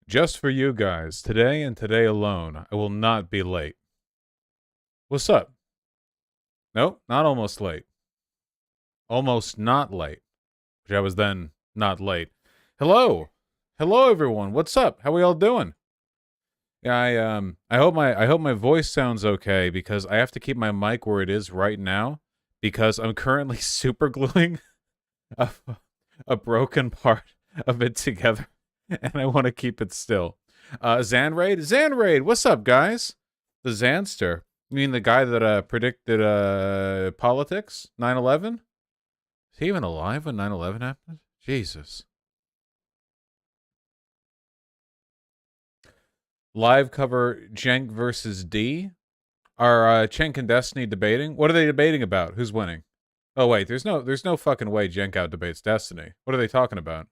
Just for you guys, today and today alone, I will not be late. What's up? Nope, not almost late. Almost not late. Which I was then not late. Hello. Hello everyone. What's up? How we all doing? Yeah, I hope my voice sounds okay because I have to keep my mic where it is right now because I'm currently super gluing a, a broken part of it together and I want to keep it still. Zanraid, what's up, guys? The Zanster. You mean the guy that predicted politics? 9/11? Is he even alive when 9/11 happened? Jesus. Live cover Jenk versus D. Are Cenk and Destiny debating? What are they debating about? Who's winning? Oh wait, there's no fucking way Jenk out debates Destiny. What are they talking about?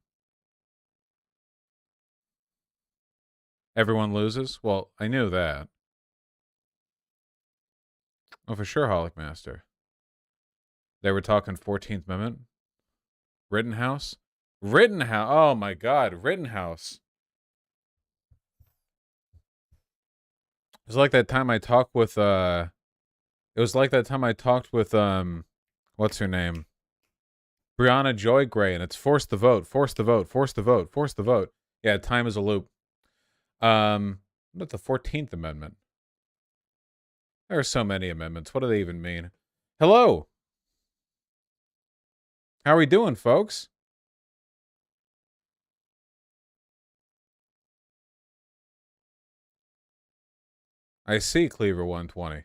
Everyone loses? Well, I knew that. Oh, for sure, Holic Master. They were talking 14th Amendment. Rittenhouse? Rittenhouse. Oh my god, Rittenhouse. It was like that time I talked with it was like that time I talked with what's her name? Brianna Joy Gray, and it's force the vote, force the vote, force the vote, force the vote. Yeah, time is a loop. What the 14th Amendment? There are so many amendments. What do they even mean? Hello. How are we doing, folks? I see Cleaver 120.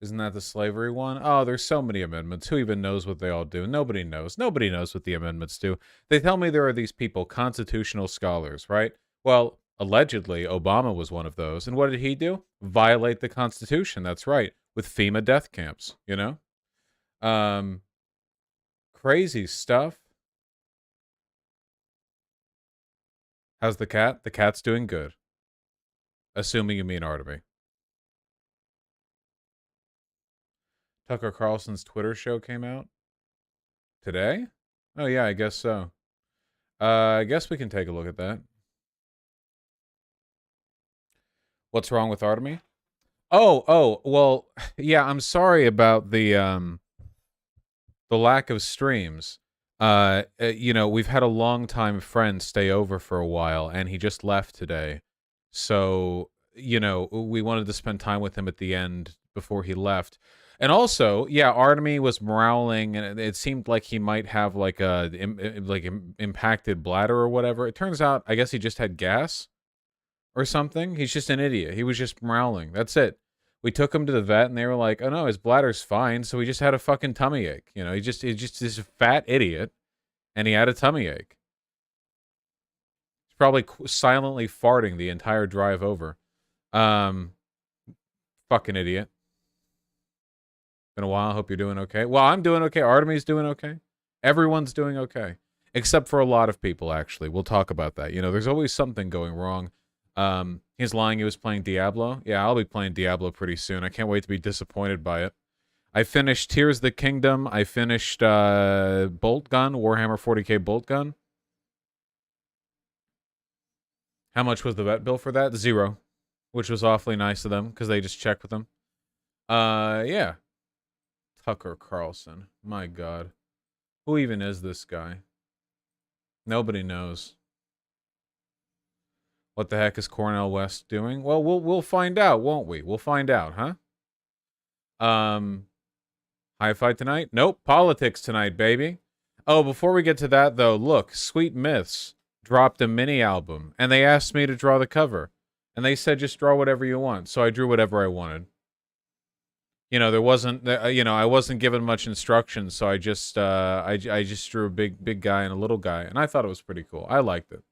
Isn't that the slavery one? Oh, there's so many amendments. Who even knows what they all do? Nobody knows. Nobody knows what the amendments do. They tell me there are these people, constitutional scholars, right? Well, allegedly, Obama was one of those. And what did he do? Violate the Constitution. That's right. With FEMA death camps, you know? Um, crazy stuff. How's the cat? The cat's doing good. Assuming you mean Artemy. Tucker Carlson's Twitter show came out today? Oh, yeah, I guess so. I guess we can take a look at that. What's wrong with Artemy? Oh, well, yeah, I'm sorry about the lack of streams. You know, we've had a long-time friend stay over for a while, and he just left today. So, you know, we wanted to spend time with him at the end before he left. And also, yeah, Artemy was growling, and it seemed like he might have like a impacted bladder or whatever. It turns out, I guess he just had gas or something. He's just an idiot. He was just growling. That's it. We took him to the vet, and they were like, "Oh no, his bladder's fine." So he just had a fucking tummy ache. You know, he's just this fat idiot, and he had a tummy ache. He's probably silently farting the entire drive over. Um, fucking idiot. Been a while. Hope you're doing okay. Well, I'm doing okay. Artemy's doing okay. Everyone's doing okay, except for a lot of people. Actually, we'll talk about that. You know, there's always something going wrong. He's lying. He was playing Diablo. Yeah, I'll be playing Diablo pretty soon. I can't wait to be disappointed by it. I finished Tears of the Kingdom. I finished Bolt Gun, Warhammer 40k Bolt Gun. How much was the vet bill for that? 0, which was awfully nice of them because they just checked with them. Yeah. Tucker Carlson. My God. Who even is this guy? Nobody knows. What the heck is Cornel West doing? Well, we'll find out, won't we? We'll find out, huh? Hi-Fi tonight? Nope. Politics tonight, baby. Oh, before we get to that, though, look, Sweet Myths dropped a mini album, and they asked me to draw the cover. And they said, just draw whatever you want. So I drew whatever I wanted. You know, there wasn't, you know, I wasn't given much instruction, so I just, I just drew a big guy and a little guy, and I thought it was pretty cool. I liked it.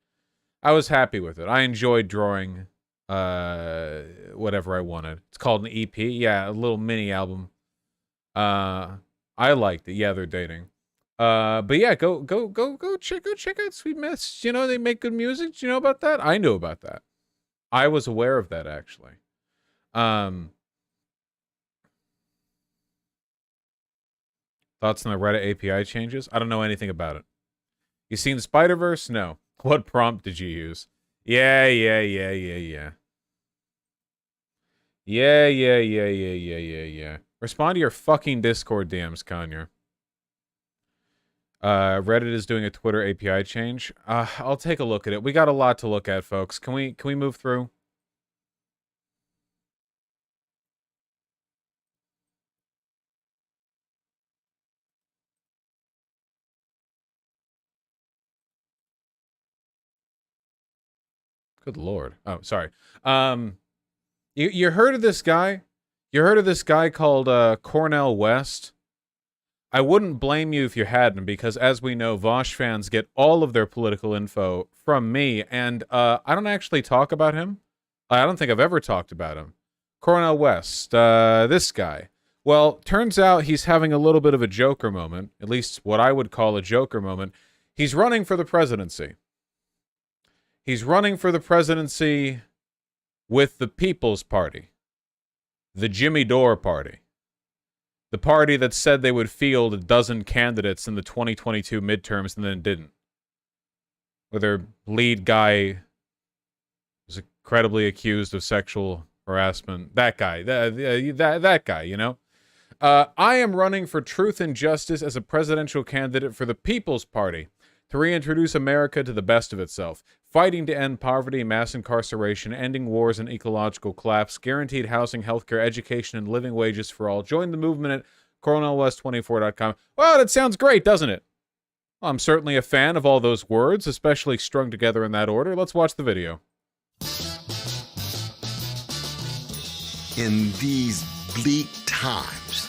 I was happy with it. I enjoyed drawing, whatever I wanted. It's called an EP. Yeah, a little mini album. I liked it. Yeah, they're dating. But yeah, go check out Sweet Myths. You know, they make good music. Do you know about that? I knew about that. I was aware of that actually. Um, Thoughts on the Reddit API changes? I don't know anything about it. You seen Spider-Verse? No. What prompt did you use? Yeah, yeah, yeah, yeah, yeah. Yeah, yeah, yeah, yeah, yeah, yeah, yeah. Respond to your fucking Discord DMs, Kanye. Reddit is doing a Twitter API change. I'll take a look at it. We got a lot to look at, folks. Can we move through? Good lord. Oh, sorry. You heard of this guy? You heard of this guy called Cornel West? I wouldn't blame you if you hadn't, because as we know, Vosh fans get all of their political info from me, and I don't actually talk about him. I don't think I've ever talked about him. Cornel West, this guy. Well, turns out he's having a little bit of a Joker moment, at least what I would call a Joker moment. He's running for the presidency. He's running for the presidency with the People's Party, the Jimmy Dore Party. The party that said they would field a dozen candidates in the 2022 midterms and then didn't. Where their lead guy was incredibly accused of sexual harassment. That guy. That guy, you know? I am running for truth and justice as a presidential candidate for the People's Party to reintroduce America to the best of itself, fighting to end poverty, mass incarceration, ending wars and ecological collapse, guaranteed housing, healthcare, education, and living wages for all. Join the movement at CornelWest24.com. Well, that sounds great, doesn't it? Well, I'm certainly a fan of all those words, especially strung together in that order. Let's watch the video. In these bleak times,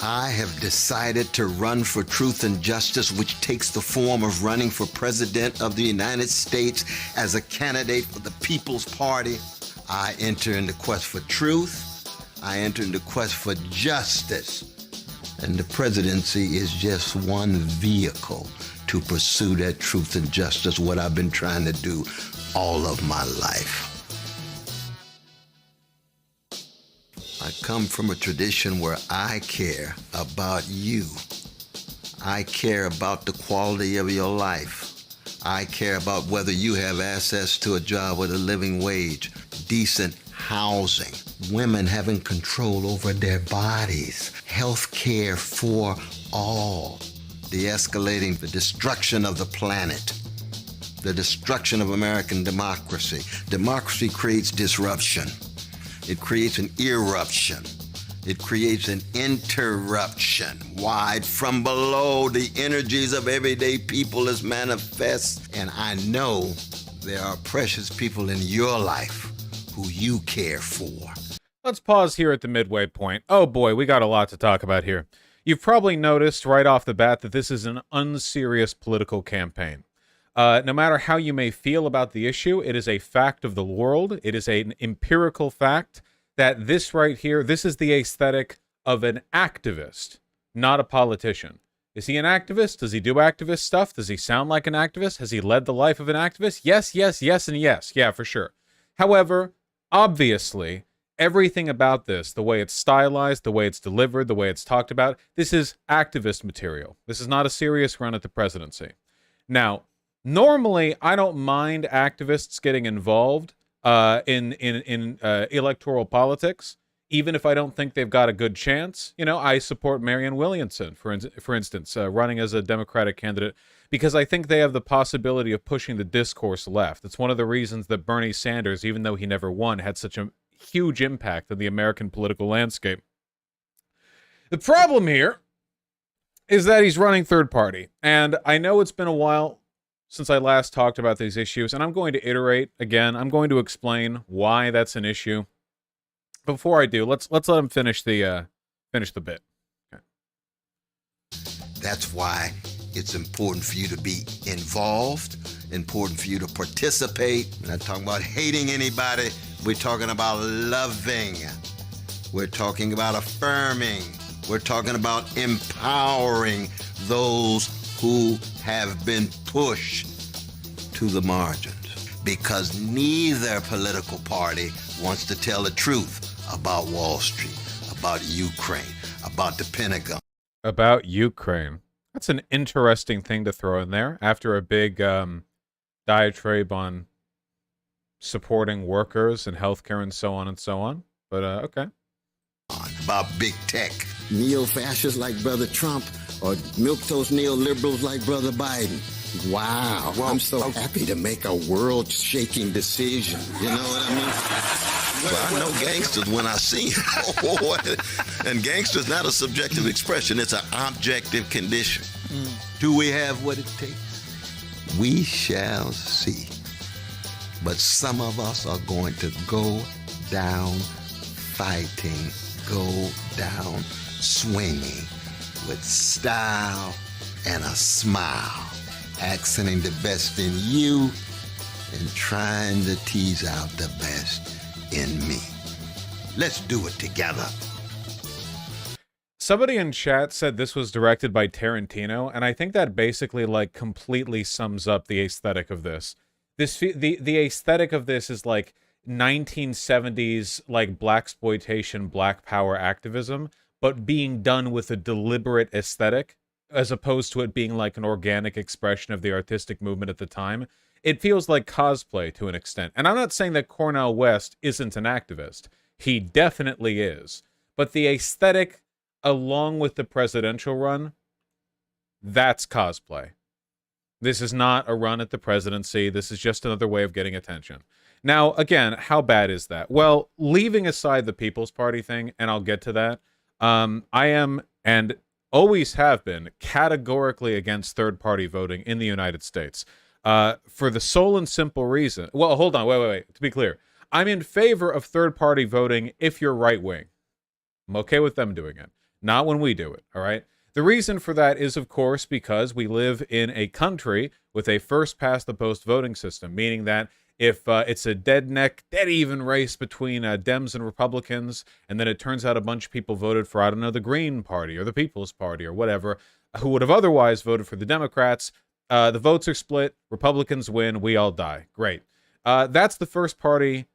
I have decided to run for truth and justice, which takes the form of running for president of the United States as a candidate for the People's Party. I enter into quest for truth. I enter into quest for justice. And the presidency is just one vehicle to pursue that truth and justice, what I've been trying to do all of my life. I come from a tradition where I care about you. I care about the quality of your life. I care about whether you have access to a job with a living wage, decent housing, women having control over their bodies, health care for all, de-escalating the destruction of the planet, the destruction of American democracy. Democracy creates disruption. It creates an eruption. It creates an interruption. Wide from below, the energies of everyday people is manifest. And I know there are precious people in your life who you care for. Let's pause here at the midway point. Oh boy, we got a lot to talk about here. You've probably noticed right off the bat that this is an unserious political campaign. No matter how you may feel about the issue, it is a fact of the world. It is an empirical fact that this right here, this is the aesthetic of an activist, not a politician. Is he an activist? Does he do activist stuff? Does he sound like an activist? Has he led the life of an activist? Yes, yes, yes, and yes. Yeah, for sure. However, obviously, everything about this, the way it's stylized, the way it's delivered, the way it's talked about, this is activist material. This is not a serious run at the presidency. Now, normally, I don't mind activists getting involved in electoral politics, even if I don't think they've got a good chance. You know, I support Marianne Williamson, for instance, running as a Democratic candidate, because I think they have the possibility of pushing the discourse left. It's one of the reasons that Bernie Sanders, even though he never won, had such a huge impact on the American political landscape. The problem here is that he's running third party, and I know it's been a while since I last talked about these issues, and I'm going to iterate again. I'm going to explain why that's an issue. Before I do, let's let him finish the bit. Okay. That's why it's important for you to be involved, important for you to participate. We're not talking about hating anybody. We're talking about loving. We're talking about affirming. We're talking about empowering those who have been pushed to the margins, because neither political party wants to tell the truth about Wall Street, about Ukraine, about the Pentagon. About Ukraine. That's an interesting thing to throw in there after a big diatribe on supporting workers and healthcare and so on and so on. But okay. About big tech. Neo-fascists like Brother Trump or milquetoast neoliberals like Brother Biden. Wow, Well, I'm so happy to make a world-shaking decision. You know what I mean? Well, I know gangsters when I see them. And gangster's not a subjective expression, it's an objective condition. Do we have what it takes? We shall see. But some of us are going to go down fighting, go down swinging with style and a smile, accenting the best in you and trying to tease out the best in me. Let's do it together. Somebody in chat said this was directed by Tarantino, and I think that basically like completely sums up the aesthetic of this. The aesthetic of this is like 1970s like blaxploitation, black power activism, but being done with a deliberate aesthetic, as opposed to it being like an organic expression of the artistic movement at the time. It feels like cosplay to an extent. And I'm not saying that Cornel West isn't an activist. He definitely is. But the aesthetic, along with the presidential run, that's cosplay. This is not a run at the presidency. This is just another way of getting attention. Now, again, how bad is that? Well, leaving aside the People's Party thing, and I'll get to that, I am, and always have been, categorically against third-party voting in the United States. For the sole and simple reason... Well, hold on, wait. To be clear, I'm in favor of third-party voting if you're right-wing. I'm okay with them doing it. Not when we do it, all right? The reason for that is, of course, because we live in a country with a first-past-the-post voting system, meaning that if it's a dead-even race between Dems and Republicans, and then it turns out a bunch of people voted for, I don't know, the Green Party or the People's Party or whatever, who would have otherwise voted for the Democrats, the votes are split, Republicans win, we all die. Great. That's the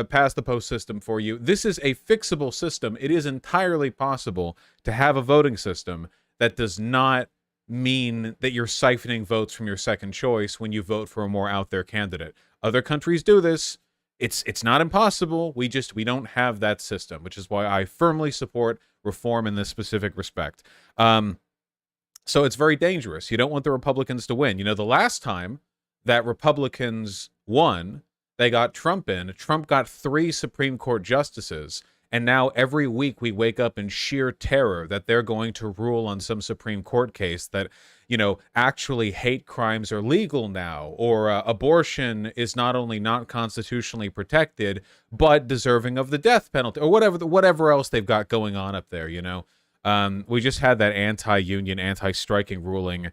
past the post system for you. This is a fixable system. It is entirely possible to have a voting system that does not mean that you're siphoning votes from your second choice when you vote for a more out there candidate. Other countries do this. It's not impossible. We don't have that system, which is why I firmly support reform in this specific respect. So it's very dangerous. You don't want the Republicans to win. You know, the last time that Republicans won, they got Trump in. Trump got 3 Supreme Court justices. And now every week we wake up in sheer terror that they're going to rule on some Supreme Court case that, you know, actually hate crimes are legal now, or abortion is not only not constitutionally protected, but deserving of the death penalty, or whatever else they've got going on up there, you know. We just had that anti-union, anti-striking ruling,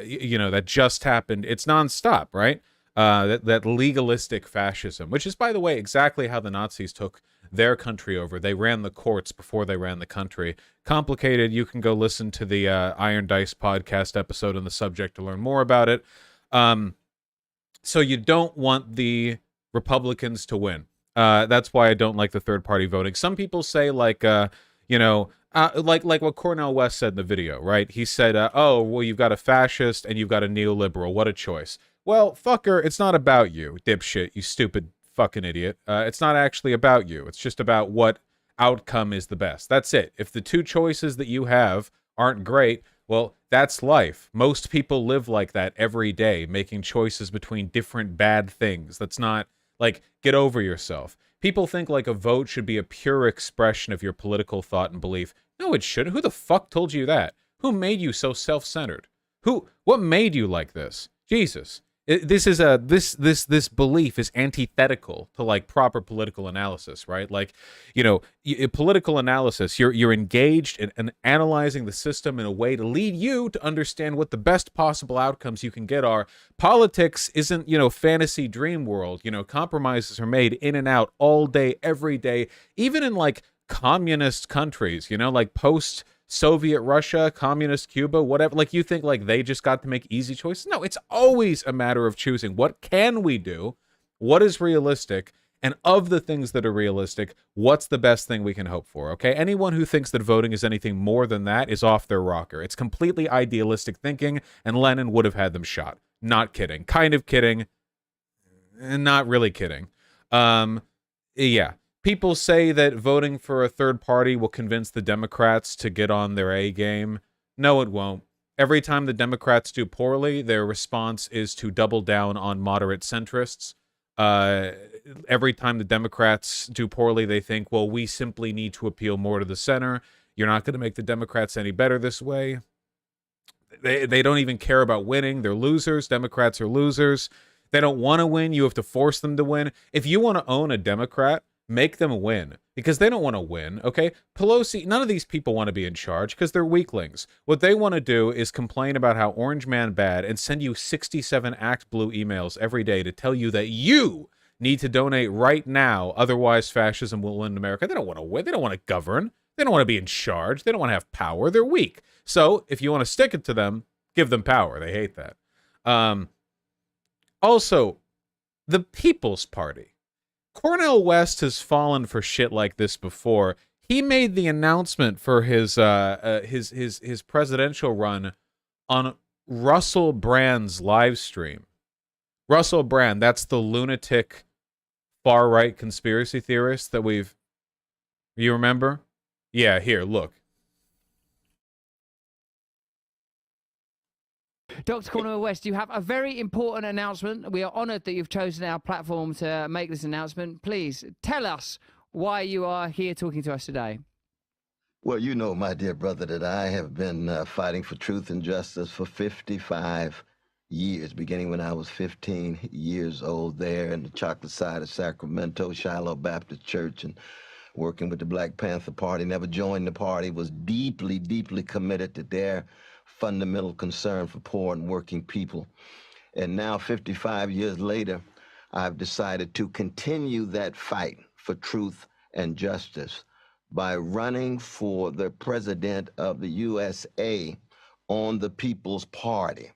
you know, that just happened. It's nonstop, right? That legalistic fascism, which is, by the way, exactly how the Nazis took their country over. They ran the courts before they ran the country. Complicated. You can go listen to the Iron Dice podcast episode on the subject to learn more about it. So you don't want the Republicans to win. That's why I don't like the third-party voting. Some people say, like, you know, like what Cornel West said in the video, right? He said, oh, well, you've got a fascist and you've got a neoliberal. What a choice. Well, fucker, it's not about you, dipshit, you stupid fucking idiot. It's not actually about you. It's just about what outcome is the best. That's it. If the 2 choices that you have aren't great, well, that's life. Most people live like that every day, making choices between different bad things. That's not, like, get over yourself. People think, like, a vote should be a pure expression of your political thought and belief. No, it shouldn't. Who the fuck told you that? Who made you so self-centered? What made you like this? Jesus. This belief is antithetical to like proper political analysis, right? Like, you know, political analysis, you're engaged in analyzing the system in a way to lead you to understand what the best possible outcomes you can get are. Politics isn't, you know, fantasy dream world. You know, compromises are made in and out all day, every day, even in like communist countries, you know, like post Soviet Russia, communist Cuba, whatever. Like, you think like they just got to make easy choices? No, it's always a matter of choosing what can we do, what is realistic, and of the things that are realistic, what's the best thing we can hope for, okay? Anyone who thinks that voting is anything more than that is off their rocker. It's completely idealistic thinking, and Lenin would have had them shot. Not kidding. Kind of kidding. not really kidding. Yeah. People say that voting for a third party will convince the Democrats to get on their A game. No, it won't. Every time the Democrats do poorly, their response is to double down on moderate centrists. Every time the Democrats do poorly, they think, well, we simply need to appeal more to the center. You're not going to make the Democrats any better this way. They don't even care about winning. They're losers. Democrats are losers. They don't want to win. You have to force them to win. If you want to own a Democrat, make them win, because they don't want to win, okay? Pelosi, none of these people want to be in charge because they're weaklings. What they want to do is complain about how Orange Man bad and send you 67 Act Blue emails every day to tell you that you need to donate right now, otherwise fascism will win in America. They don't want to win. They don't want to govern. They don't want to be in charge. They don't want to have power. They're weak. So if you want to stick it to them, give them power. They hate that. Also, the People's Party. Cornel West has fallen for shit like this before. He made the announcement for his presidential run on Russell Brand's live stream. Russell Brand, that's the lunatic far-right conspiracy theorist that you remember? Yeah, here, look. Dr. Cornel West, you have a very important announcement. We are honoured that you've chosen our platform to make this announcement. Please tell us why you are here talking to us today. Well, you know, my dear brother, that I have been fighting for truth and justice for 55 years, beginning when I was 15 years old there in the chocolate side of Sacramento, Shiloh Baptist Church, and working with the Black Panther Party. Never joined the party, was deeply, deeply committed to their fundamental concern for poor and working people. And now, 55 years later, I've decided to continue that fight for truth and justice by running for the president of the USA on the People's Party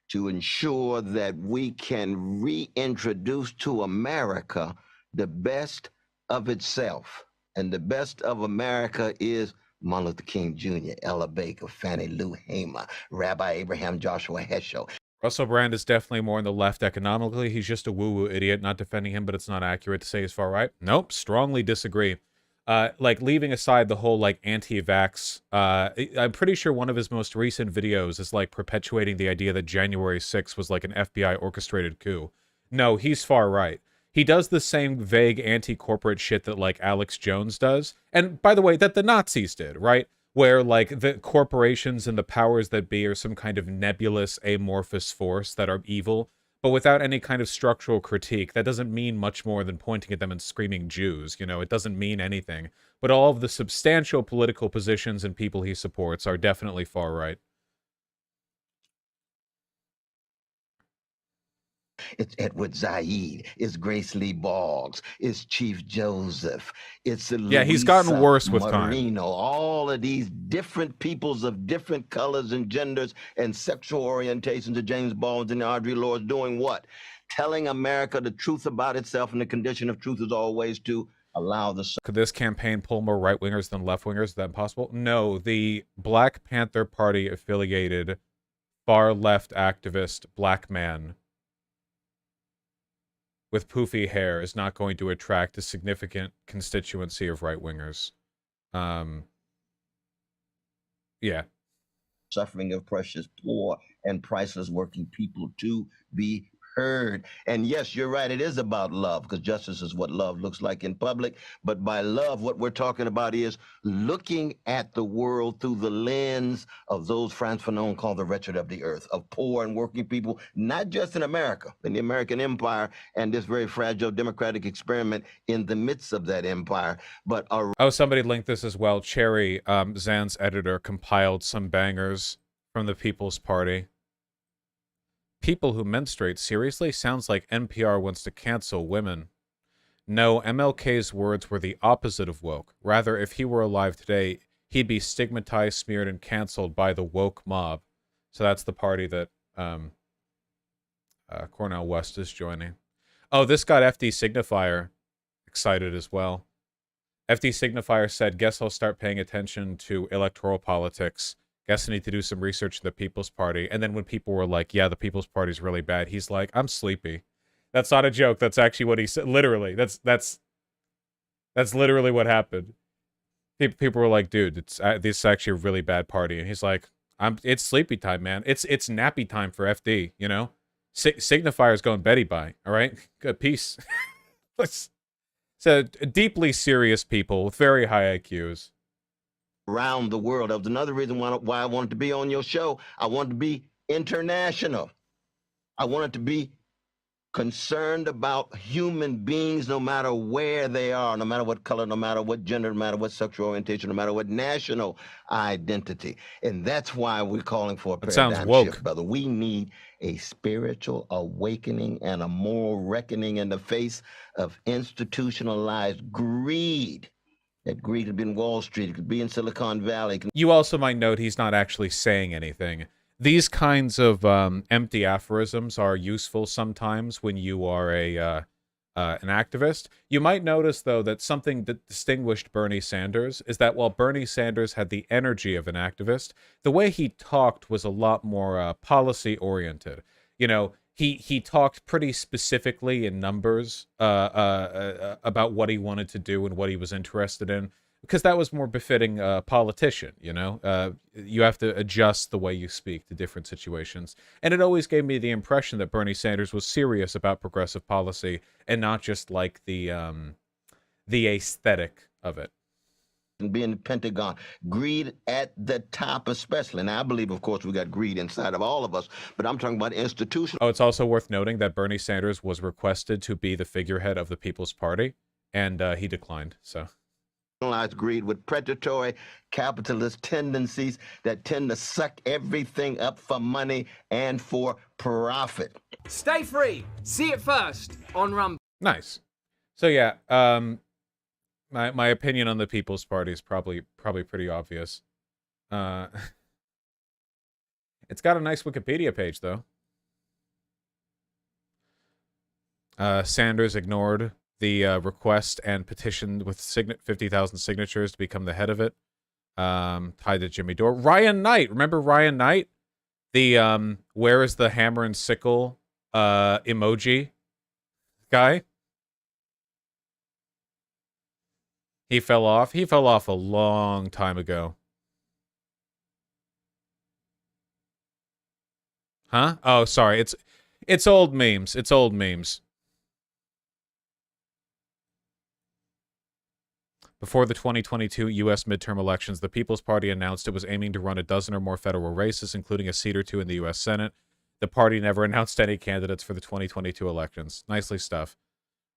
to ensure that we can reintroduce to America the best of itself. And the best of America is Martin Luther King Jr., Ella Baker, Fannie Lou Hamer, Rabbi Abraham Joshua Heschel. Russell Brand is definitely more on the left economically. He's just a woo-woo idiot. Not defending him, but it's not accurate to say he's far right. Nope, strongly disagree. Like, leaving aside the whole, like, anti-vax, I'm pretty sure one of his most recent videos is, like, perpetuating the idea that January 6th was, like, an FBI-orchestrated coup. No, he's far right. He does the same vague anti-corporate shit that, like, Alex Jones does. And, by the way, that the Nazis did, right? Where, like, the corporations and the powers that be are some kind of nebulous, amorphous force that are evil, but without any kind of structural critique. That doesn't mean much more than pointing at them and screaming Jews, you know? It doesn't mean anything. But all of the substantial political positions and people he supports are definitely far right. It's Edward Said. It's Grace Lee Boggs. It's Chief Joseph. It's Yeah, he's gotten worse with Marino. time. All of these different peoples of different colors and genders and sexual orientations, the James Baldwins and the Audre Lordes, doing what? Telling America the truth about itself, and the condition of truth is always to allow the... Could this campaign pull more right-wingers than left-wingers? Is that possible? No, the Black Panther Party affiliated far-left activist black man with poofy hair is not going to attract a significant constituency of right-wingers. Yeah. Suffering of precious, poor, and priceless working people to be heard. And yes, you're right, it is about love, because justice is what love looks like in public. But by love, what we're talking about is looking at the world through the lens of those Frantz Fanon called the wretched of the earth, of poor and working people, not just in America, in the American empire, and this very fragile democratic experiment in the midst of that empire, but oh, somebody linked this as well. Cherry, Zan's editor, compiled some bangers from the People's Party. People who menstruate, seriously? Sounds like NPR wants to cancel women. No, MLK's words were the opposite of woke. Rather, if he were alive today, he'd be stigmatized, smeared, and canceled by the woke mob. So that's the party that Cornel West is joining. Oh, this got FD Signifier excited as well. FD Signifier said, guess I'll start paying attention to electoral politics. Guess I need to do some research in the People's Party. And then when people were like, yeah, the People's Party's really bad, he's like, I'm sleepy. That's not a joke. That's actually what he said. Literally, that's literally what happened. People were like, "Dude, this is actually a really bad party," and he's like, It's sleepy time, man. It's nappy time for FD. You know, Signifier's going Betty by. All right, good peace." So deeply serious people with very high IQs. Around the world. That was another reason why I wanted to be on your show. I wanted to be international. I wanted to be concerned about human beings no matter where they are, no matter what color, no matter what gender, no matter what sexual orientation, no matter what national identity. And that's why we're calling for a paradigm shift, brother. We need a spiritual awakening and a moral reckoning in the face of institutionalized greed. That greed could be in Wall Street, it could be in Silicon Valley. You also might note he's not actually saying anything. These kinds of empty aphorisms are useful sometimes when you are an activist. You might notice, though, that something that distinguished Bernie Sanders is that while Bernie Sanders had the energy of an activist, the way he talked was a lot more policy-oriented. You know, he talked pretty specifically in numbers about what he wanted to do and what he was interested in, because that was more befitting a politician, you know? You have to adjust the way you speak to different situations. And it always gave me the impression that Bernie Sanders was serious about progressive policy and not just like the aesthetic of it. And be in the Pentagon, greed at the top especially. And I believe, of course, we got greed inside of all of us, but I'm talking about institutional. Oh, it's also worth noting that Bernie Sanders was requested to be the figurehead of the People's Party, and he declined, so... Greed with predatory capitalist tendencies that tend to suck everything up for money and for profit. Stay free. See it first on Rumble. Nice. So yeah, my opinion on the People's Party is probably pretty obvious. It's got a nice Wikipedia page though. Sanders ignored the request and petitioned with 50,000 signatures to become the head of it. Tied to Jimmy Dore. Ryan Knight. Remember Ryan Knight? The where is the hammer and sickle emoji guy? He fell off. He fell off a long time ago. Huh? Oh, sorry. It's old memes. It's old memes. Before the 2022 U.S. midterm elections, the People's Party announced it was aiming to run a dozen or more federal races, including a seat or two in the U.S. Senate. The party never announced any candidates for the 2022 elections. Nicely stuff.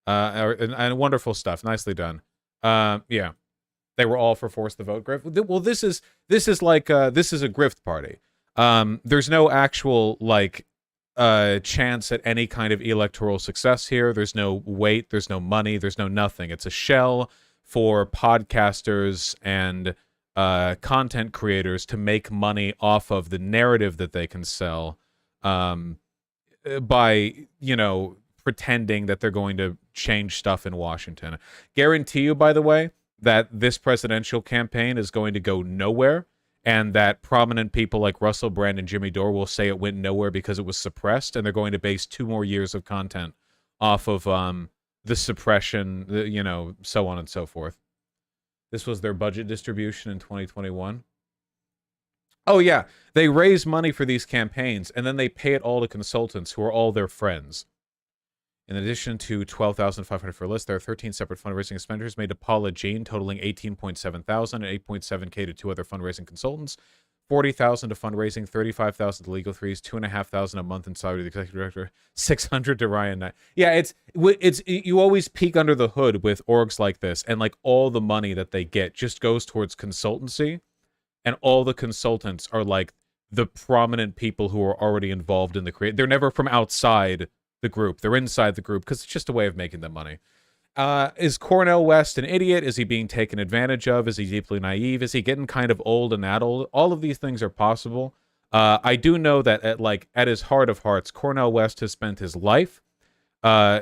And wonderful stuff. Nicely done. Yeah. They were all for force the vote grift. Well, this is like this is a grift party. There's no actual like chance at any kind of electoral success here. There's no weight, there's no money, there's no nothing. It's a shell for podcasters and content creators to make money off of the narrative that they can sell by, you know, pretending that they're going to change stuff in Washington. Guarantee you, by the way, that this presidential campaign is going to go nowhere, and that prominent people like Russell Brand and Jimmy Dore will say it went nowhere because it was suppressed, and they're going to base 2 more years of content off of the suppression, you know, so on and so forth. This was their budget distribution in 2021. Oh, yeah. They raise money for these campaigns, and then they pay it all to consultants who are all their friends. In addition to $12,500 for a list, there are 13 separate fundraising expenditures made to Paula Jean, totaling $18.7 thousand and $8.7K to 2 other fundraising consultants, $40,000 to fundraising, $35,000 to legal fees, $2,500 a month in salary to the executive director, $600 to Ryan Knight. Yeah, it's you always peek under the hood with orgs like this, and like all the money that they get just goes towards consultancy, and all the consultants are like the prominent people who are already involved in the create. They're never from outside the group. They're inside the group because it's just a way of making them money. Is Cornel West an idiot? Is he being taken advantage of? Is he deeply naive? Is he getting kind of old and addled? All of these things are possible. I do know that at his heart of hearts, Cornel West has spent his life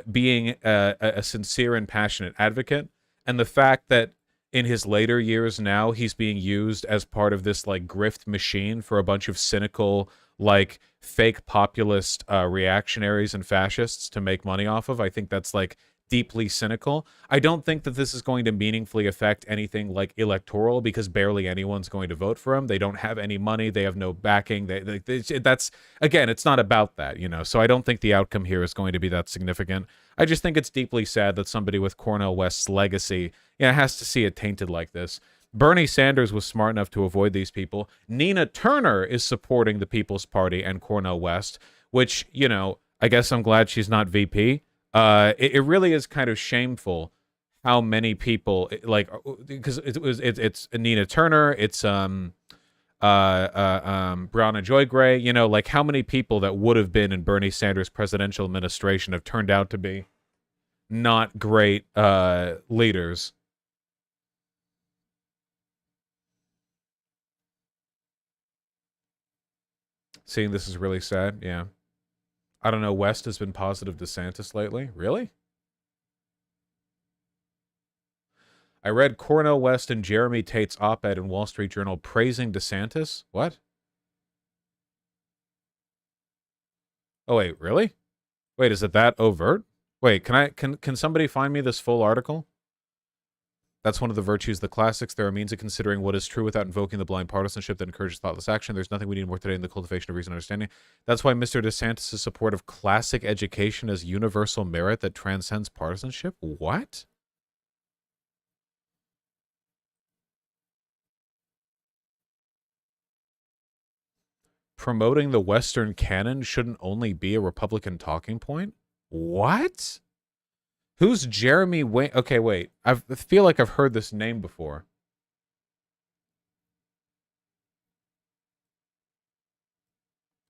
being a sincere and passionate advocate. And the fact that in his later years now, he's being used as part of this like grift machine for a bunch of cynical like fake populist reactionaries and fascists to make money off of. I think that's like deeply cynical. I don't think that this is going to meaningfully affect anything like electoral because barely anyone's going to vote for him. They don't have any money. They have no backing. That's, again, it's not about that, you know. So I don't think the outcome here is going to be that significant. I just think it's deeply sad that somebody with Cornel West's legacy, has to see it tainted like this. Bernie Sanders was smart enough to avoid these people. Nina Turner is supporting the People's Party and Cornel West, which, I guess I'm glad she's not VP. It really is kind of shameful how many people because it's Nina Turner, it's Breonna Joy Gray, like how many people that would have been in Bernie Sanders' presidential administration have turned out to be not great leaders. Seeing this is really sad. Yeah. I don't know. West has been positive DeSantis lately. Really? I read Cornel West and Jeremy Tate's op-ed in Wall Street Journal praising DeSantis. What? Oh, wait, really? Wait, is it that overt? Wait, can somebody find me this full article? That's one of the virtues of the classics. There are means of considering what is true without invoking the blind partisanship that encourages thoughtless action. There's nothing we need more today in the cultivation of reason and understanding. That's why Mr. DeSantis' support of classic education as universal merit that transcends partisanship. What? Promoting the Western canon shouldn't only be a Republican talking point? What? Who's Jeremy Wayne? Okay, wait. I feel like I've heard this name before.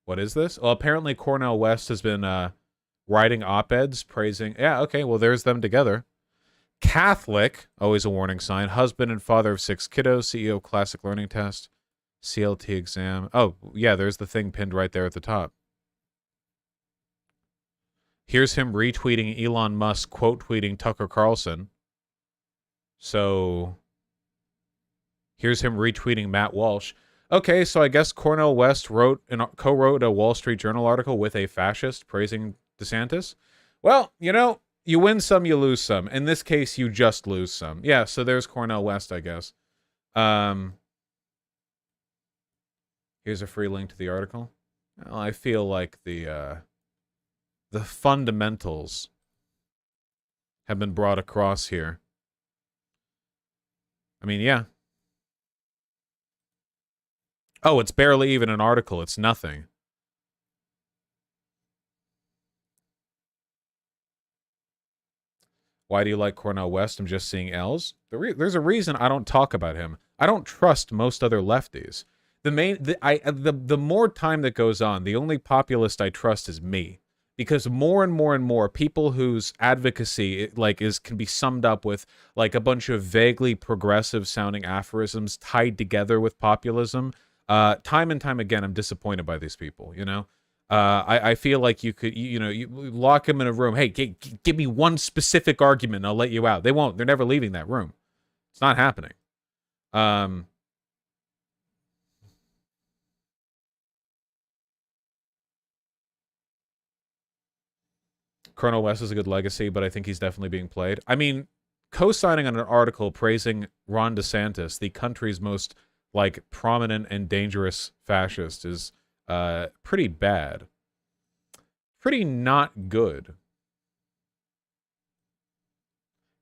What is this? Well, apparently Cornel West has been writing op-eds praising... Yeah, okay, well, there's them together. Catholic, always a warning sign. Husband and father of 6 kiddos. CEO Classic Learning Test. CLT exam. Oh, yeah, there's the thing pinned right there at the top. Here's him retweeting Elon Musk, quote tweeting Tucker Carlson. So here's him retweeting Matt Walsh. Okay, so I guess Cornel West co-wrote a Wall Street Journal article with a fascist praising DeSantis. Well, you win some, you lose some. In this case, you just lose some. Yeah, so there's Cornel West, I guess. Here's a free link to the article. Well, I feel like the fundamentals have been brought across here. I mean, yeah. Oh, it's barely even an article. It's nothing. Why do you like Cornel West? I'm just seeing L's. There's a reason I don't talk about him. I don't trust most other lefties. The more time that goes on, the only populist I trust is me. Because more and more and more people whose advocacy can be summed up with like a bunch of vaguely progressive sounding aphorisms tied together with populism. Time and time again, I'm disappointed by these people. I feel like you could you lock them in a room. Hey, give me one specific argument, and I'll let you out. They won't. They're never leaving that room. It's not happening. Colonel West is a good legacy, but I think he's definitely being played. I mean, co-signing on an article praising Ron DeSantis, the country's most prominent and dangerous fascist, is pretty bad. Pretty not good.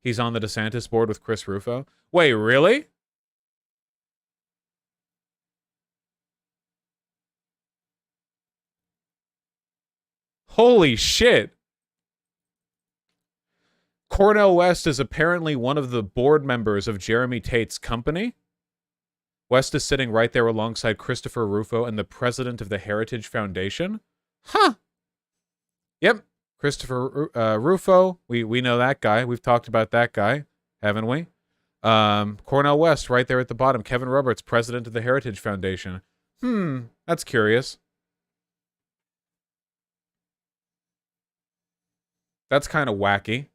He's on the DeSantis board with Chris Rufo. Wait, really? Holy shit. Cornel West is apparently one of the board members of Jeremy Tate's company. West is sitting right there alongside Christopher Rufo and the president of the Heritage Foundation. Huh. Yep. Christopher Rufo. We know that guy. We've talked about that guy, haven't we? Cornel West right there at the bottom. Kevin Roberts, president of the Heritage Foundation. That's curious. That's kind of wacky.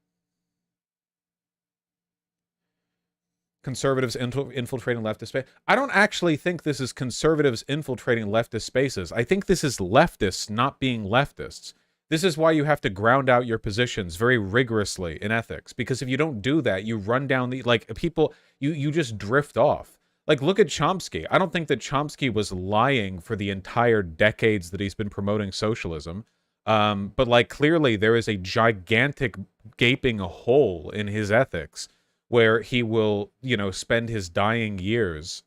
Conservatives infiltrating leftist space. I don't actually think this is conservatives infiltrating leftist spaces. I think this is leftists not being leftists. This is why you have to ground out your positions very rigorously in ethics, because if you don't do that, you run down the, like, people, you just drift off. Like, look at Chomsky. I don't think that Chomsky was lying for the entire decades that he's been promoting socialism. But, like, clearly there is a gigantic gaping hole in his ethics where he will, you know, spend his dying years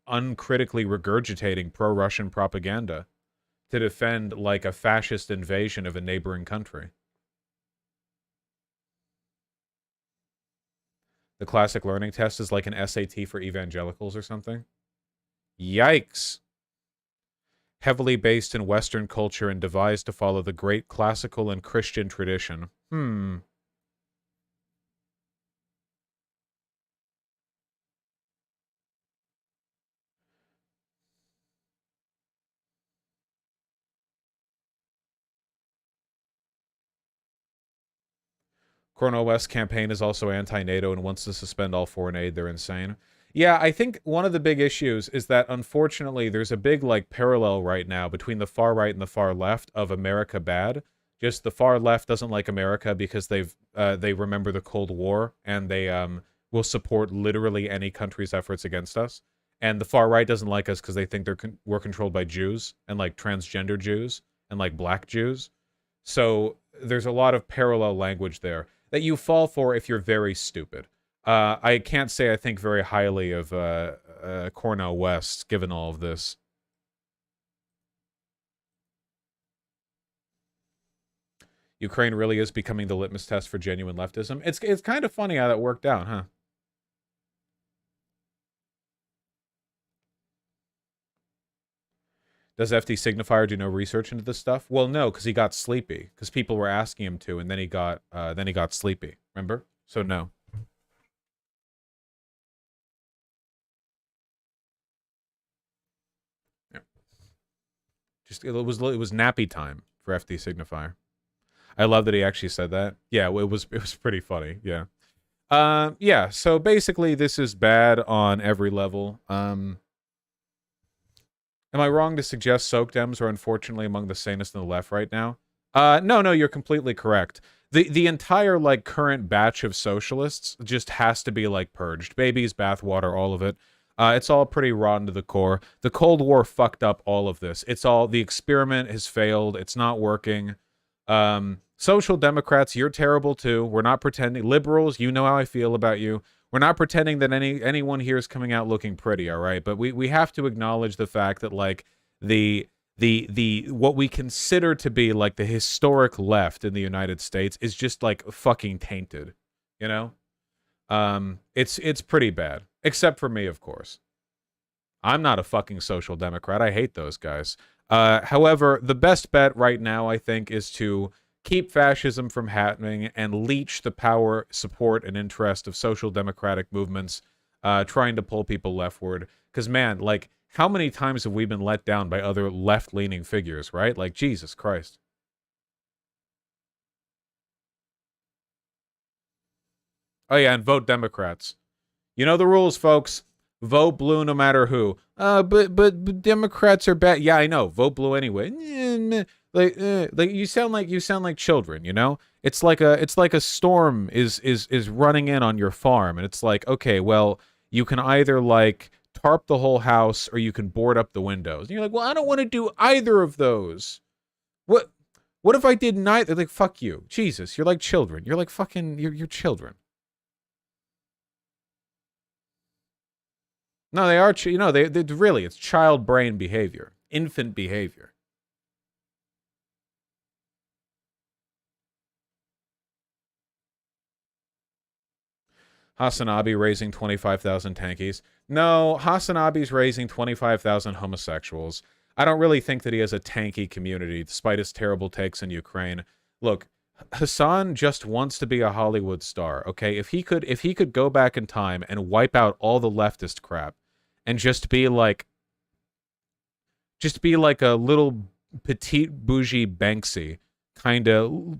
uncritically regurgitating pro-Russian propaganda to defend, like, a fascist invasion of a neighboring country. The classic learning test is like an SAT for evangelicals or something. Yikes. Heavily based in Western culture and devised to follow the great classical and Christian tradition. Cornel West's campaign is also anti-NATO and wants to suspend all foreign aid. They're insane. Yeah, I think one of the big issues is that, unfortunately, there's a big, like, parallel right now between the far right and the far left of America bad. Just the far left doesn't like America because they remember the Cold War, and they will support literally any country's efforts against us. And the far right doesn't like us because they think we're controlled by Jews, and, like, transgender Jews, and, like, black Jews. So there's a lot of parallel language there that you fall for if you're very stupid. I can't say I think very highly of Cornel West, given all of this. Ukraine really is becoming the litmus test for genuine leftism. It's kind of funny how that worked out, huh? Does FD Signifier do no research into this stuff? Well, no, because he got sleepy. Because people were asking him to, and then he got sleepy. Remember? So no. Yeah. Just it was nappy time for FD Signifier. I love that he actually said that. Yeah, it was pretty funny. Yeah. Yeah. So basically, this is bad on every level. Am I wrong to suggest soak dems are unfortunately among the sanest in the left right now? No, you're completely correct. The entire, like, current batch of socialists just has to be, like, purged. Babies, bathwater, all of it. It's all pretty rotten to the core. The Cold War fucked up all of this. The experiment has failed. It's not working. Social Democrats, you're terrible too. We're not pretending. Liberals, you know how I feel about you. We're not pretending that anyone here is coming out looking pretty, all right? But we have to acknowledge the fact that, like, the what we consider to be, like, the historic left in the United States is just, like, fucking tainted, you know? It's pretty bad, except for me, of course. I'm not a fucking social democrat. I hate those guys. However, the best bet right now, I think, is to keep fascism from happening and leech the power, support, and interest of social democratic movements trying to pull people leftward. Because, man, like, how many times have we been let down by other left-leaning figures, right? Like, Jesus Christ. Oh, yeah, and vote Democrats. You know the rules, folks. Vote blue no matter who. But Democrats are bad. Yeah, I know. Vote blue anyway. Like you sound like children, you know? It's like a storm is running in on your farm, and it's like, okay, well, you can either, like, tarp the whole house or you can board up the windows. And you're like, well, I don't want to do either of those. What if I did neither? Like, fuck you. Jesus, you're like children. You're like fucking you're children. No, they are, you know, they really, it's child brain behavior, infant behavior. Hasanabi raising 25,000 tankies. No, Hasanabi's raising 25,000 homosexuals. I don't really think that he has a tanky community, despite his terrible takes in Ukraine. Look, Hassan just wants to be a Hollywood star, okay? If he could go back in time and wipe out all the leftist crap and just be like a little petite bougie Banksy kind of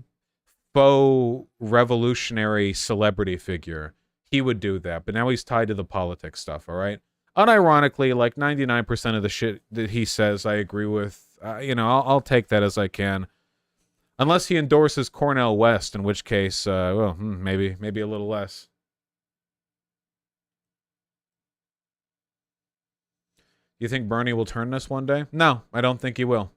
faux revolutionary celebrity figure, he would do that. But now he's tied to the politics stuff, all right? Unironically, like 99% of the shit that he says, I agree with. I'll take that as I can. Unless he endorses Cornel West, in which case, maybe a little less. You think Bernie will turn this one day? No, I don't think he will.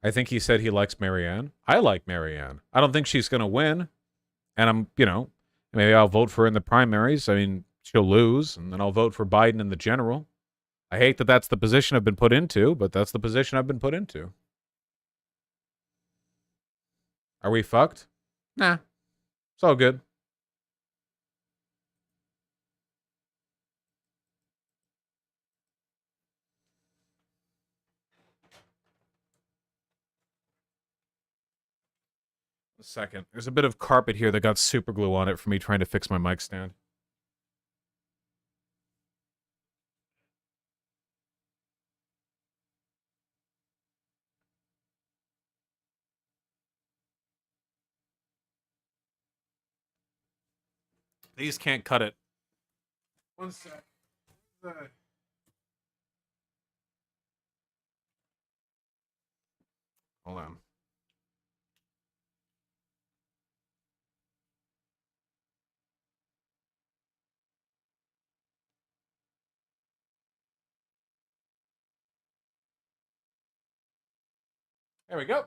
I think he said he likes Marianne. I like Marianne. I don't think she's going to win. And maybe I'll vote for her in the primaries. I mean, she'll lose, and then I'll vote for Biden in the general. I hate that that's the position I've been put into, but that's the position I've been put into. Are we fucked? Nah. It's all good. A second. There's a bit of carpet here that got super glue on it for me trying to fix my mic stand. These can't cut it. One sec. Hold on. There we go.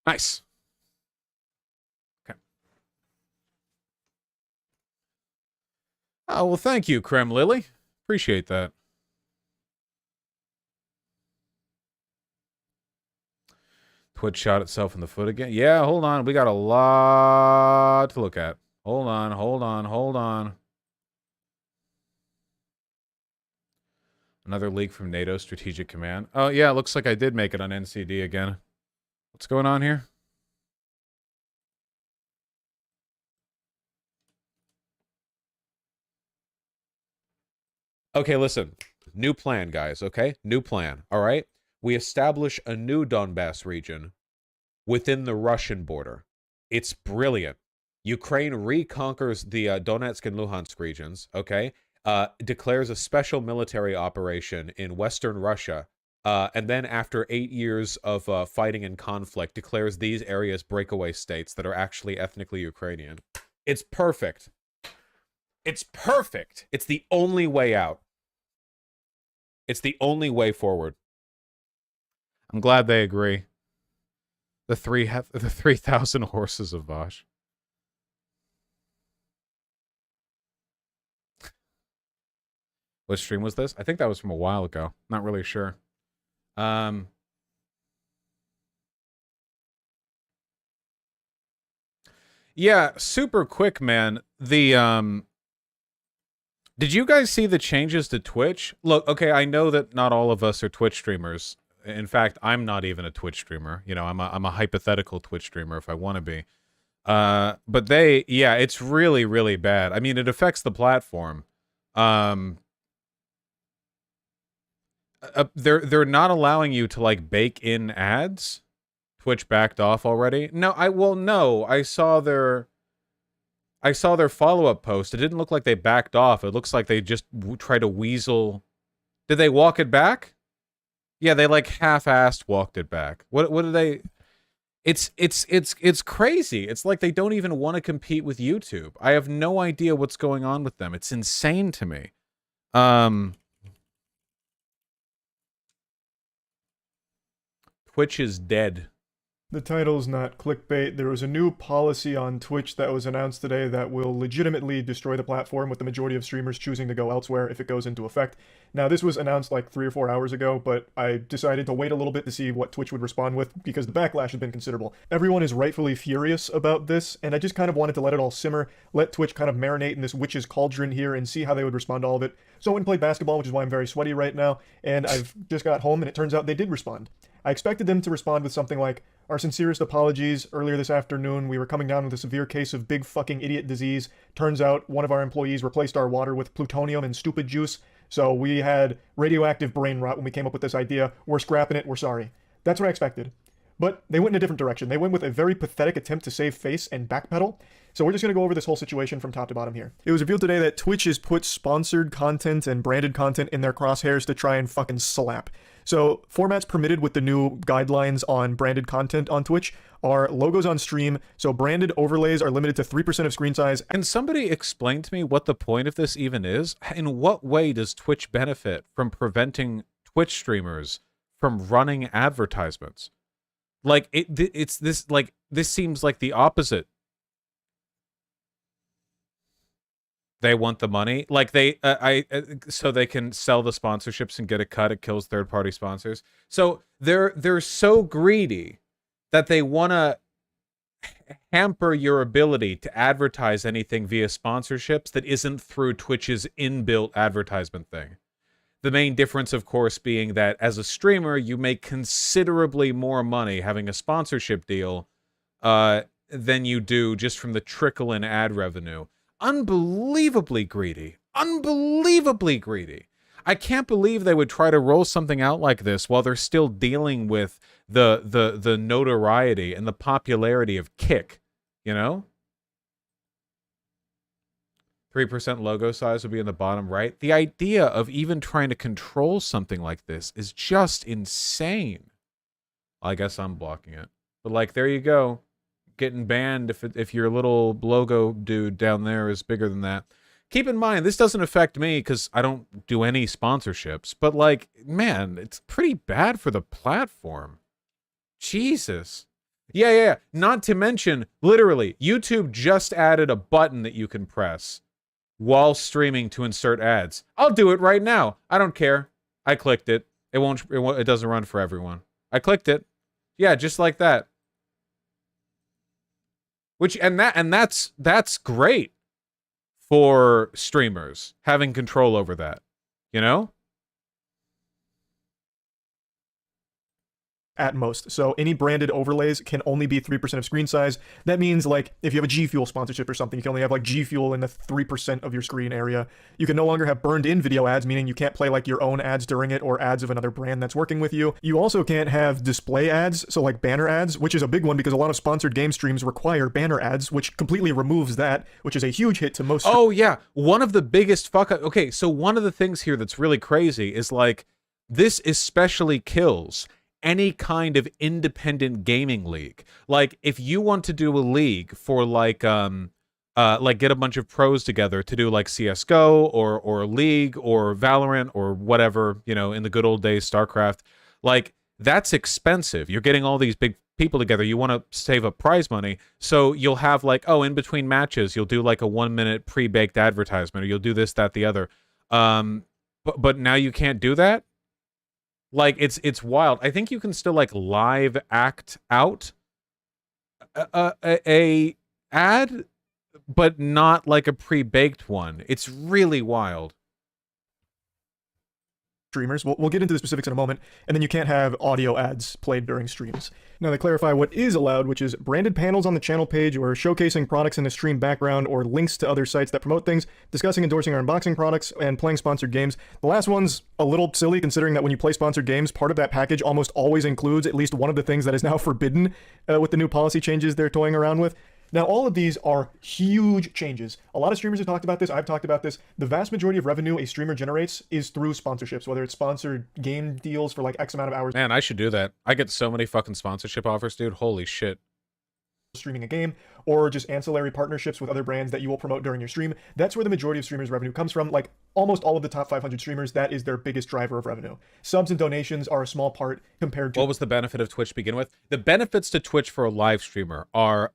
Nice. Okay. Oh, well, thank you, Creme Lily. Appreciate that. Twitch shot itself in the foot again. Yeah, hold on. We got a lot to look at. Hold on. Another leak from NATO Strategic Command. Oh, yeah, it looks like I did make it on NCD again. What's going on here? Okay, listen. New plan, guys, okay? New plan, all right? We establish a new Donbass region within the Russian border. It's brilliant. Ukraine reconquers the Donetsk and Luhansk regions, okay? Declares a special military operation in Western Russia, and then after 8 years of fighting and conflict, declares these areas breakaway states that are actually ethnically Ukrainian. It's perfect. It's perfect. It's the only way out. It's the only way forward. I'm glad they agree. The 3,000 horses of Vosh. What stream was this? I think that was from a while ago. Not really sure. Yeah, super quick, man. Did you guys see the changes to Twitch? Look, okay, I know that not all of us are Twitch streamers. In fact, I'm not even a Twitch streamer. You know, I'm a hypothetical Twitch streamer if I want to be. But it's really, really bad. I mean, it affects the platform. They're not allowing you to like bake in ads. Twitch backed off already. No, I saw their follow-up post. It didn't look like they backed off. It looks like they just tried to weasel. Did they walk it back? Yeah, they like half-assed walked it back. What did they? It's crazy. It's like they don't even want to compete with YouTube. I have no idea what's going on with them. It's insane to me. Twitch is dead. The title's not clickbait. There was a new policy on Twitch that was announced today that will legitimately destroy the platform, with the majority of streamers choosing to go elsewhere if it goes into effect. Now, this was announced like 3 or 4 hours ago, but I decided to wait a little bit to see what Twitch would respond with, because the backlash has been considerable. Everyone is rightfully furious about this, and I just kind of wanted to let it all simmer, let Twitch kind of marinate in this witch's cauldron here and see how they would respond to all of it. So I went and played basketball, which is why I'm very sweaty right now, and I've just got home, and it turns out they did respond. I expected them to respond with something like, "Our sincerest apologies. Earlier this afternoon, we were coming down with a severe case of big fucking idiot disease. Turns out one of our employees replaced our water with plutonium and stupid juice, so we had radioactive brain rot when we came up with this idea. We're scrapping it. We're sorry." That's what I expected. But they went in a different direction. They went with a very pathetic attempt to save face and backpedal. So we're just going to go over this whole situation from top to bottom here. It was revealed today that Twitch has put sponsored content and branded content in their crosshairs to try and fucking slap. So formats permitted with the new guidelines on branded content on Twitch are logos on stream. So branded overlays are limited to 3% of screen size. Can somebody explain to me what the point of this even is? In what way does Twitch benefit from preventing Twitch streamers from running advertisements? Like it's this, like, this seems like the opposite. They want the money, like they so they can sell the sponsorships and get a cut. It kills third-party sponsors. So they're so greedy that they want to hamper your ability to advertise anything via sponsorships that isn't through Twitch's inbuilt advertisement thing. The main difference, of course, being that as a streamer, you make considerably more money having a sponsorship deal than you do just from the trickle in ad revenue. Unbelievably greedy. Unbelievably greedy. I can't believe they would try to roll something out like this while they're still dealing with the notoriety and the popularity of Kick, you know? 3% logo size would be in the bottom right. The idea of even trying to control something like this is just insane. I guess I'm blocking it. But, like, there you go. Getting banned if your little logo dude down there is bigger than that. Keep in mind, this doesn't affect me because I don't do any sponsorships. But, like, man, it's pretty bad for the platform. Jesus. Yeah. Not to mention, literally, YouTube just added a button that you can press while streaming to insert ads. I'll do it right now. I don't care. I clicked it. It doesn't run for everyone. I clicked it. Yeah, just like that. That's great for streamers having control over that, you know? At most. So any branded overlays can only be 3% of screen size. That means, like, if you have a G Fuel sponsorship or something, you can only have, like, G Fuel in the 3% of your screen area. You can no longer have burned in video ads, meaning you can't play, like, your own ads during it or ads of another brand that's working with you. You also can't have display ads, so, like, banner ads, which is a big one because a lot of sponsored game streams require banner ads, which completely removes that, which is a huge hit to most. Oh yeah, one of the biggest okay, so one of the things here that's really crazy is, like, this especially kills any kind of independent gaming league. Like, if you want to do a league for, like get a bunch of pros together to do, like, CSGO or League or Valorant or whatever, you know, in the good old days, StarCraft, like, that's expensive. You're getting all these big people together. You want to save up prize money. So you'll have, like, oh, in between matches, you'll do, like, a 1-minute pre-baked advertisement, or you'll do this, that, the other. But now you can't do that? Like, it's wild. I think you can still, like, live act out a ad, but not like a pre-baked one. It's really wild. Streamers. We'll get into the specifics in a moment, and then you can't have audio ads played during streams. Now they clarify what is allowed, which is branded panels on the channel page or showcasing products in the stream background or links to other sites that promote things, discussing, endorsing, or unboxing products, and playing sponsored games. The last one's a little silly considering that when you play sponsored games, part of that package almost always includes at least one of the things that is now forbidden with the new policy changes they're toying around with. Now, all of these are huge changes. A lot of streamers have talked about this. I've talked about this. The vast majority of revenue a streamer generates is through sponsorships, whether it's sponsored game deals for, like, X amount of hours. Man, I should do that. I get so many fucking sponsorship offers, dude. Holy shit. Streaming a game, or just ancillary partnerships with other brands that you will promote during your stream. That's where the majority of streamers' revenue comes from. Like, almost all of the top 500 streamers, that is their biggest driver of revenue. Subs and donations are a small part compared to... What was the benefit of Twitch to begin with? The benefits to Twitch for a live streamer are...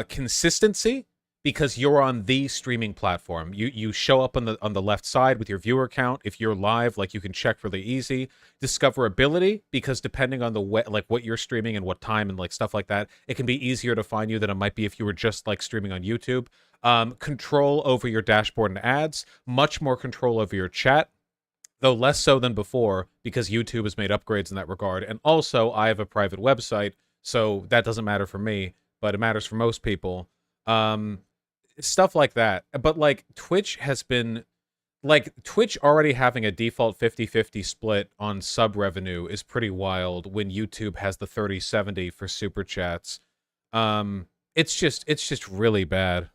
consistency, because you're on the streaming platform. You show up on the left side with your viewer count. If you're live, like, you can check really easy. Discoverability, because depending on the way, like, what you're streaming and what time and, like, stuff like that, it can be easier to find you than it might be if you were just, like, streaming on YouTube. Control over your dashboard and ads, much more control over your chat. though less so than before because YouTube has made upgrades in that regard. And also, I have a private website, so that doesn't matter for me, but it matters for most people. Stuff like that. But like Twitch has been like Twitch already having a default 50-50 split on sub revenue is pretty wild when YouTube has the 30-70 for super chats. It's just really bad.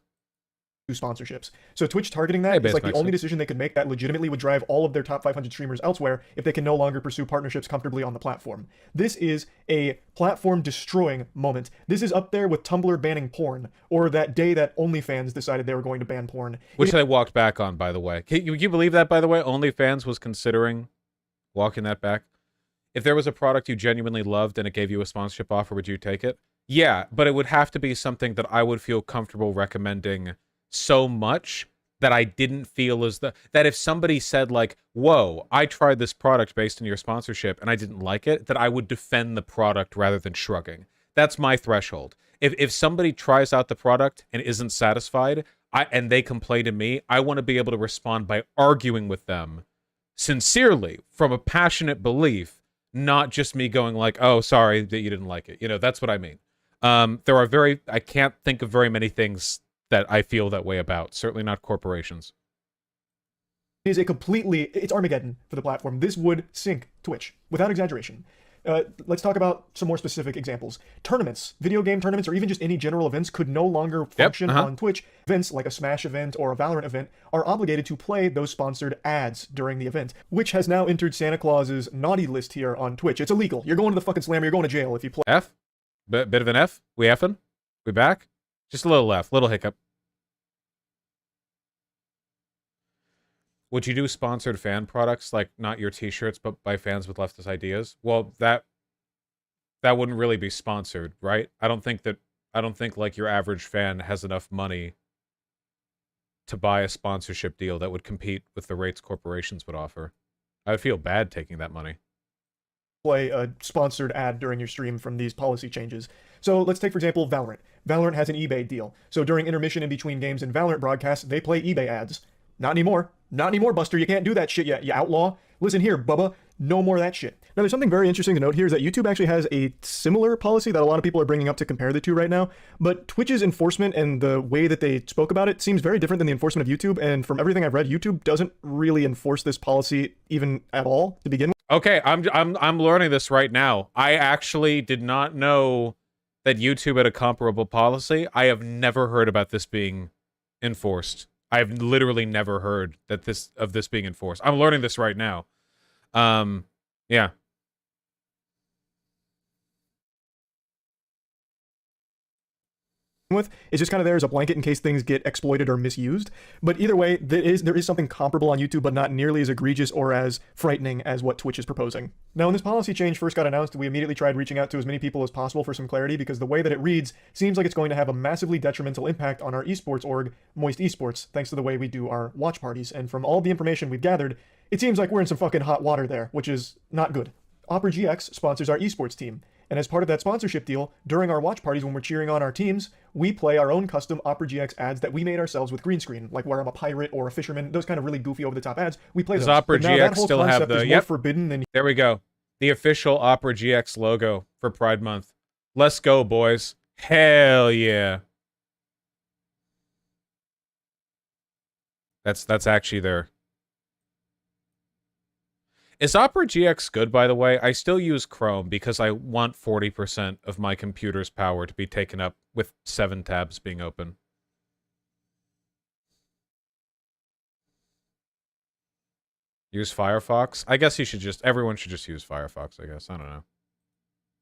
Sponsorships. So Twitch targeting that is like the only decision they could make that legitimately would drive all of their top 500 streamers elsewhere if they can no longer pursue partnerships comfortably on the platform. This is a platform destroying moment. This is up there with Tumblr banning porn, or that day that OnlyFans decided they were going to ban porn. Which they walked back on, by the way. Can you believe that, by the way? OnlyFans was considering walking that back. If there was a product you genuinely loved and it gave you a sponsorship offer, would you take it? Yeah, but it would have to be something that I would feel comfortable recommending so much that I didn't feel as that if somebody said like, whoa, I tried this product based on your sponsorship and I didn't like it, that I would defend the product rather than shrugging. That's my threshold. If somebody tries out the product and isn't satisfied, and they complain to me, I want to be able to respond by arguing with them sincerely from a passionate belief, not just me going like, oh, sorry that you didn't like it. You know, that's what I mean. I can't think of very many things that I feel that way about. Certainly not corporations. It is it's Armageddon for the platform. This would sink Twitch, without exaggeration. Let's talk about some more specific examples. Tournaments, video game tournaments, or even just any general events could no longer function on Twitch. Events like a Smash event or a Valorant event are obligated to play those sponsored ads during the event, which has now entered Santa Claus's naughty list here on Twitch. It's illegal. You're going to the fucking slammer. You're going to jail if you play. F? Bit of an F? We effing? We back? Just a little F. Little hiccup. Would you do sponsored fan products, like not your t-shirts, but by fans with leftist ideas? Well, that wouldn't really be sponsored, right? I don't think like your average fan has enough money to buy a sponsorship deal that would compete with the rates corporations would offer. I would feel bad taking that money. Play a sponsored ad during your stream from these policy changes. So let's take, for example, Valorant. Valorant has an eBay deal. So during intermission in between games and Valorant broadcasts, they play eBay ads. Not anymore. Not anymore, Buster. You can't do that shit yet, you outlaw. Listen here, Bubba. No more of that shit. Now, there's something very interesting to note here is that YouTube actually has a similar policy that a lot of people are bringing up to compare the two right now. But Twitch's enforcement and the way that they spoke about it seems very different than the enforcement of YouTube. And from everything I've read, YouTube doesn't really enforce this policy even at all to begin with. Okay, I'm learning this right now. I actually did not know that YouTube had a comparable policy. I have never heard about this being enforced. I've literally never heard that this being enforced. I'm learning this right now. Yeah. With is just kind of there as a blanket in case things get exploited or misused. But either way, there is something comparable on YouTube, but not nearly as egregious or as frightening as what Twitch is proposing. Now, when this policy change first got announced, we immediately tried reaching out to as many people as possible for some clarity, because the way that it reads seems like it's going to have a massively detrimental impact on our esports org, Moist Esports, thanks to the way we do our watch parties. And from all the information we've gathered, it seems like we're in some fucking hot water there, which is not good. Opera GX sponsors our esports team. And as part of that sponsorship deal, during our watch parties when we're cheering on our teams, we play our own custom Opera GX ads that we made ourselves with green screen, like where I'm a pirate or a fisherman, those kind of really goofy over-the-top ads. We play those. Does Opera GX still have the... Yep. Forbidden than... There we go. The official Opera GX logo for Pride Month. Let's go, boys. Hell yeah. That's actually there. Is Opera GX good, by the way? I still use Chrome because I want 40% of my computer's power to be taken up with 7 tabs being open. Use Firefox? I guess everyone should just use Firefox, I guess. I don't know.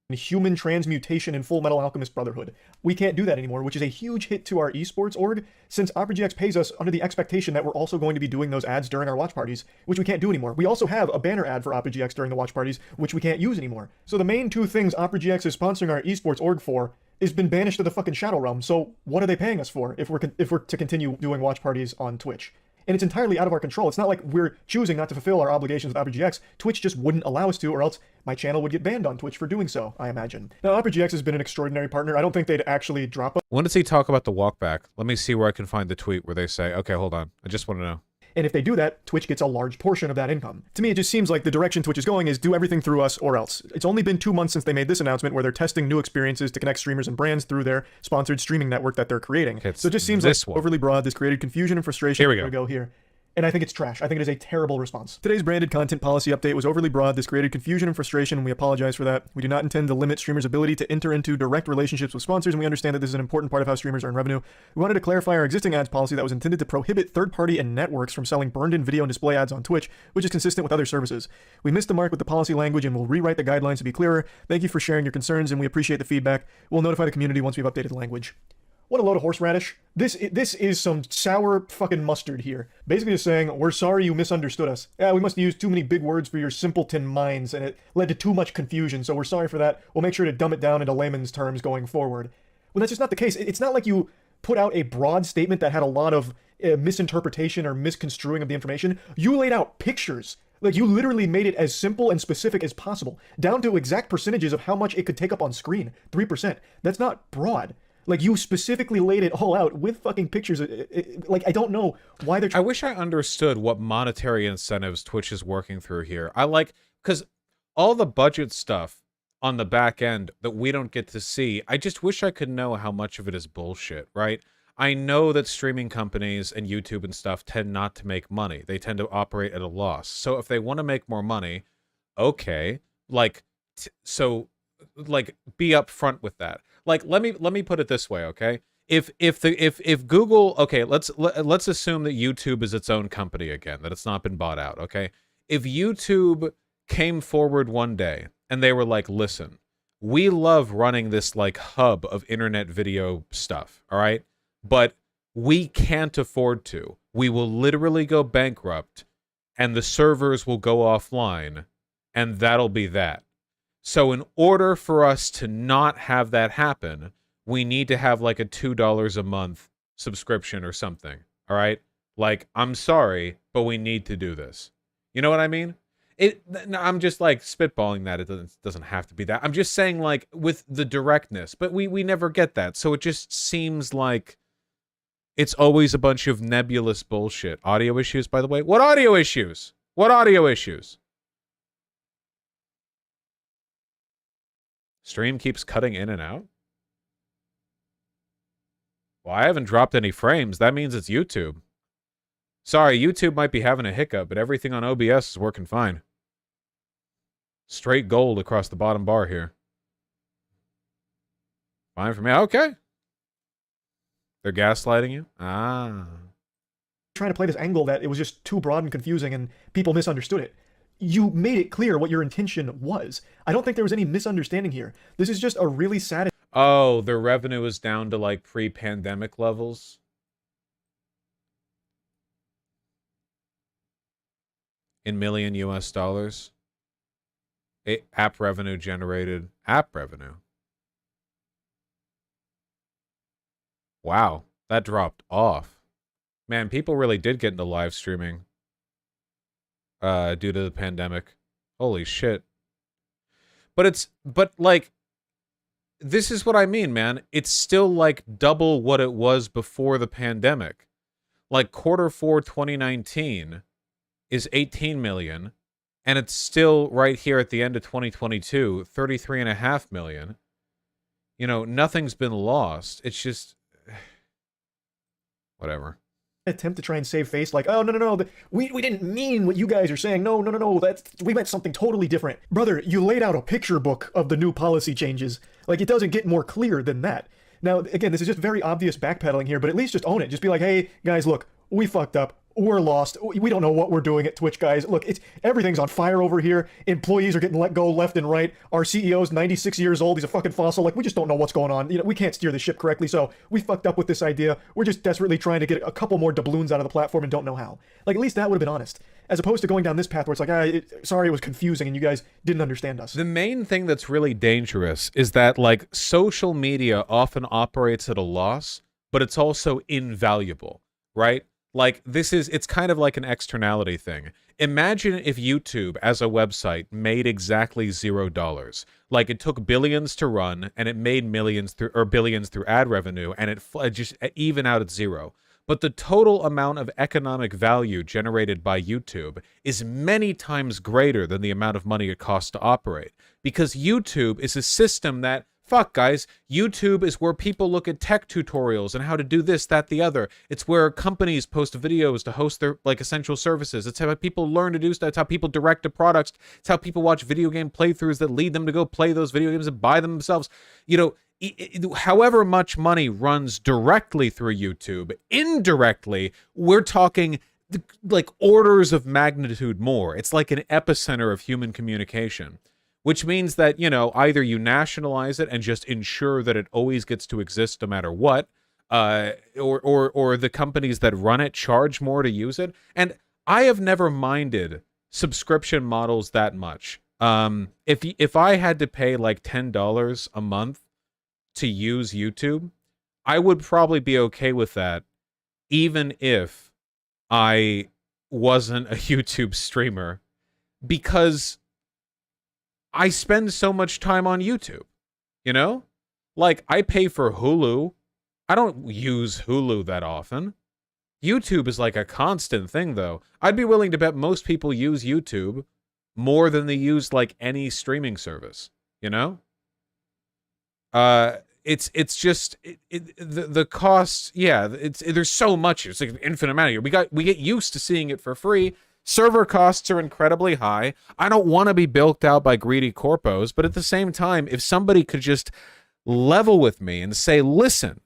Human transmutation in Full Metal Alchemist Brotherhood. We can't do that anymore, which is a huge hit to our esports org, since Opera GX pays us under the expectation that we're also going to be doing those ads during our watch parties, which we can't do anymore. We also have a banner ad for Opera GX during the watch parties, which we can't use anymore. So the main two things Opera GX is sponsoring our esports org for has been banished to the fucking Shadow Realm. So what are they paying us for if we're to continue doing watch parties on Twitch? And it's entirely out of our control. It's not like we're choosing not to fulfill our obligations with Opera GX. Twitch just wouldn't allow us to, or else my channel would get banned on Twitch for doing so, I imagine. Now, Opera GX has been an extraordinary partner. I don't think they'd actually drop us. When does he talk about the walkback? Let me see where I can find the tweet where they say, okay, hold on. I just want to know. And if they do that, Twitch gets a large portion of that income. To me, it just seems like the direction Twitch is going is do everything through us or else. It's only been 2 months since they made this announcement where they're testing new experiences to connect streamers and brands through their sponsored streaming network that they're creating. So it just seems like overly broad. This created confusion and frustration. Here we go. Here. And I think it's trash. I think it is a terrible response. Today's branded content policy update was overly broad. This created confusion and frustration, and we apologize for that. We do not intend to limit streamers' ability to enter into direct relationships with sponsors, and we understand that this is an important part of how streamers earn revenue. We wanted to clarify our existing ads policy that was intended to prohibit third-party and networks from selling burned-in video and display ads on Twitch, which is consistent with other services. We missed the mark with the policy language, and we'll rewrite the guidelines to be clearer. Thank you for sharing your concerns, and we appreciate the feedback. We'll notify the community once we've updated the language. What a load of horseradish. This is some sour fucking mustard here. Basically just saying, we're sorry you misunderstood us. Yeah, we must have used too many big words for your simpleton minds, and it led to too much confusion, so we're sorry for that. We'll make sure to dumb it down into layman's terms going forward. Well, that's just not the case. It's not like you put out a broad statement that had a lot of misinterpretation or misconstruing of the information. You laid out pictures. Like, you literally made it as simple and specific as possible, down to exact percentages of how much it could take up on screen. 3%. That's not broad. Like, you specifically laid it all out with fucking pictures. Like, I don't know why they're... I wish I understood what monetary incentives Twitch is working through here. Because all the budget stuff on the back end that we don't get to see, I just wish I could know how much of it is bullshit, right? I know that streaming companies and YouTube and stuff tend not to make money. They tend to operate at a loss. So if they want to make more money, okay, like, be upfront with that. Like, let me put it this way, okay? If Google, okay, let's assume that YouTube is its own company again, that it's not been bought out, okay? If YouTube came forward one day and they were like, listen, we love running this like hub of internet video stuff, all right? But we can't afford to. We will literally go bankrupt and the servers will go offline and that'll be that. So in order for us to not have that happen, we need to have like a $2 a month subscription or something, all right? Like, I'm sorry, but we need to do this. You know what I mean? I'm just like spitballing that. It doesn't have to be that. I'm just saying, like, with the directness, but we never get that. So it just seems like it's always a bunch of nebulous bullshit. Audio issues, by the way? What audio issues? What audio issues? Stream keeps cutting in and out? Well, I haven't dropped any frames. That means it's YouTube. Sorry, YouTube might be having a hiccup, but everything on OBS is working fine. Straight gold across the bottom bar here. Fine for me. Okay. They're gaslighting you? Ah. Trying to play this angle that it was just too broad and confusing and people misunderstood it. You made it clear what your intention was. I don't think there was any misunderstanding here. This is just a really sad... Oh, their revenue is down to like pre-pandemic levels? In million US dollars? App revenue generated. App revenue. Wow, that dropped off. Man, people really did get into live streaming. Due to the pandemic. Holy shit. But like, this is what I mean, man. It's still like double what it was before the pandemic. Like Q4 2019 is 18 million, and it's still right here at the end of 2022, 33.5 million. You know, nothing's been lost. It's just whatever. Attempt to try and save face, like, oh, no, we didn't mean what you guys are saying. No, we meant something totally different. Brother, you laid out a picture book of the new policy changes. Like, it doesn't get more clear than that. Now, again, this is just very obvious backpedaling here, but at least just own it. Just be like, hey, guys, look, we fucked up. We're lost. We don't know what we're doing at Twitch, guys. Look, everything's on fire over here. Employees are getting let go left and right. Our CEO's 96 years old. He's a fucking fossil. Like, we just don't know what's going on. You know, we can't steer the ship correctly, so we fucked up with this idea. We're just desperately trying to get a couple more doubloons out of the platform and don't know how. Like, at least that would have been honest. As opposed to going down this path where it's like, sorry, it was confusing and you guys didn't understand us. The main thing that's really dangerous is that, like, social media often operates at a loss, but it's also invaluable, right? Like, it's kind of like an externality thing. Imagine if YouTube, as a website, made exactly $0. Like, it took billions to run, and it made billions through ad revenue, and it just even out at zero. but the total amount of economic value generated by YouTube is many times greater than the amount of money it costs to operate. Because YouTube is a system that, fuck guys, YouTube is where people look at tech tutorials and how to do this, that, the other. It's where companies post videos to host their like essential services. It's how people learn to do stuff. It's how people direct to products. It's how people watch video game playthroughs that lead them to go play those video games and buy them themselves. You know, however much money runs directly through YouTube, indirectly, we're talking like orders of magnitude more. It's like an epicenter of human communication, which means that, you know, either you nationalize it and just ensure that it always gets to exist no matter what, or the companies that run it charge more to use it. And I have never minded subscription models that much. If I had to pay like $10 a month to use YouTube, I would probably be okay with that, even if I wasn't a YouTube streamer, because I spend so much time on YouTube, you know? Like, I pay for Hulu. I don't use Hulu that often. YouTube is like a constant thing, though. I'd be willing to bet most people use YouTube more than they use, like, any streaming service, you know? It's just the cost. Yeah, there's so much. It's like an infinite amount here. We get used to seeing it for free. Server costs are incredibly high. I don't want to be bilked out by greedy corpos, but at the same time, if somebody could just level with me and say, listen,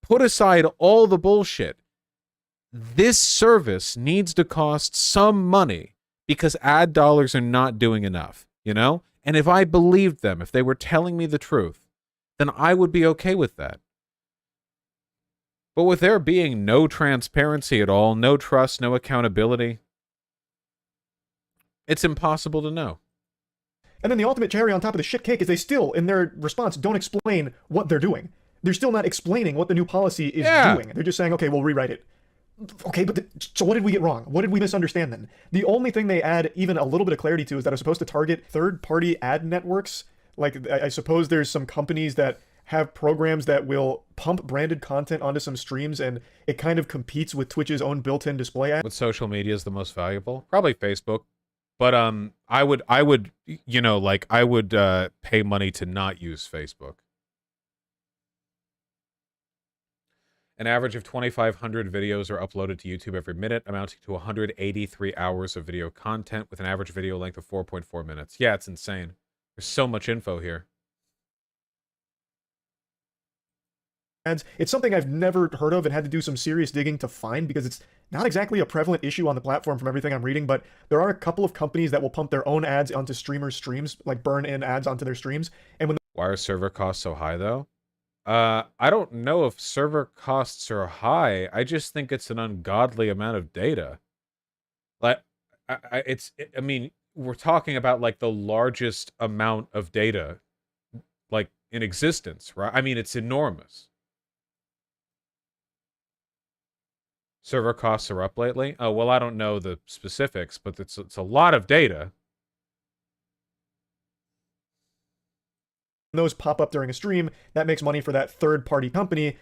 put aside all the bullshit. This service needs to cost some money because ad dollars are not doing enough, you know? And if I believed them, if they were telling me the truth, then I would be okay with that. But with there being no transparency at all, no trust, no accountability, it's impossible to know. And then the ultimate cherry on top of the shit cake is they still, in their response, don't explain what they're doing. They're still not explaining what the new policy is doing. They're just saying, okay, we'll rewrite it. Okay, but so what did we get wrong? What did we misunderstand then? The only thing they add even a little bit of clarity to is that it's supposed to target third-party ad networks. Like, I suppose there's some companies that have programs that will pump branded content onto some streams, and it kind of competes with Twitch's own built-in display ad. What social media is the most valuable? Probably Facebook. But I would, you know, like, I would pay money to not use Facebook. An average of 2,500 videos are uploaded to YouTube every minute, amounting to 183 hours of video content with an average video length of 4.4 minutes. Yeah, it's insane. There's so much info here. Ads. It's something I've never heard of and had to do some serious digging to find, because it's not exactly a prevalent issue on the platform from everything I'm reading, but there are a couple of companies that will pump their own ads onto streamers' streams, like burn in ads onto their streams. And when Why are server costs so high, though? I don't know if server costs are high. I just think it's an ungodly amount of data. Like, I mean, we're talking about like the largest amount of data, like, in existence, right? I mean, it's enormous. Server costs are up lately? Oh, well, I don't know the specifics, but it's a lot of data. those pop up during a stream, that makes money for that third-party company,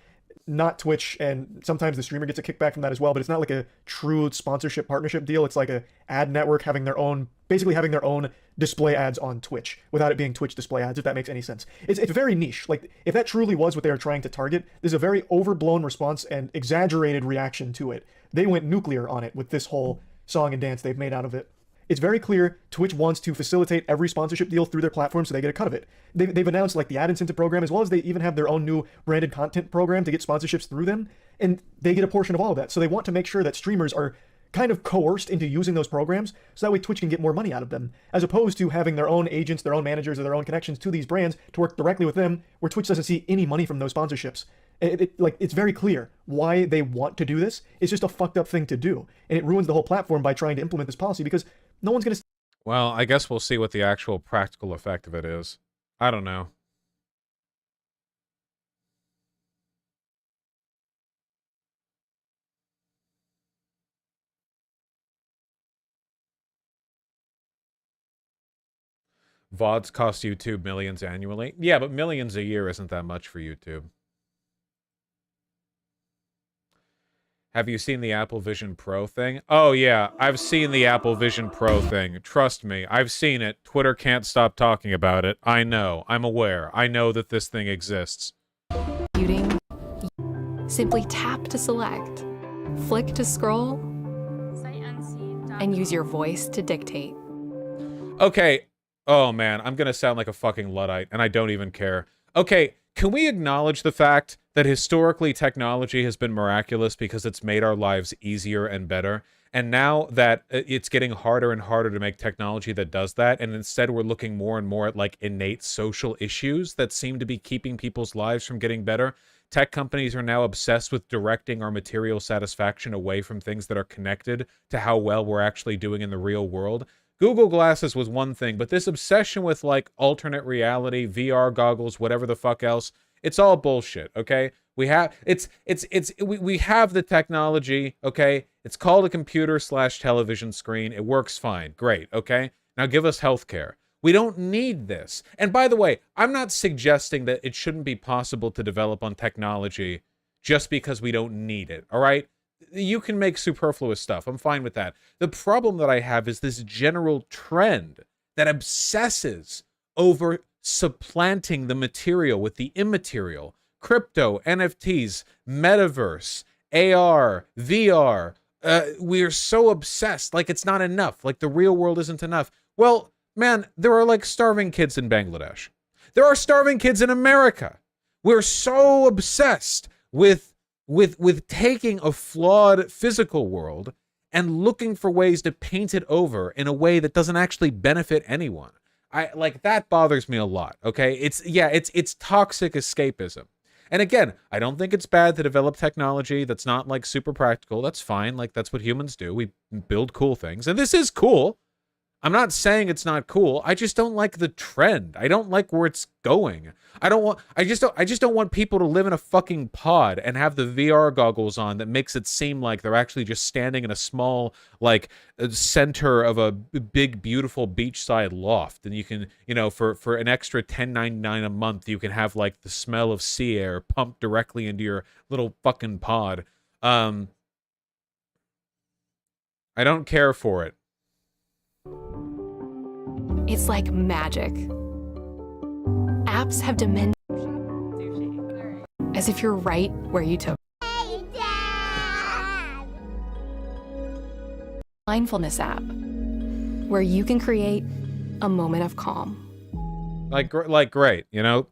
not Twitch, and sometimes the streamer gets a kickback from that as well, but it's not like a true sponsorship partnership deal. It's like a ad network having their own, basically having their own display ads on Twitch without it being Twitch display ads, if that makes any sense. It's very niche. Like, if that truly was what they were trying to target, there's a very overblown response and exaggerated reaction to it. They went nuclear on it with this whole song and dance they've made out of it. It's very clear Twitch wants to facilitate every sponsorship deal through their platform so they get a cut of it. They've announced like the ad incentive program, as well as they even have their own new branded content program to get sponsorships through them, and they get a portion of all of that. So they want to make sure that streamers are kind of coerced into using those programs so that way Twitch can get more money out of them, as opposed to having their own agents, their own managers, or their own connections to these brands to work directly with them, where Twitch doesn't see any money from those sponsorships. It's very clear why they want to do this. It's just a fucked up thing to do, and it ruins the whole platform by trying to implement this policy, because no one's going to... Well, I guess we'll see what the actual practical effect of it is. I don't know. VODs cost YouTube millions annually. Yeah, but millions a year isn't that much for YouTube. Have you seen the Apple Vision Pro thing? Oh, yeah, I've seen the Apple Vision Pro thing. Trust me, I've seen it. Twitter can't stop talking about it. I know. I'm aware. I know that this thing exists. Simply tap to select, flick to scroll, and use your voice to dictate. Okay. Oh, man, I'm gonna sound like a fucking Luddite, and I don't even care. Okay, can we acknowledge the fact that historically technology has been miraculous because it's made our lives easier and better? And now that it's getting harder and harder to make technology that does that, and instead we're looking more and more at, like, innate social issues that seem to be keeping people's lives from getting better, tech companies are now obsessed with directing our material satisfaction away from things that are connected to how well we're actually doing in the real world. Google Glasses was one thing, but this obsession with, like, alternate reality, VR goggles, whatever the fuck else, it's all bullshit, okay? We have we have the technology, okay? It's called a computer/television screen. It works fine. Great, okay? Now give us healthcare. We don't need this. And by the way, I'm not suggesting that it shouldn't be possible to develop on technology just because we don't need it, all right? You can make superfluous stuff. I'm fine with that. The problem that I have is this general trend that obsesses over supplanting the material with the immaterial. Crypto, NFTs, metaverse, AR, VR. We are so obsessed. Like, it's not enough. Like, the real world isn't enough. Well, man, there are, like, starving kids in Bangladesh. There are starving kids in America. We're so obsessed with taking a flawed physical world and looking for ways to paint it over in a way that doesn't actually benefit anyone. That bothers me a lot, okay? It's toxic escapism. And again, I don't think it's bad to develop technology that's not, like, super practical. That's fine. Like, that's what humans do. We build cool things. And this is cool. I'm not saying it's not cool. I just don't like the trend. I don't like where it's going. I just don't want people to live in a fucking pod and have the VR goggles on that makes it seem like they're actually just standing in a small, like, center of a big, beautiful beachside loft. And you can, you know, for an extra $10.99 a month, you can have, like, the smell of sea air pumped directly into your little fucking pod. I don't care for it. It's like magic. Apps have dimension as if you're right where you took. Hey, Dad! Mindfulness app, where you can create a moment of calm. Like great, you know?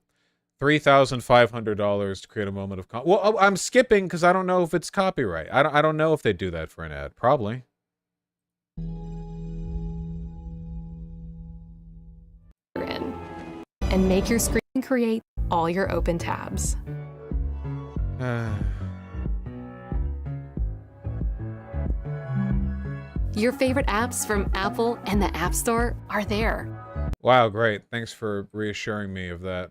$3,500 to create a moment of calm. Well, I'm skipping because I don't know if it's copyright. I don't know if they do that for an ad. Probably. And make your screen create all your open tabs. Your favorite apps from Apple and the App Store are there. Wow, great. Thanks for reassuring me of that.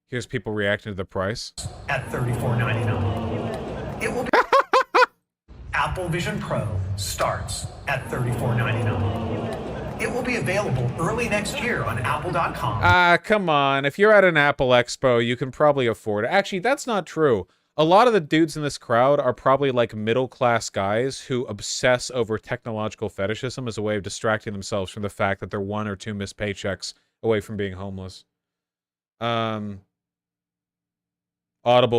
Here's people reacting to the price. At $34.99. It will be Apple Vision Pro starts at $34.99. It will be available early next year on Apple.com. Come on. If you're at an Apple Expo, you can probably afford it. Actually, that's not true. A lot of the dudes in this crowd are probably, like, middle-class guys who obsess over technological fetishism as a way of distracting themselves from the fact that they're 1 or 2 missed paychecks away from being homeless. Audible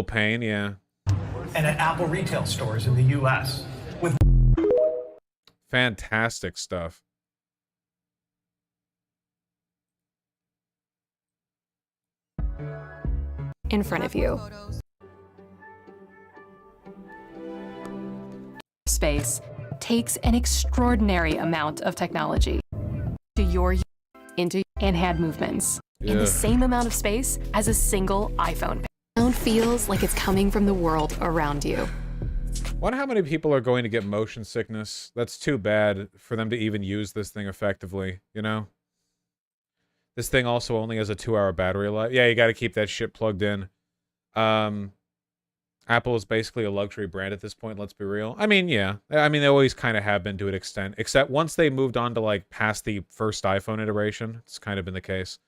pain, yeah. And at Apple retail stores in the U.S. with fantastic stuff. In front of you. Space takes an extraordinary amount of technology to your into and hand movements in the same amount of space as a single iPhone. Sound feels like it's coming from the world around you. Wonder how many people are going to get motion sickness. That's too bad for them to even use this thing effectively, you know? This thing also only has a 2-hour battery life. Yeah, you got to keep that shit plugged in. Apple is basically a luxury brand at this point, let's be real. I mean, yeah. I mean, they always kind of have been to an extent. Except once they moved on to, like, past the first iPhone iteration, it's kind of been the case.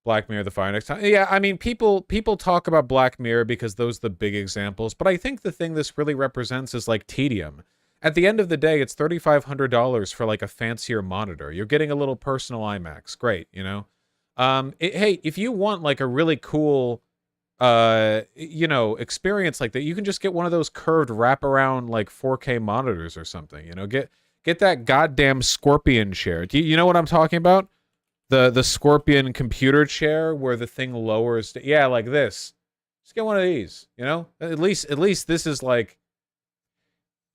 Black Mirror, the Fire Next Time. Yeah, I mean, people talk about Black Mirror because those are the big examples, but I think the thing this really represents is like tedium. At the end of the day, it's $3,500 for like a fancier monitor. You're getting a little personal IMAX. Great, you know? Hey, if you want like a really cool, you know, experience like that, you can just get one of those curved wraparound like 4K monitors or something, you know? Get that goddamn Scorpion chair. Do you know what I'm talking about? The Scorpion computer chair where the thing lowers. Yeah, like this. Just get one of these. You know, at least this is like.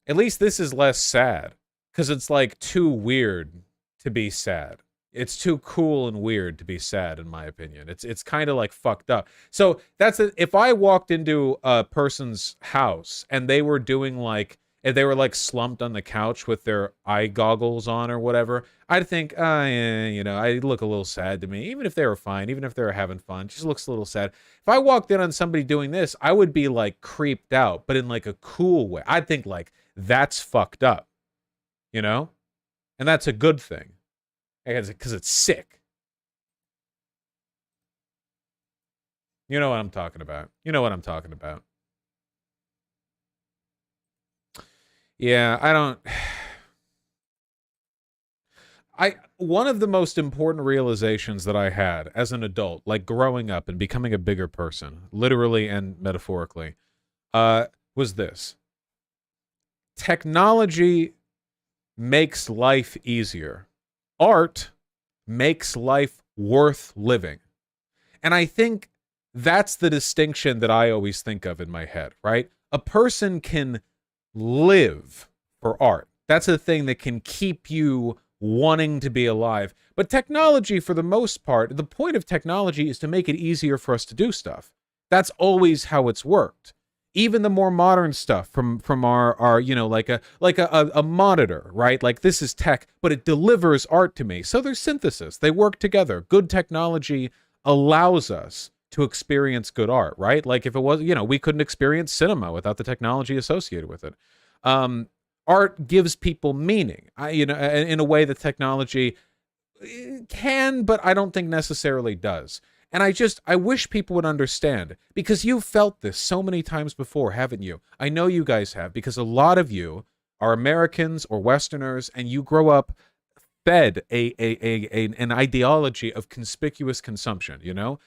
At least this is less sad, because it's like too weird to be sad. It's too cool and weird to be sad, in my opinion. It's kind of like fucked up. So that's if I walked into a person's house and they were doing like. If they were like slumped on the couch with their eye goggles on or whatever, I'd think, yeah, you know, I look a little sad to me. Even if they were fine, even if they were having fun, just looks a little sad. If I walked in on somebody doing this, I would be like creeped out, but in like a cool way. I'd think like, that's fucked up, you know? And that's a good thing. Because it's sick. You know what I'm talking about. You know what I'm talking about. Yeah, one of the most important realizations that I had as an adult, like growing up and becoming a bigger person, literally and metaphorically, was this. Technology makes life easier. Art makes life worth living. And I think that's the distinction that I always think of in my head, right? A person can live for art. That's a thing that can keep you wanting to be alive. But technology, for the most part, the point of technology is to make it easier for us to do stuff. That's always how it's worked. Even the more modern stuff from our you know, like a monitor, right? Like this is tech, but it delivers art to me. So there's synthesis. They work together. Good technology allows us to experience good art, right? Like if it was, you know, we couldn't experience cinema without the technology associated with it. Art gives people meaning, you know, in a way that technology can, but I don't think necessarily does. And I wish people would understand, because you've felt this so many times before, haven't you? I know you guys have, because a lot of you are Americans or Westerners, and you grow up fed an ideology of conspicuous consumption, you know?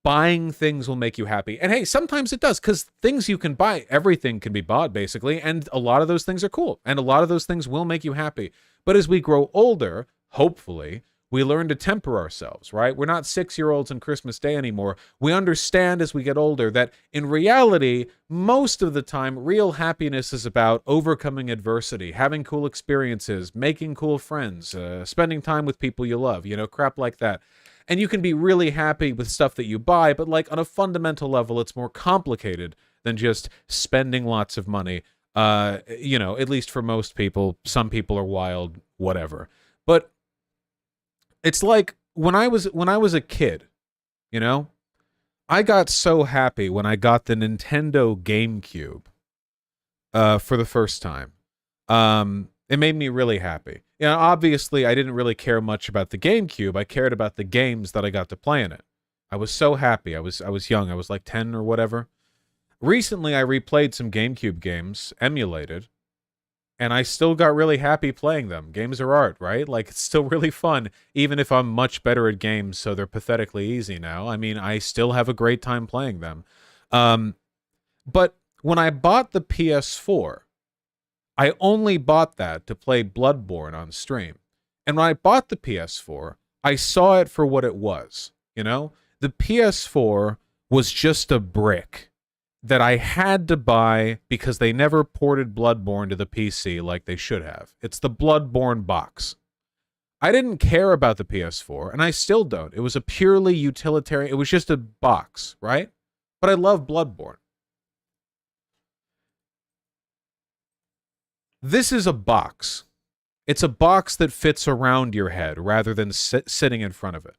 Buying things will make you happy. And hey, sometimes it does, because things you can buy, everything can be bought, basically, and a lot of those things are cool, and a lot of those things will make you happy. But as we grow older, hopefully, we learn to temper ourselves, right? We're not 6-year-olds on Christmas Day anymore. We understand as we get older that in reality, most of the time, real happiness is about overcoming adversity, having cool experiences, making cool friends, spending time with people you love, you know, crap like that. And you can be really happy with stuff that you buy, but like on a fundamental level, it's more complicated than just spending lots of money. You know, at least for most people. Some people are wild, whatever. But it's like when I was a kid, you know, I got so happy when I got the Nintendo GameCube for the first time. It made me really happy. You know, obviously, I didn't really care much about the GameCube. I cared about the games that I got to play in it. I was so happy. I was young. I was like 10 or whatever. Recently, I replayed some GameCube games, emulated, and I still got really happy playing them. Games are art, right? Like, it's still really fun, even if I'm much better at games, so they're pathetically easy now. I mean, I still have a great time playing them. But when I bought the PS4, I only bought that to play Bloodborne on stream. And when I bought the PS4, I saw it for what it was, you know? The PS4 was just a brick that I had to buy because they never ported Bloodborne to the PC like they should have. It's the Bloodborne box. I didn't care about the PS4, and I still don't. It was a purely utilitarian, it was just a box, right? But I love Bloodborne. This is a box. It's a box that fits around your head rather than sitting in front of it.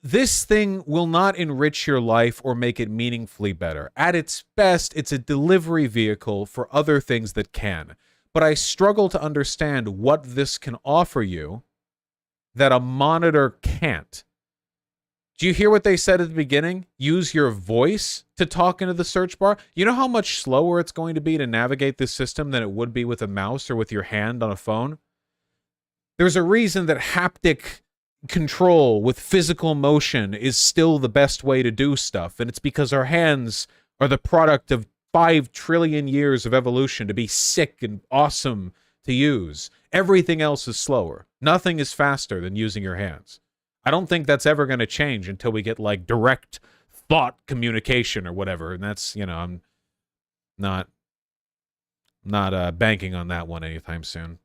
This thing will not enrich your life or make it meaningfully better. At its best, it's a delivery vehicle for other things that can. But I struggle to understand what this can offer you that a monitor can't. Do you hear what they said at the beginning? Use your voice to talk into the search bar. You know how much slower it's going to be to navigate this system than it would be with a mouse or with your hand on a phone? There's a reason that haptic control with physical motion is still the best way to do stuff, and it's because our hands are the product of 5 trillion years of evolution to be sick and awesome to use. Everything else is slower. Nothing is faster than using your hands. I don't think that's ever going to change until we get like direct thought communication or whatever, and that's, you know, I'm not banking on that one anytime soon.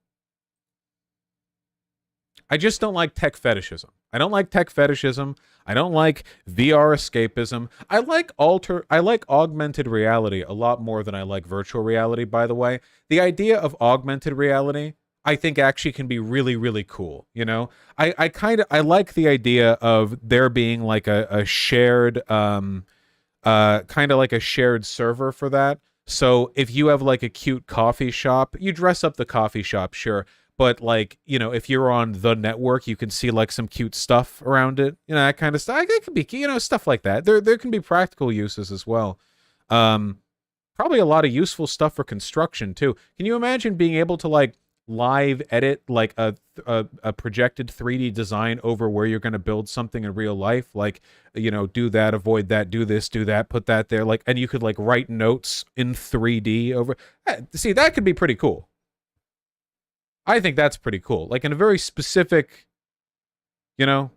I just don't like tech fetishism. I don't like tech fetishism. I don't like VR escapism. I like augmented reality a lot more than I like virtual reality, by the way. The idea of augmented reality, I think, actually can be really, really cool. You know, I like the idea of there being like a shared kind of like a shared server for that. So if you have like a cute coffee shop, you dress up the coffee shop, sure. But, like, you know, if you're on the network, you can see, like, some cute stuff around it. You know, that kind of stuff. It could be, you know, stuff like that. There can be practical uses as well. Probably a lot of useful stuff for construction, too. Can you imagine being able to, like, live edit, like, a projected 3D design over where you're going to build something in real life? Like, you know, do that, avoid that, do this, do that, put that there. Like, and you could, like, write notes in 3D over... See, that could be pretty cool. I think that's pretty cool. Like in a very specific, you know,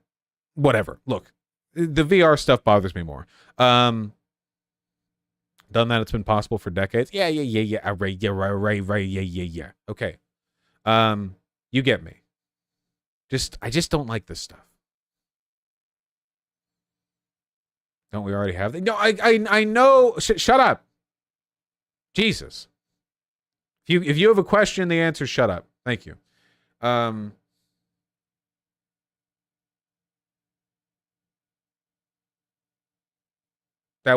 whatever. Look, the VR stuff bothers me more. Done that, it's been possible for decades. Yeah. Right. Okay. You get me. I just don't like this stuff. Don't we already have that? No, I know. Shut up. Jesus. If you have a question, the answer, shut up. Thank you. That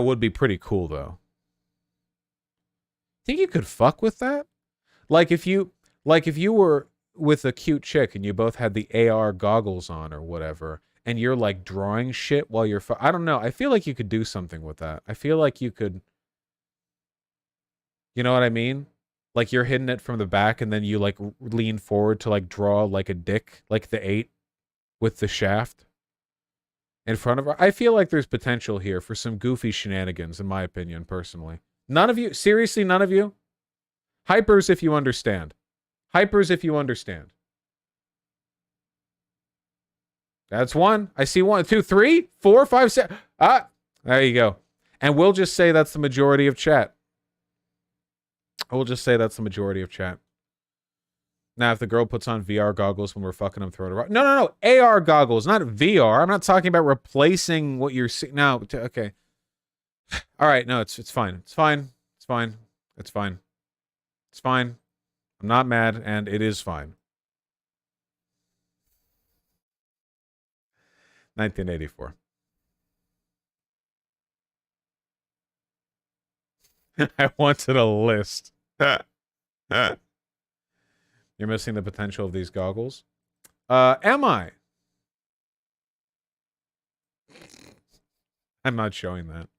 would be pretty cool, though. Think you could fuck with that? Like if you were with a cute chick and you both had the AR goggles on or whatever, and you're like drawing shit while you're I don't know. I feel like you could do something with that. I feel like you could. You know what I mean? Like you're hitting it from the back and then you like lean forward to like draw like a dick, like the 8 with the shaft in front of her. I feel like there's potential here for some goofy shenanigans, in my opinion, personally. None of you, seriously, none of you? Hypers if you understand. Hypers if you understand. That's 1. I see 1, 2, 3, 4, 5, 6. Ah, there you go. And we'll just say that's the majority of chat. I will just say that's the majority of chat. Now, if the girl puts on VR goggles when we're fucking them, throw it around. No. AR goggles, not VR. I'm not talking about replacing what you're seeing. No, okay. All right, no, it's fine. It's fine. It's fine. It's fine. It's fine. I'm not mad, and it is fine. 1984. I wanted a list. You're missing the potential of these goggles. Am I? I'm not showing that.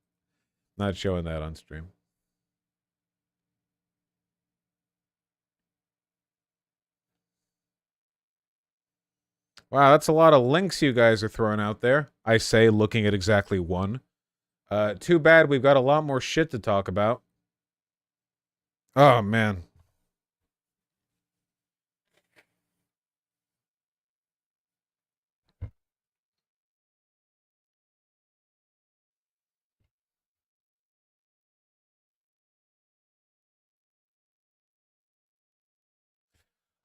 Not showing that on stream. Wow, that's a lot of links you guys are throwing out there. I say, looking at exactly 1. Too bad we've got a lot more shit to talk about. Oh, man.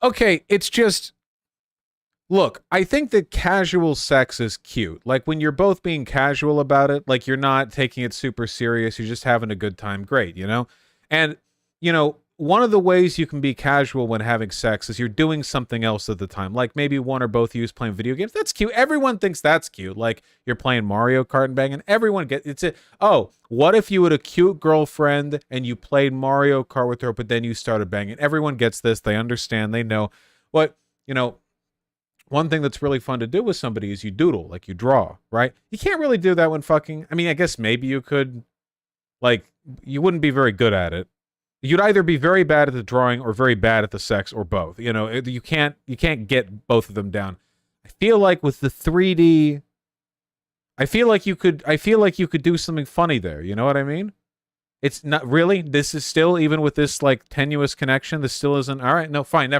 Okay, it's just... Look, I think that casual sex is cute. Like, when you're both being casual about it, like, you're not taking it super serious, you're just having a good time, great, you know? And, you know, one of the ways you can be casual when having sex is you're doing something else at the time. Like, maybe one or both of you is playing video games. That's cute. Everyone thinks that's cute. Like, you're playing Mario Kart and banging. Everyone gets it's it. Oh, what if you had a cute girlfriend and you played Mario Kart with her, but then you started banging? Everyone gets this. They understand. They know. What, you know... one thing that's really fun to do with somebody is you doodle, like you draw, right? You can't really do that when fucking, I mean, I guess maybe you could, like, you wouldn't be very good at it. You'd either be very bad at the drawing or very bad at the sex or both. You know, you can't get both of them down. I feel like with the 3D, I feel like you could do something funny there. You know what I mean? It's not really. This is still, even with this like tenuous connection, this still isn't. All right, no, fine,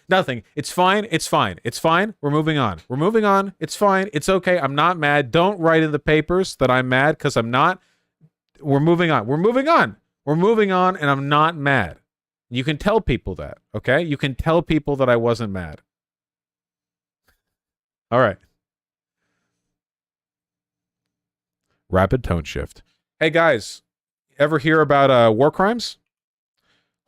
nothing. It's fine. It's fine. It's fine. We're moving on. We're moving on. It's fine. It's okay. I'm not mad. Don't write in the papers that I'm mad, because I'm not. We're moving on. We're moving on. We're moving on, and I'm not mad. You can tell people that, okay? You can tell people that I wasn't mad. All right. Rapid tone shift. Hey guys. Ever hear about war crimes?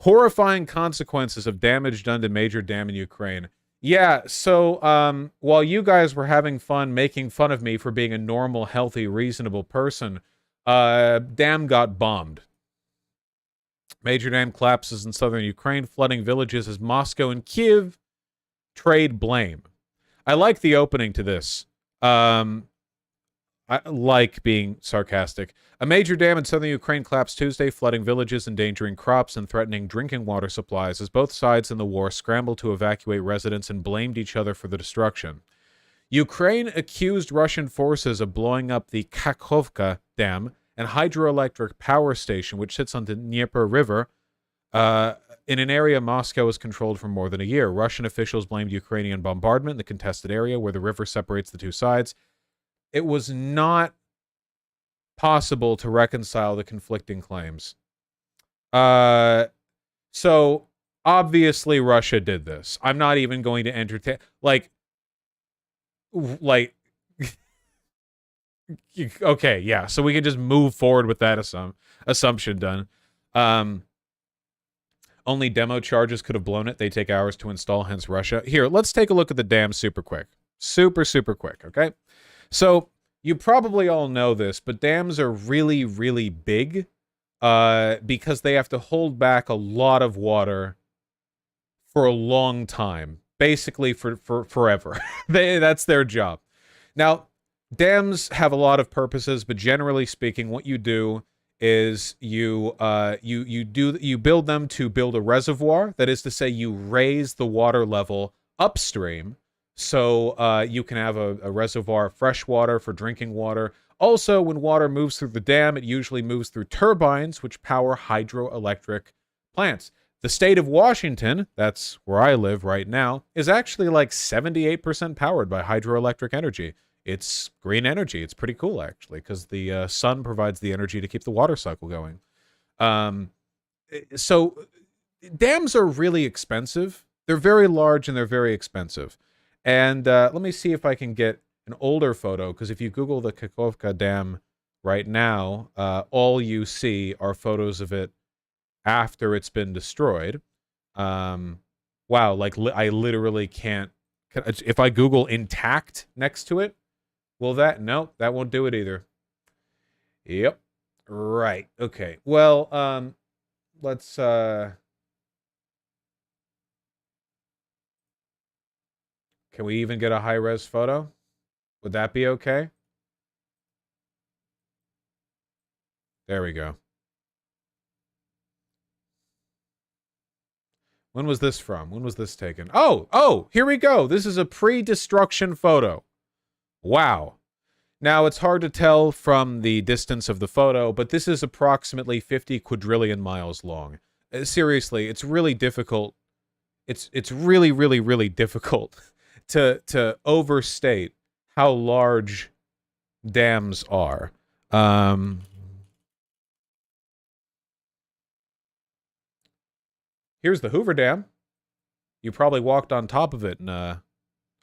Horrifying consequences of damage done to major dam in Ukraine. Yeah, so while you guys were having fun making fun of me for being a normal, healthy, reasonable person, dam got bombed. Major dam collapses in southern Ukraine, flooding villages as Moscow and Kiev trade blame. I like the opening to this. I like being sarcastic. A major dam in southern Ukraine collapsed Tuesday, flooding villages, endangering crops, and threatening drinking water supplies as both sides in the war scrambled to evacuate residents and blamed each other for the destruction. Ukraine accused Russian forces of blowing up the Kakhovka Dam, an hydroelectric power station which sits on the Dnieper River, in an area Moscow has controlled for more than a year. Russian officials blamed Ukrainian bombardment in the contested area where the river separates the two sides. It was not possible to reconcile the conflicting claims. So obviously Russia did this. I'm not even going to entertain, like, okay, yeah. So we can just move forward with that assumption done. Only demo charges could have blown it. They take hours to install, hence Russia. Here, let's take a look at the dam super quick. Super quick, okay? So, you probably all know this, but dams are really, really big because they have to hold back a lot of water for a long time. Basically, for forever. That's their job. Now, dams have a lot of purposes, but generally speaking, what you do is you build them to build a reservoir. That is to say, you raise the water level upstream, so you can have a reservoir of fresh water for drinking water. Also, when water moves through the dam, it usually moves through turbines, which power hydroelectric plants. The state of Washington, that's where I live right now, is actually like 78% powered by hydroelectric energy. It's green energy. It's pretty cool, actually, because the sun provides the energy to keep the water cycle going. So dams are really expensive. They're very large and they're very expensive. And let me see if I can get an older photo, because if you Google the Kakhovka Dam right now, all you see are photos of it after it's been destroyed. Wow, like I literally can't. If I Google intact next to it, will that? No, that won't do it either. Yep. Right. Okay. Well, let's can we even get a high-res photo? Would that be okay? There we go. When was this from? When was this taken? Oh, here we go. This is a pre-destruction photo. Wow. Now, it's hard to tell from the distance of the photo, but this is approximately 50 quadrillion miles long. Seriously, it's really difficult. It's really, really, really difficult to overstate how large dams are. Here's the Hoover Dam. You probably walked on top of it in a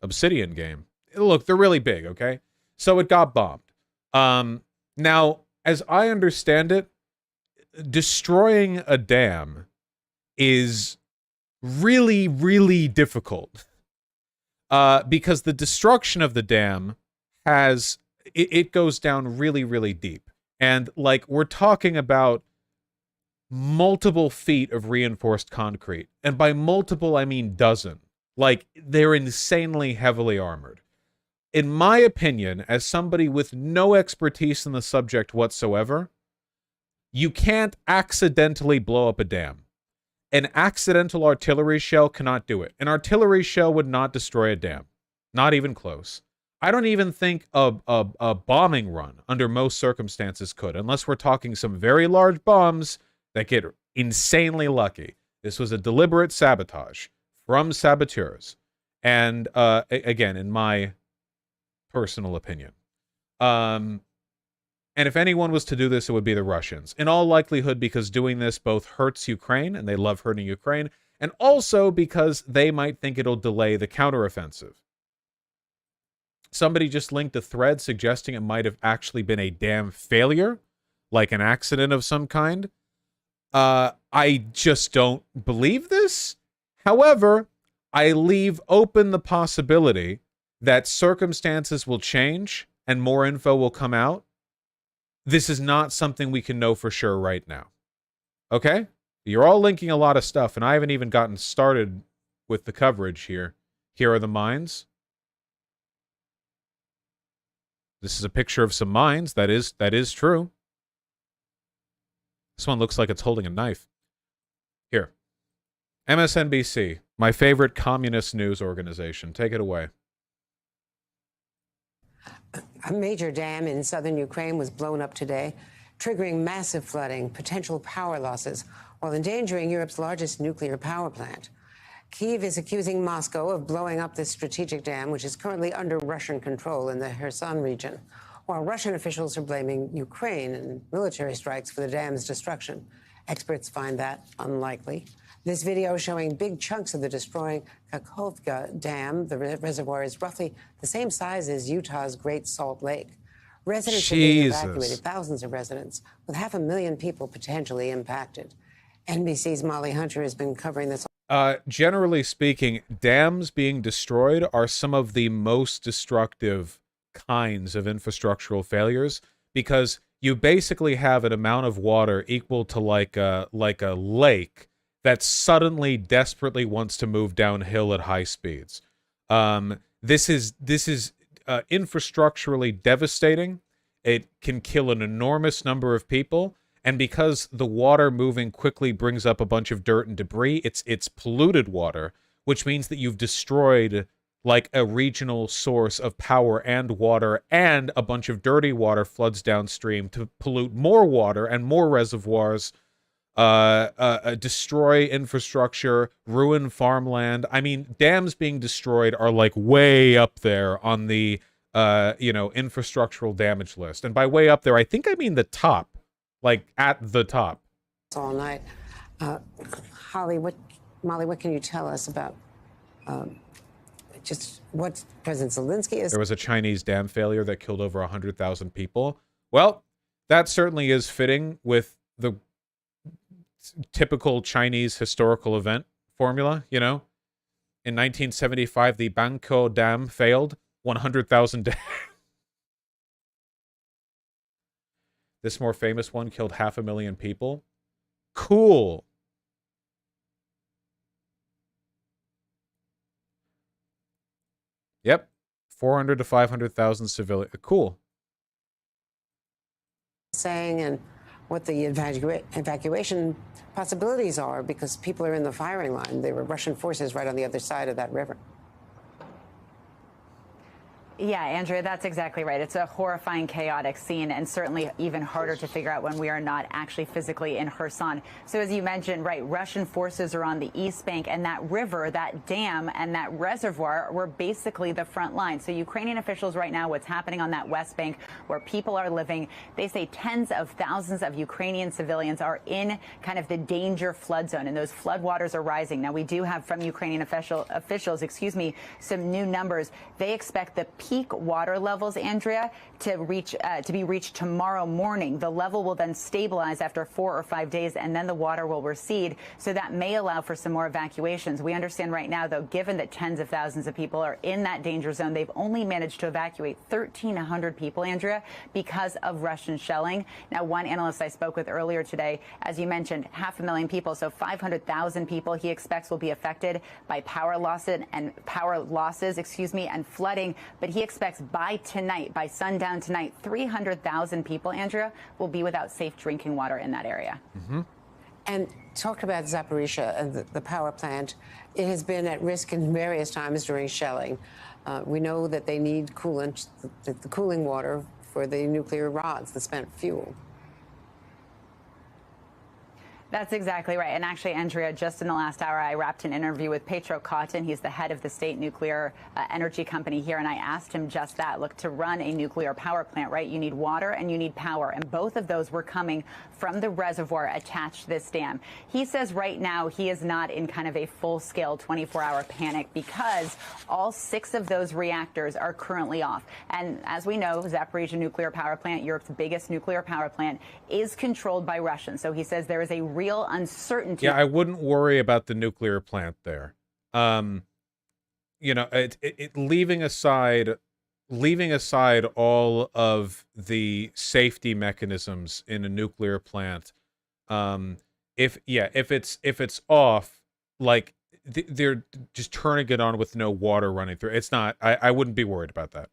Obsidian game. Look, they're really big, okay? So it got bombed. Now, as I understand it, destroying a dam is really, really difficult. Because the destruction of the dam it goes down really, really deep. And, like, we're talking about multiple feet of reinforced concrete. And by multiple, I mean dozen. Like, they're insanely heavily armored. In my opinion, as somebody with no expertise in the subject whatsoever, you can't accidentally blow up a dam. An accidental artillery shell cannot do it. An artillery shell would not destroy a dam. Not even close. I don't even think a bombing run under most circumstances could, unless we're talking some very large bombs that get insanely lucky. This was a deliberate sabotage from saboteurs. And again, in my personal opinion. And if anyone was to do this, it would be the Russians. In all likelihood, because doing this both hurts Ukraine, and they love hurting Ukraine, and also because they might think it'll delay the counteroffensive. Somebody just linked a thread suggesting it might have actually been a damn failure, like an accident of some kind. I just don't believe this. However, I leave open the possibility that circumstances will change and more info will come out. This is not something we can know for sure right now. Okay? You're all linking a lot of stuff, and I haven't even gotten started with the coverage here. Here are the mines. This is a picture of some mines. That is true. This one looks like it's holding a knife. Here. MSNBC, my favorite communist news organization. Take it away. A major dam in southern Ukraine was blown up today, triggering massive flooding, potential power losses, while endangering Europe's largest nuclear power plant. Kyiv is accusing Moscow of blowing up this strategic dam, which is currently under Russian control in the Kherson region, while Russian officials are blaming Ukraine and military strikes for the dam's destruction. Experts find that unlikely. This video showing big chunks of the destroying Kakhovka Dam. The reservoir is roughly the same size as Utah's Great Salt Lake. Residents have been evacuated, thousands of residents, with 500,000 people potentially impacted. NBC's Molly Hunter has been covering this. Generally speaking, dams being destroyed are some of the most destructive kinds of infrastructural failures, because you basically have an amount of water equal to like a lake that suddenly desperately wants to move downhill at high speeds. This is infrastructurally devastating. It can kill an enormous number of people, and because the water moving quickly brings up a bunch of dirt and debris, it's polluted water, which means that you've destroyed like a regional source of power and water, and a bunch of dirty water floods downstream to pollute more water and more reservoirs, destroy infrastructure, ruin farmland. I mean, dams being destroyed are like way up there on the infrastructural damage list. And by way up there, I think I mean the top, like at the top. All night. Molly, what can you tell us about just what President Zelensky is? There was a Chinese dam failure that killed over 100,000 people. Well, that certainly is fitting with the typical Chinese historical event formula, you know? In 1975, the Banqiao Dam failed. 100,000 dead. This more famous one killed 500,000 people. Cool. Yep. 400 to 500,000 civilians. Cool. Saying and what the evacuation possibilities are, because people are in the firing line. There were Russian forces right on the other side of that river. Yeah, Andrea, that's exactly right. It's a horrifying, chaotic scene, and certainly even harder to figure out when we are not actually physically in Kherson. So as you mentioned, right, Russian forces are on the east bank, and that river, that dam, and that reservoir were basically the front line. So Ukrainian officials right now, what's happening on that west bank where people are living, they say tens of thousands of Ukrainian civilians are in kind of the danger flood zone, and those flood waters are rising. Now, we do have from Ukrainian officials, some new numbers. They expect the peak water levels, Andrea, to be reached tomorrow morning. The level will then stabilize after 4 or 5 days, and then the water will recede. So that may allow for some more evacuations. We understand right now, though, given that tens of thousands of people are in that danger zone, they've only managed to evacuate 1,300 people, Andrea, because of Russian shelling. Now, one analyst I spoke with earlier today, as you mentioned, 500,000 people, so 500,000 people he expects will be affected by power losses, and flooding. But he expects by tonight, by sundown tonight, 300,000 people, Andrea, will be without safe drinking water in that area. Mm-hmm. And talk about Zaporizhia and the power plant. It has been at risk in various times during shelling. We know that they need coolant, the cooling water for the nuclear rods, the spent fuel. That's exactly right. And actually, Andrea, just in the last hour, I wrapped an interview with Petro Cotton. He's the head of the state nuclear energy company here. And I asked him just that. Look, to run a nuclear power plant, right, you need water and you need power. And both of those were coming from the reservoir attached to this dam. He says right now he is not in kind of a full-scale 24-hour panic because all 6 of those reactors are currently off. And as we know, Zaporizhia nuclear power plant, Europe's biggest nuclear power plant, is controlled by Russians. So he says there is a real uncertainty. Yeah, I wouldn't worry about the nuclear plant there. You know, leaving aside all of the safety mechanisms in a nuclear plant. If it's off, like they're just turning it on with no water running through. It's not. I wouldn't be worried about that.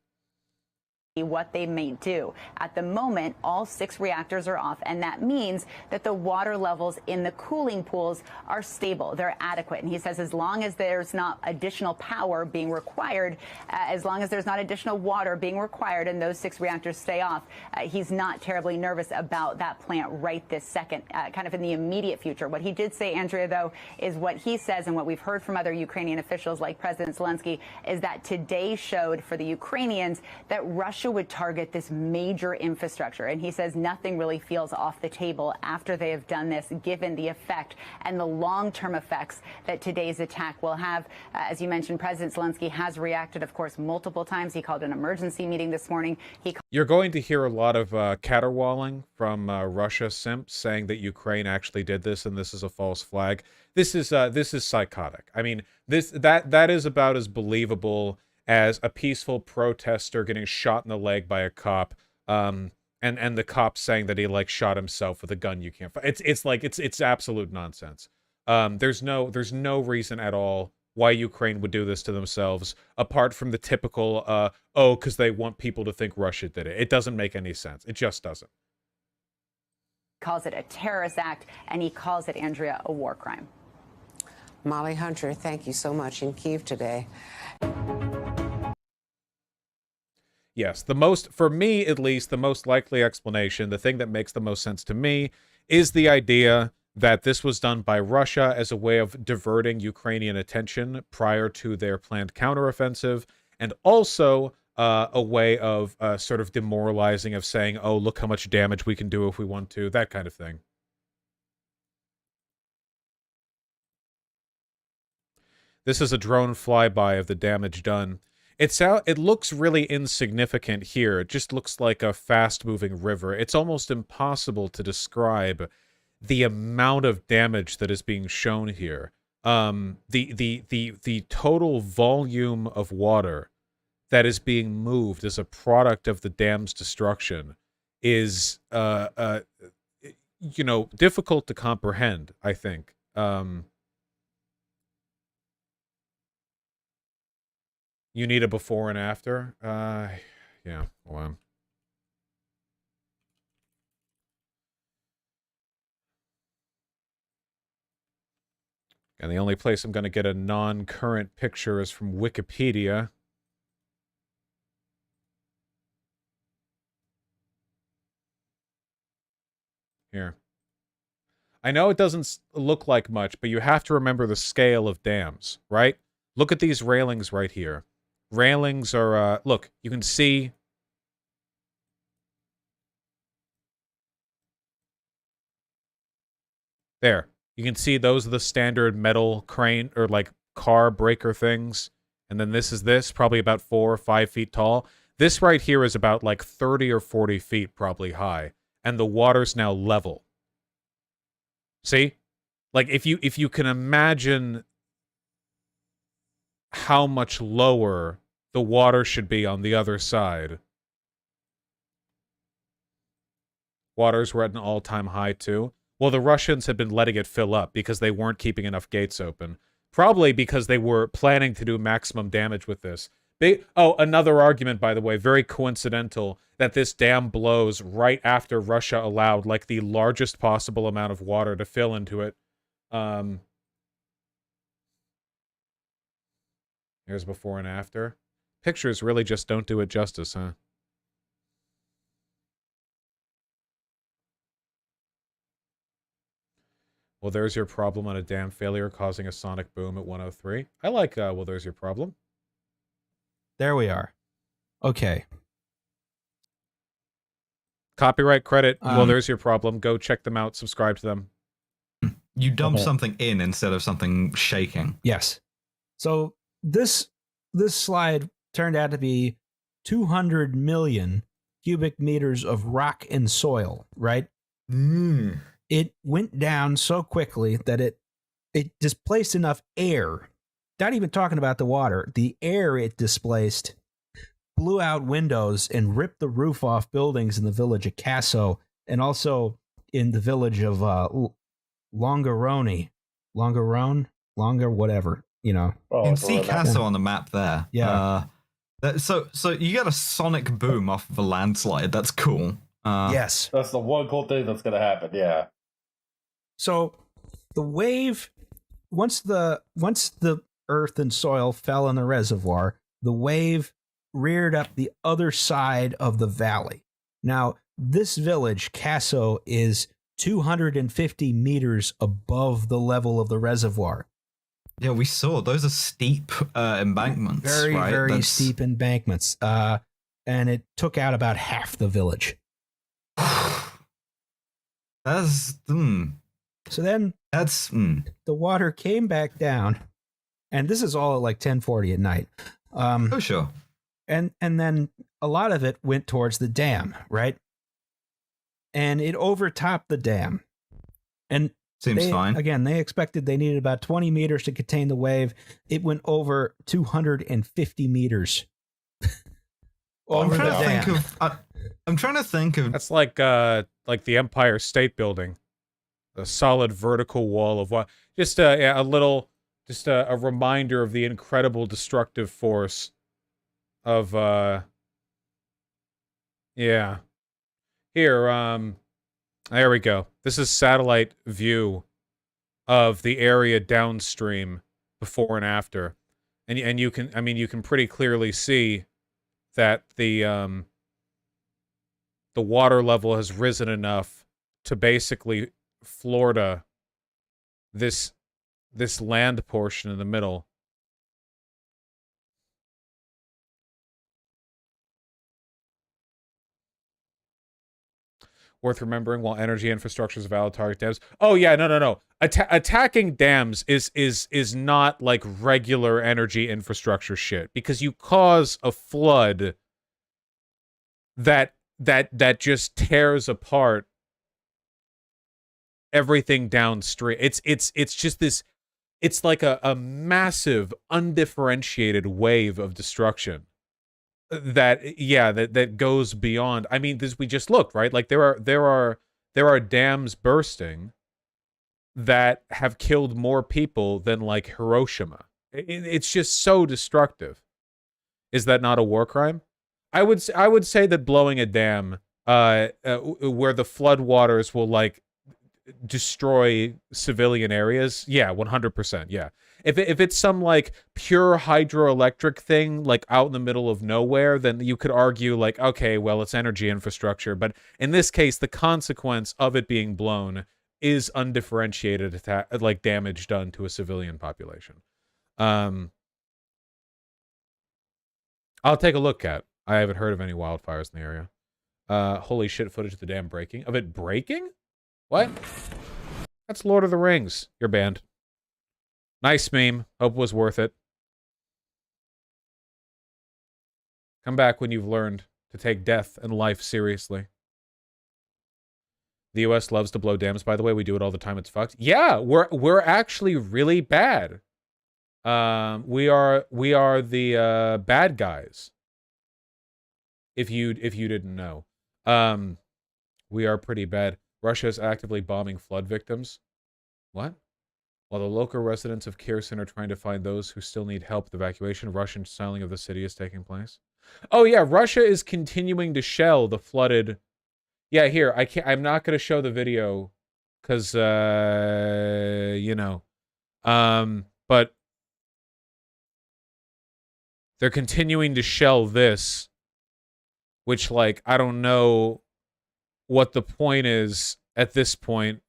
What they may do. At the moment, all 6 reactors are off, and that means that the water levels in the cooling pools are stable. They're adequate. And he says as long as there's not additional power being required, as long as there's not additional water being required and those 6 reactors stay off, he's not terribly nervous about that plant right this second, kind of in the immediate future. What he did say, Andrea, though, is what he says and what we've heard from other Ukrainian officials like President Zelensky is that today showed for the Ukrainians that Russia would target this major infrastructure. And he says nothing really feels off the table after they have done this, given the effect and the long-term effects that today's attack will have. As you mentioned, President Zelensky has reacted, of course, multiple times. He called an emergency meeting this morning. You're going to hear a lot of caterwauling from Russia simps saying that Ukraine actually did this and this is a false flag. This is psychotic. I mean, that is about as believable as a peaceful protester getting shot in the leg by a cop, and the cop saying that he like shot himself with a gun you can't find. It's absolute nonsense. There's no reason at all why Ukraine would do this to themselves, apart from the typical because they want people to think Russia did it. It doesn't make any sense. It just doesn't. Calls it a terrorist act, and he calls it, Andrea, a war crime. Molly Hunter, thank you so much in Kyiv today. Yes, for me at least, the most likely explanation, the thing that makes the most sense to me, is the idea that this was done by Russia as a way of diverting Ukrainian attention prior to their planned counteroffensive, and also a way of sort of demoralizing, of saying, oh, look how much damage we can do if we want to, that kind of thing. This is a drone flyby of the damage done. It looks really insignificant here. It just looks like a fast-moving river. It's almost impossible to describe the amount of damage that is being shown here. The total volume of water that is being moved as a product of the dam's destruction is, difficult to comprehend, I think. You need a before and after? Yeah, well. And the only place I'm going to get a non-current picture is from Wikipedia. Here. I know it doesn't look like much, but you have to remember the scale of dams, right? Look at these railings right here. Railings are, look, you can see. There. You can see those are the standard metal crane or like car breaker things. And then this, probably about 4 or 5 feet tall. This right here is about like 30 or 40 feet probably high. And the water's now level. See? Like, if you can imagine how much lower the water should be on the other side. Waters were at an all-time high, too. Well, the Russians had been letting it fill up because they weren't keeping enough gates open. Probably because they were planning to do maximum damage with this. Another argument, by the way, very coincidental, that this dam blows right after Russia allowed, like, the largest possible amount of water to fill into it. Here's before and after. Pictures really just don't do it justice, huh? Well, there's your problem on a dam failure causing a sonic boom at 103. I like, well, there's your problem. There we are. Okay. Copyright credit. Well, there's your problem. Go check them out. Subscribe to them. You dump something in instead of something shaking. Yes. So this slide turned out to be 200 million cubic meters of rock and soil, right? It went down so quickly that it displaced enough air. Not even talking about the water. The air it displaced blew out windows and ripped the roof off buildings in the village of Casso and also in the village of Longarone, whatever, you know. You can see Casso on the map there. Yeah. So you get a sonic boom off of a landslide. That's cool. Yes. That's the one cool thing that's going to happen, yeah. So the wave, once the earth and soil fell in the reservoir, the wave reared up the other side of the valley. Now, this village, Casso, is 250 meters above the level of the reservoir. Yeah, we saw. Those are steep embankments, Very, right? very steep embankments. And it took out about half the village. So then the water came back down, and this is all at like 10:40 at night. Sure. And then a lot of it went towards the dam, right? And it overtopped the dam. And seems fine. Again, they expected they needed about 20 meters to contain the wave. It went over 250 meters. I'm trying to think of. That's like the Empire State Building. A solid vertical wall of what? Just a reminder of the incredible destructive force of yeah. Here, there we go. This is satellite view of the area downstream before and after. And you can pretty clearly see that the water level has risen enough to basically Florida this land portion in the middle. Worth remembering, while energy infrastructure is a valid target dams. Oh yeah, no. Attacking dams is not like regular energy infrastructure shit, because you cause a flood that just tears apart everything downstream. It's just this. It's like a massive, undifferentiated wave of destruction. That goes beyond. I mean, we just looked, right? Like there are dams bursting that have killed more people than like Hiroshima. It's just so destructive. Is that not a war crime? I would say that blowing a dam where the floodwaters will like destroy civilian areas, yeah, 100%, yeah. If it's some like pure hydroelectric thing like out in the middle of nowhere, then you could argue like, okay, well, it's energy infrastructure. But in this case, the consequence of it being blown is undifferentiated like damage done to a civilian population. I'll take a look at. I haven't heard of any wildfires in the area. Holy shit, footage of the dam breaking. Of it breaking? What? That's Lord of the Rings. You're banned. Nice meme. Hope it was worth it. Come back when you've learned to take death and life seriously. The U.S. loves to blow dams, by the way. We do it all the time. It's fucked. Yeah, we're actually really bad. We are the bad guys. If you didn't know, we are pretty bad. Russia is actively bombing flood victims. What? While the local residents of Kherson are trying to find those who still need help with evacuation, Russian shelling of the city is taking place. Oh yeah, Russia is continuing to shell the flooded. Yeah, here I'm not going to show the video because you know, but they're continuing to shell this, which like I don't know what the point is at this point.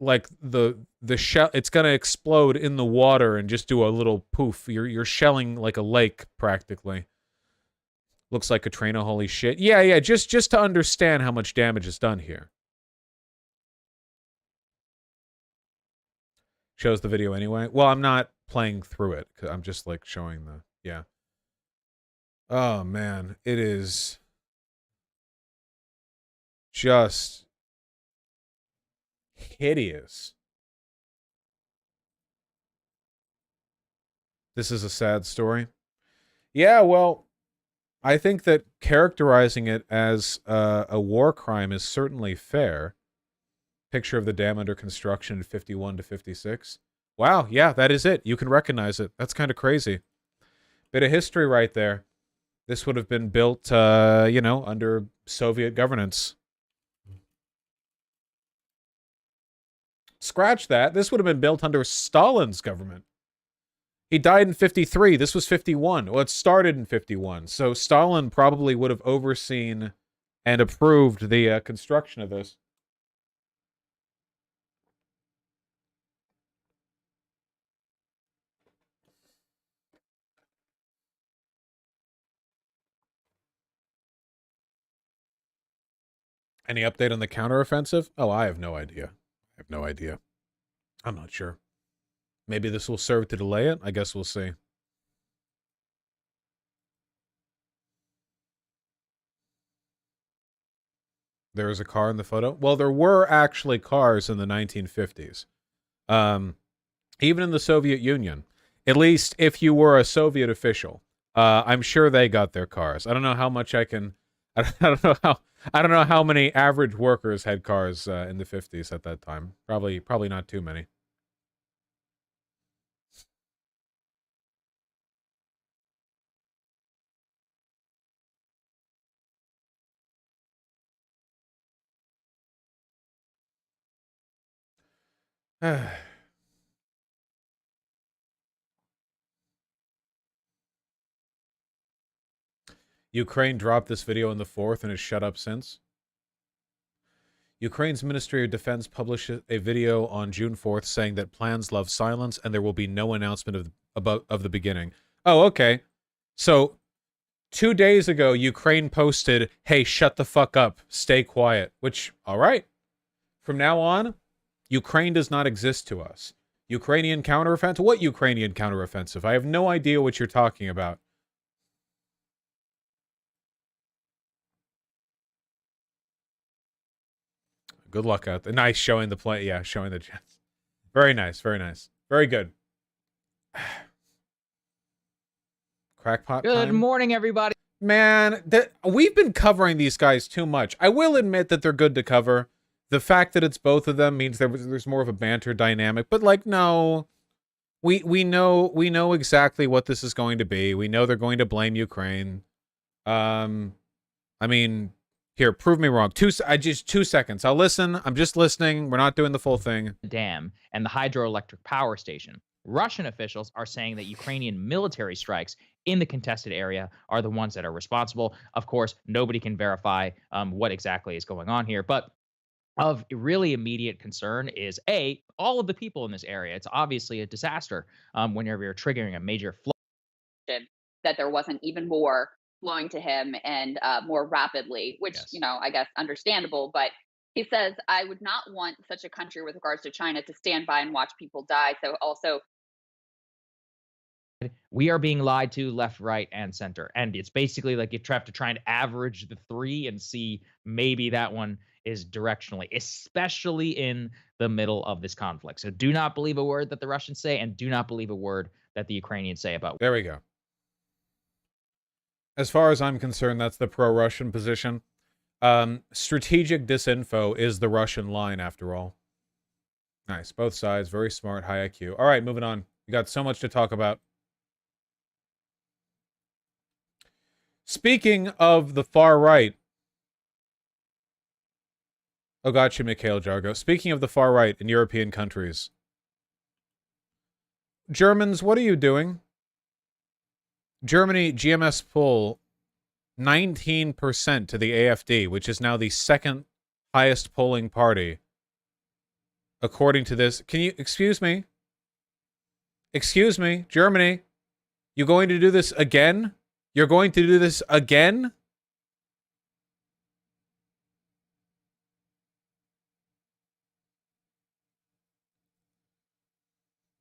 Like the shell, it's gonna explode in the water and just do a little poof. You're shelling like a lake practically. Looks like Katrina. Holy shit! Yeah. Just to understand how much damage is done here. Shows the video anyway. Well, I'm not playing through it because I'm just like showing the yeah. Oh man, it is just hideous. This is a sad story. Yeah, well, I think that characterizing it as a war crime is certainly fair. Picture of the dam under construction in 51 to 56. Wow, yeah, that is it. You can recognize it. That's kind of crazy. Bit of history right there. This would have been built, you know, under Soviet governance. Scratch that. This would have been built under Stalin's government. He died in 53. This was 51. Well, it started in 51. So Stalin probably would have overseen and approved the construction of this. Any update on the counteroffensive? Oh, I have no idea. I have no idea. I'm not sure. Maybe this will serve to delay it? I guess we'll see. There is a car in the photo? Well, there were actually cars in the 1950s. Even in the Soviet Union. At least if you were a Soviet official. I'm sure they got their cars. I don't know how much I can... I don't know how many average workers had cars in the 50s at that time. Probably not too many. Ukraine dropped this video on the 4th and has shut up since. Ukraine's Ministry of Defense published a video on June 4th saying that plans love silence and there will be no announcement of the beginning. Oh, okay. So 2 days ago, Ukraine posted, hey, shut the fuck up, stay quiet, which, all right. From now on, Ukraine does not exist to us. Ukrainian counteroffensive? What Ukrainian counteroffensive? I have no idea what you're talking about. Good luck out there. Nice showing the play. Yeah, showing the jets. Very nice. Very nice. Very good. Crackpot Good time? morning, everybody. Man, we've been covering these guys too much. I will admit that they're good to cover. The fact that it's both of them means there's more of a banter dynamic. But like, no, we know exactly what this is going to be. We know they're going to blame Ukraine. I mean, here, prove me wrong. 2 seconds. I'll listen. I'm just listening. We're not doing the full thing. Dam and the hydroelectric power station. Russian officials are saying that Ukrainian military strikes in the contested area are the ones that are responsible. Of course, nobody can verify what exactly is going on here, but of really immediate concern is all of the people in this area. It's obviously a disaster whenever you're triggering a major flood. That there wasn't even more flowing to him and more rapidly, which, you know, I guess understandable. But he says, I would not want such a country with regards to China to stand by and watch people die. So also we are being lied to left, right, and center. And it's basically like you have to try and average the three and see maybe that one is directionally, especially in the middle of this conflict. So do not believe a word that the Russians say, and do not believe a word that the Ukrainians say about. There we go. As far as I'm concerned, that's the pro-Russian position. Strategic disinfo is the Russian line, after all. Nice. Both sides. Very smart. High IQ. All right, moving on. We got so much to talk about. Speaking of the far right. Oh, gotcha, Mikhail Jargo. Speaking of the far right in European countries. Germans, what are you doing? Germany, GMS poll, 19% to the AfD, which is now the second highest polling party. According to this, can you, excuse me? Excuse me, Germany, you going to do this again? You're going to do this again?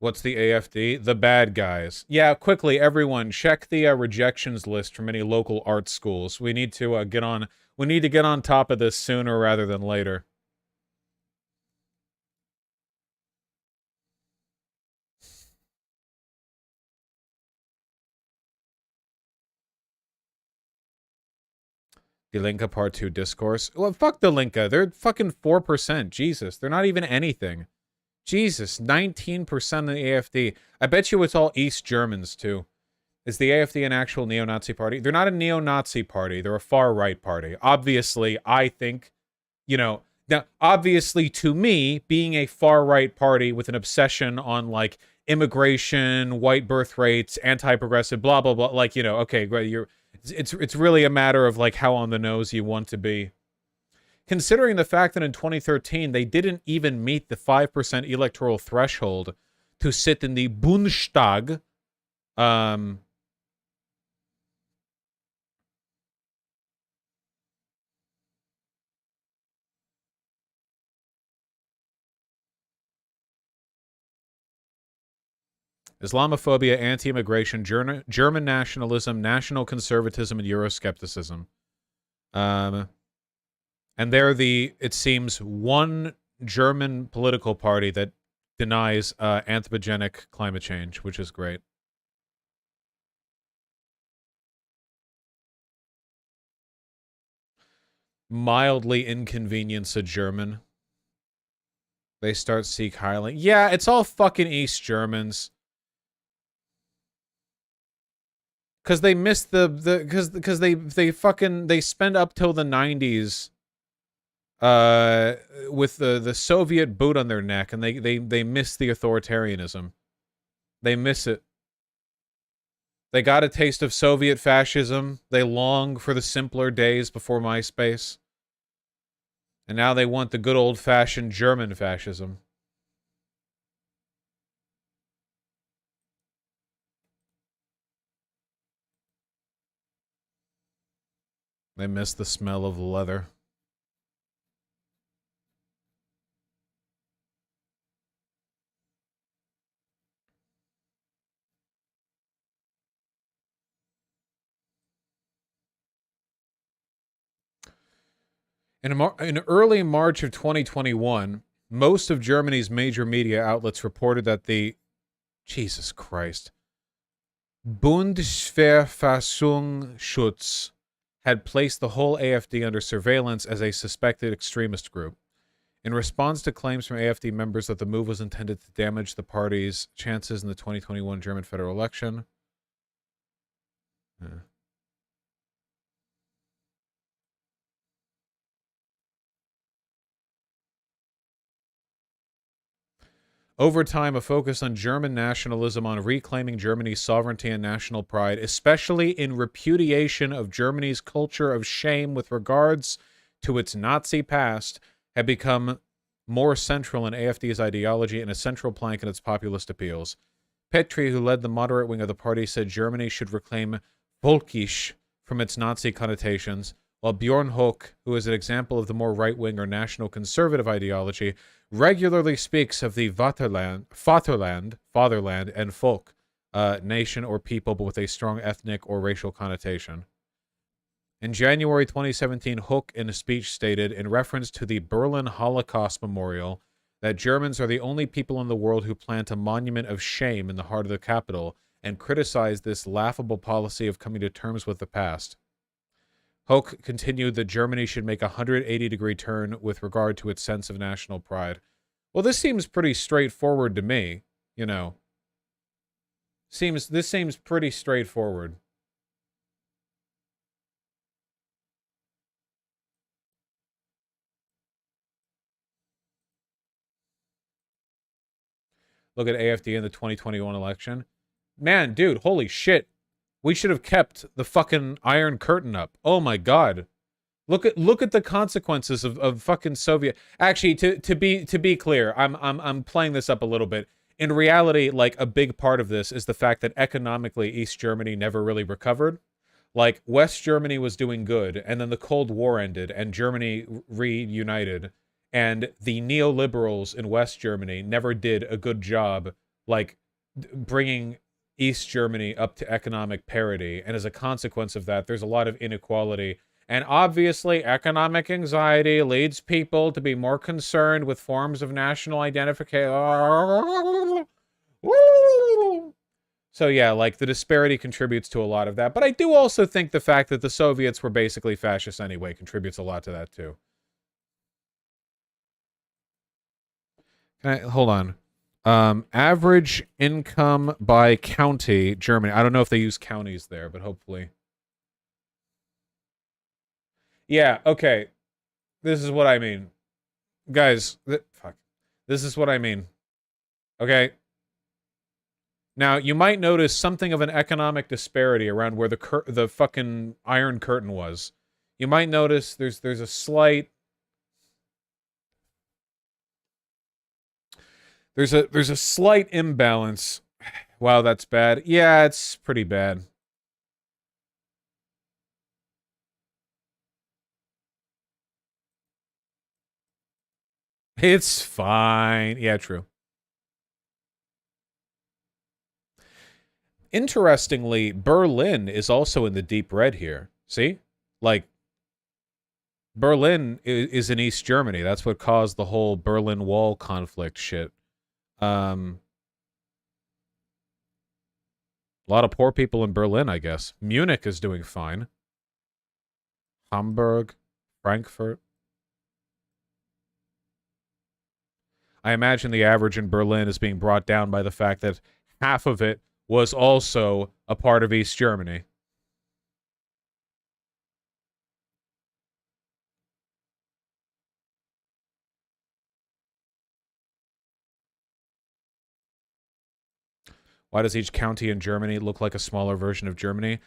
What's the AfD? The bad guys. Yeah, quickly, everyone, check the rejections list from any local art schools. We need to get on. We need to get on top of this sooner rather than later. Die Linke Part 2 discourse. Well, fuck the Linke. They're fucking 4%. Jesus, they're not even anything. Jesus, 19% of the AfD. I bet you it's all East Germans, too. Is the AfD an actual neo-Nazi party? They're not a neo-Nazi party. They're a far-right party. Obviously, I think, you know... Now, obviously, to me, being a far-right party with an obsession on, like, immigration, white birth rates, anti-progressive, blah, blah, blah, like, you know, okay, great, it's really a matter of, like, how on the nose you want to be. Considering the fact that in 2013, they didn't even meet the 5% electoral threshold to sit in the Bundestag, Islamophobia, anti-immigration, German nationalism, national conservatism, and Euroscepticism. And they're the, it seems, one German political party that denies anthropogenic climate change, which is great. Mildly inconvenience a German. They start Sieg Heiling. Yeah, it's all fucking East Germans. Because they missed because they spend up till the 90s with the Soviet boot on their neck, and they miss the authoritarianism. They miss it. They got a taste of Soviet fascism. They long for the simpler days before MySpace. And now they want the good old-fashioned German fascism. They miss the smell of leather. In early March of 2021, most of Germany's major media outlets reported that the... Jesus Christ. Bundesverfassungsschutz had placed the whole AfD under surveillance as a suspected extremist group. In response to claims from AfD members that the move was intended to damage the party's chances in the 2021 German federal election. Over time, a focus on German nationalism, on reclaiming Germany's sovereignty and national pride, especially in repudiation of Germany's culture of shame with regards to its Nazi past, had become more central in AfD's ideology and a central plank in its populist appeals. Petri, who led the moderate wing of the party, said Germany should reclaim Völkisch from its Nazi connotations, while Björn Höcke, who is an example of the more right-wing or national conservative ideology, regularly speaks of the Vaterland, fatherland, and folk, nation or people, but with a strong ethnic or racial connotation. In January 2017, Hook, in a speech, stated, in reference to the Berlin Holocaust Memorial, that Germans are the only people in the world who plant a monument of shame in the heart of the capital, and criticized this laughable policy of coming to terms with the past. Hoch continued that Germany should make a 180-degree turn with regard to its sense of national pride. Well, this seems pretty straightforward to me, you know. This seems pretty straightforward. Look at AFD in the 2021 election. Man, dude, holy shit. We should have kept the fucking Iron Curtain up. Oh my god. Look at the consequences of fucking Soviet. Actually, to be clear, I'm playing this up a little bit. In reality, like, a big part of this is the fact that economically East Germany never really recovered. Like, West Germany was doing good, and then the Cold War ended, and Germany reunited, and the neoliberals in West Germany never did a good job, like, bringing East Germany up to economic parity, and as a consequence of that, there's a lot of inequality. And obviously, economic anxiety leads people to be more concerned with forms of national identification. So yeah, like, the disparity contributes to a lot of that. But I do also think the fact that the Soviets were basically fascists anyway contributes a lot to that too. Hold on. Average income by county, Germany. I don't know if they use counties there, but hopefully. Yeah, okay. This is what I mean. Guys, fuck. This is what I mean. Okay? Now, you might notice something of an economic disparity around where the fucking Iron Curtain was. You might notice there's a slight... There's a slight imbalance. Wow, that's bad. Yeah, it's pretty bad. It's fine. Yeah, true. Interestingly, Berlin is also in the deep red here. See? Like, Berlin is in East Germany. That's what caused the whole Berlin Wall conflict shit. A lot of poor people in Berlin, I guess. Munich is doing fine. Hamburg, Frankfurt. I imagine the average in Berlin is being brought down by the fact that half of it was also a part of East Germany. Why does each county in Germany look like a smaller version of Germany?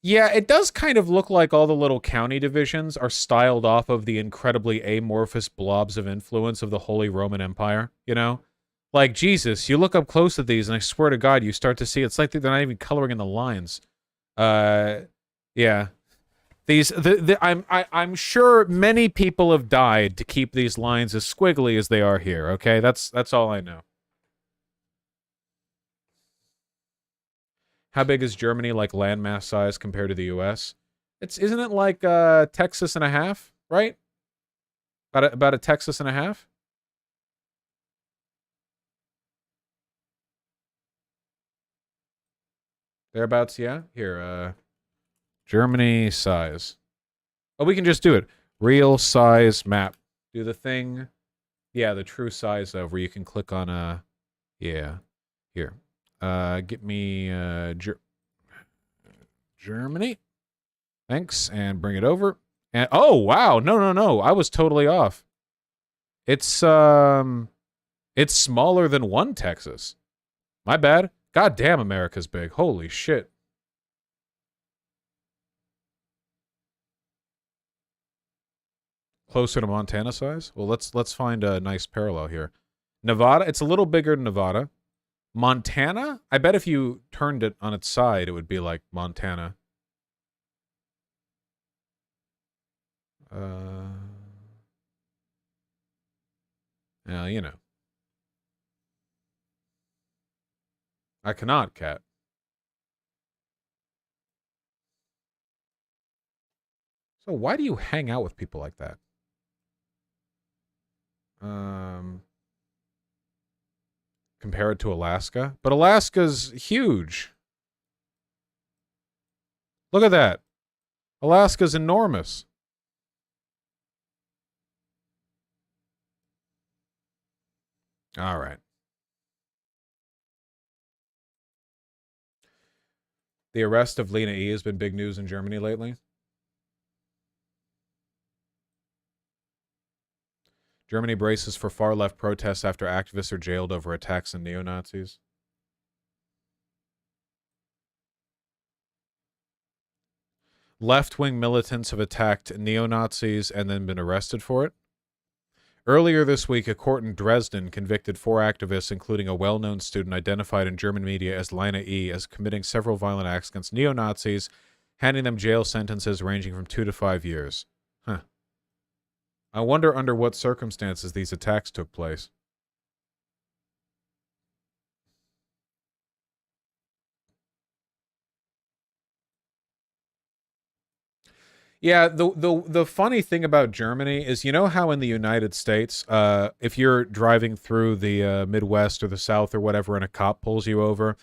Yeah, it does kind of look like all the little county divisions are styled off of the incredibly amorphous blobs of influence of the Holy Roman Empire, you know? Like, Jesus, you look up close at these, and I swear to God, you start to see it's like they're not even coloring in the lines. Yeah. These, I'm sure many people have died to keep these lines as squiggly as they are here, okay? That's all I know. How big is Germany, like, landmass size compared to the U.S.? Isn't it like Texas and a half, right? About a Texas and a half? Thereabouts, yeah. Here, Germany size. Oh, we can just do it. Real size map. Do the thing. Yeah, the true size of where you can click on yeah. Here. Get me Germany. Thanks, and bring it over. And oh wow, no. I was totally off. It's smaller than one Texas. My bad. God damn, America's big. Holy shit. Closer to Montana size? Well, let's find a nice parallel here. Nevada, it's a little bigger than Nevada. Montana? I bet if you turned it on its side, it would be like Montana. Well, you know. I cannot, Cat. So why do you hang out with people like that? Compare it to Alaska. But Alaska's huge. Look at that. Alaska's enormous. All right. The arrest of Lena E has been big news in Germany lately. Germany braces for far-left protests after activists are jailed over attacks on neo-Nazis. Left-wing militants have attacked neo-Nazis and then been arrested for it. Earlier this week, a court in Dresden convicted 4 activists, including a well-known student identified in German media as Lena E., as committing several violent acts against neo-Nazis, handing them jail sentences ranging from 2 to 5 years. Huh. I wonder under what circumstances these attacks took place. Yeah, the funny thing about Germany is, you know how in the United States, if you're driving through the Midwest or the South or whatever and a cop pulls you over,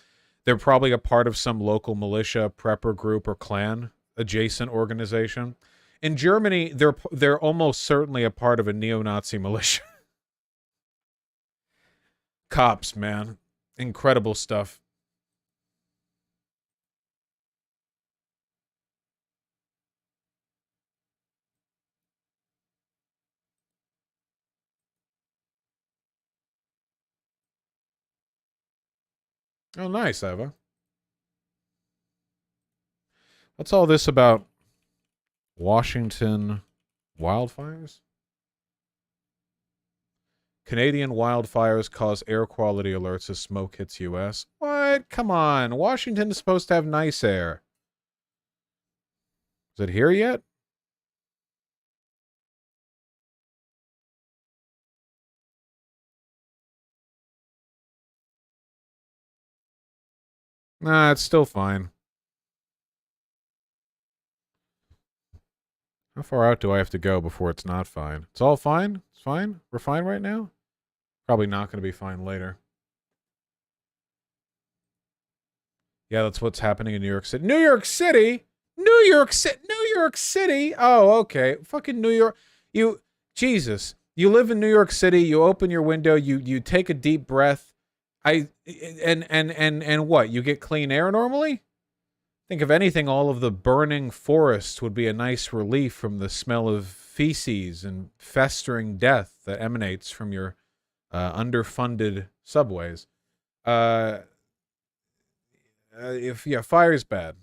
they're probably a part of some local militia, prepper group, or clan adjacent organization. In Germany, they're almost certainly a part of a neo-Nazi militia. Cops, man. Incredible stuff. Oh, nice, Eva. What's all this about Washington wildfires? Canadian wildfires cause air quality alerts as smoke hits U.S. What? Come on. Washington is supposed to have nice air. Is it here yet? Nah, it's still fine. How far out do I have to go before it's not fine? It's all fine? It's fine? We're fine right now? Probably not going to be fine later. Yeah, that's what's happening in New York City. New York City? New York City? New York City? Oh, okay. Fucking New York. Jesus. You live in New York City, you open your window, you take a deep breath. And what? You get clean air normally? Think if anything, all of the burning forests would be a nice relief from the smell of feces and festering death that emanates from your underfunded subways. Fire's bad.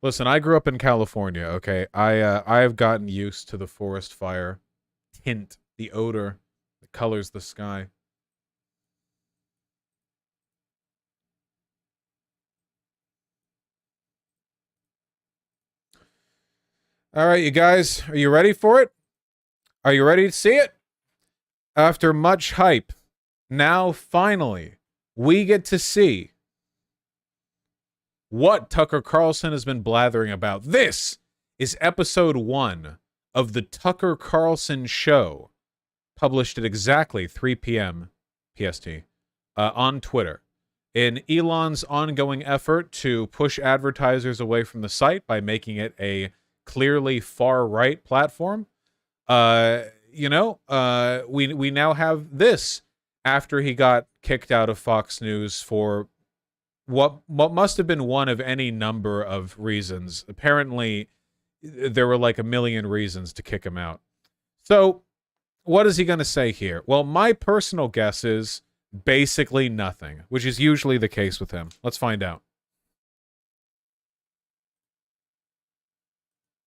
Listen, I grew up in California, okay? I've gotten used to the forest fire tint, the odor that colors the sky. All right, you guys, are you ready for it? Are you ready to see it? After much hype, now finally, we get to see what Tucker Carlson has been blathering about. This is episode 1 of the Tucker Carlson Show, published at exactly 3 p.m. PST on Twitter. In Elon's ongoing effort to push advertisers away from the site by making it a clearly far-right platform, we now have this after he got kicked out of Fox News for what must have been one of any number of reasons. Apparently, there were like a million reasons to kick him out. So, what is he going to say here? Well, my personal guess is basically nothing, which is usually the case with him. Let's find out.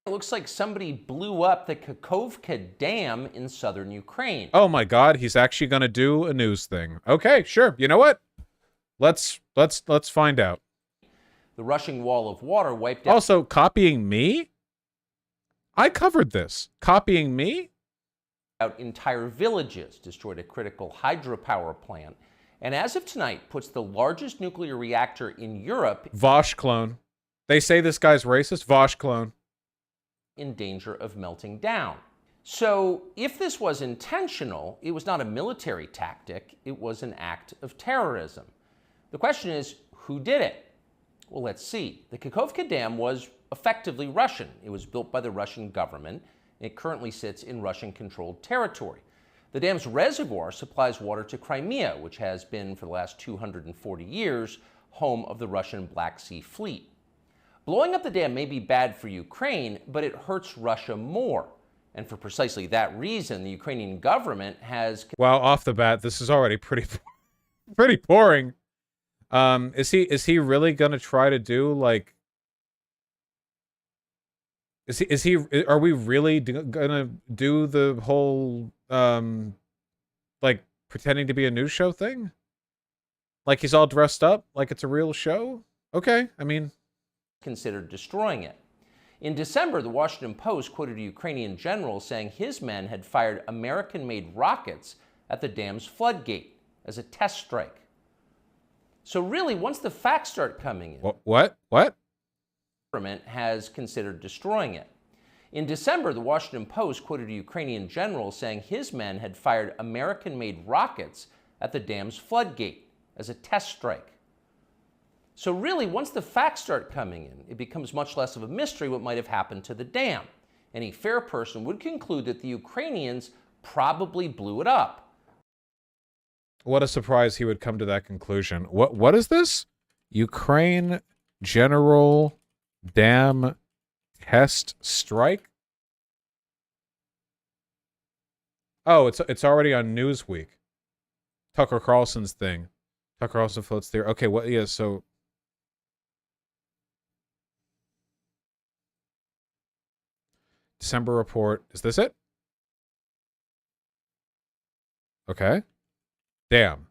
It looks like somebody blew up the Kakhovka Dam in southern Ukraine. Oh my God, he's actually going to do a news thing. Okay, sure. You know what? Let's find out. The rushing wall of water wiped out. Also, copying me? I covered this. Copying me? Out entire villages, destroyed a critical hydropower plant, and as of tonight puts the largest nuclear reactor in Europe, Vosh clone. They say this guy's racist. Vosh clone. in danger of melting down. So if this was intentional, it was not a military tactic, it was an act of terrorism. The question is, who did it? Well, let's see. The Kakhovka Dam was effectively Russian. It was built by the Russian government. It currently sits in Russian-controlled territory. The dam's reservoir supplies water to Crimea, which has been, for the last 240 years, home of the Russian Black Sea Fleet. Blowing up the dam may be bad for Ukraine, but it hurts Russia more. And for precisely that reason, the Ukrainian government has... Wow, off the bat, this is already pretty boring. Is he really gonna try to do, like... Are we really gonna do the whole, like, pretending to be a news show thing? Like he's all dressed up, like it's a real show? Okay, I mean... considered destroying it. In December, the Washington Post quoted a Ukrainian general saying his men had fired American-made rockets at the dam's floodgate as a test strike. So really, once the facts start coming in... What? The government has considered destroying it. In December, the Washington Post quoted a Ukrainian general saying his men had fired American-made rockets at the dam's floodgate as a test strike. So really, once the facts start coming in, it becomes much less of a mystery what might have happened to the dam. Any fair person would conclude that the Ukrainians probably blew it up. What a surprise he would come to that conclusion. What is this? Ukraine General Dam Test Strike? Oh, it's already on Newsweek. Tucker Carlson's thing. Tucker Carlson floats there. Okay, what? Yeah, so... December report. Is this it? Okay. Damn.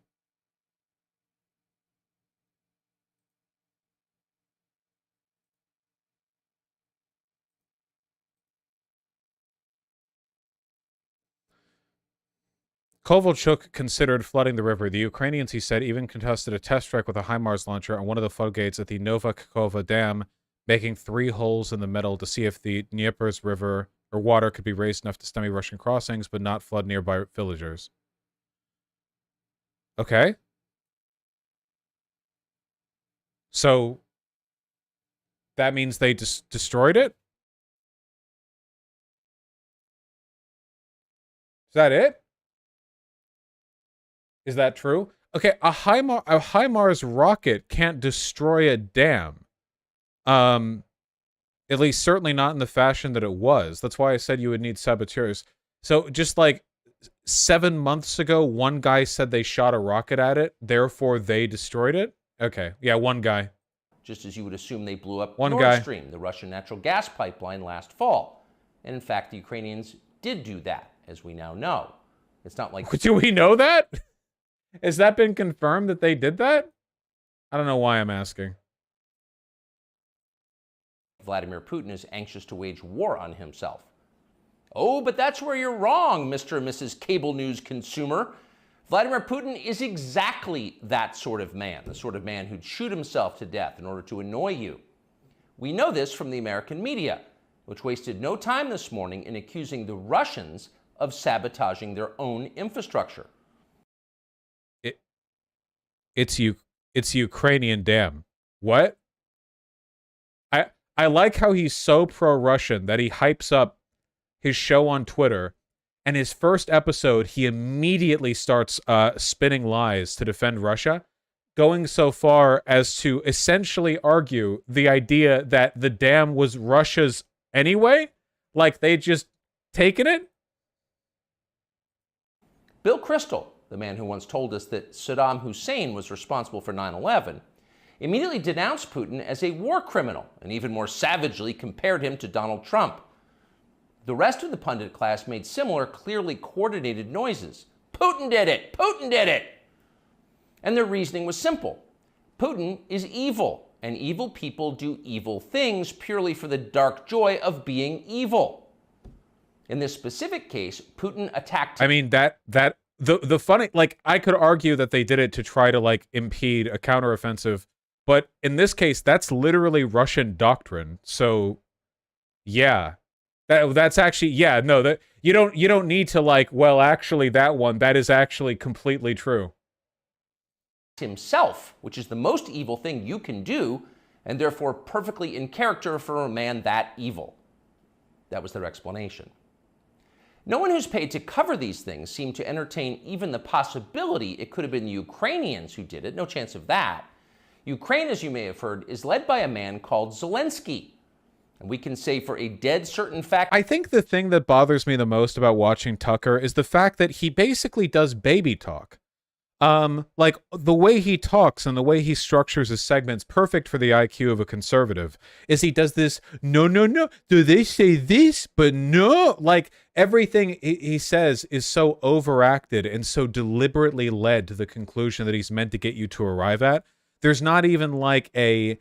Kovalchuk considered flooding the river. The Ukrainians, he said, even contested a test strike with a HIMARS launcher on one of the floodgates at the Nova Kakhovka Dam, making 3 holes in the metal to see if the Dnieper's river or water could be raised enough to stem Russian crossings, but not flood nearby villagers. Okay. So that means they destroyed it? Is that it? Is that true? Okay, a HIMARS rocket can't destroy a dam. At least certainly not in the fashion that it was. That's why I said you would need saboteurs. So just like 7 months ago, one guy said they shot a rocket at it, therefore they destroyed it? Okay, yeah, one guy. Just as you would assume they blew up One Nord guy. Stream, the Russian natural gas pipeline, last fall. And in fact, the Ukrainians did do that, as we now know. It's not like... Do we know that? Has that been confirmed that they did that? I don't know why I'm asking. Vladimir Putin is anxious to wage war on himself. Oh, but that's where you're wrong, Mr. and Mrs. Cable News consumer. Vladimir Putin is exactly that sort of man, the sort of man who'd shoot himself to death in order to annoy you. We know this from the American media, which wasted no time this morning in accusing the Russians of sabotaging their own infrastructure. It's Ukrainian dam. What? I like how he's so pro-Russian that he hypes up his show on Twitter, and his first episode, he immediately starts spinning lies to defend Russia, going so far as to essentially argue the idea that the dam was Russia's anyway, like they just taken it. Bill Kristol, the man who once told us that Saddam Hussein was responsible for 9/11, immediately denounced Putin as a war criminal and even more savagely compared him to Donald Trump. The rest of the pundit class made similar, clearly coordinated noises. Putin did it! Putin did it! And their reasoning was simple. Putin is evil, and evil people do evil things purely for the dark joy of being evil. In this specific case, Putin attacked. I mean, the funny, like, I could argue that they did it to try to, like, impede a counteroffensive, but in this case, that's literally Russian doctrine. So, yeah, that's actually, yeah, no, that you don't need to, like, well, actually, that is actually completely true. Himself, which is the most evil thing you can do, and therefore perfectly in character for a man that evil. That was their explanation. No one who's paid to cover these things seemed to entertain even the possibility it could have been the Ukrainians who did it. No chance of that. Ukraine, as you may have heard, is led by a man called Zelensky. And we can say for a dead certain fact... I think the thing that bothers me the most about watching Tucker is the fact that he basically does baby talk. Like, the way he talks and the way he structures his segments, perfect for the IQ of a conservative, is he does this, no, do they say this? But no, like, everything he says is so overacted and so deliberately led to the conclusion that he's meant to get you to arrive at. There's not even, like, a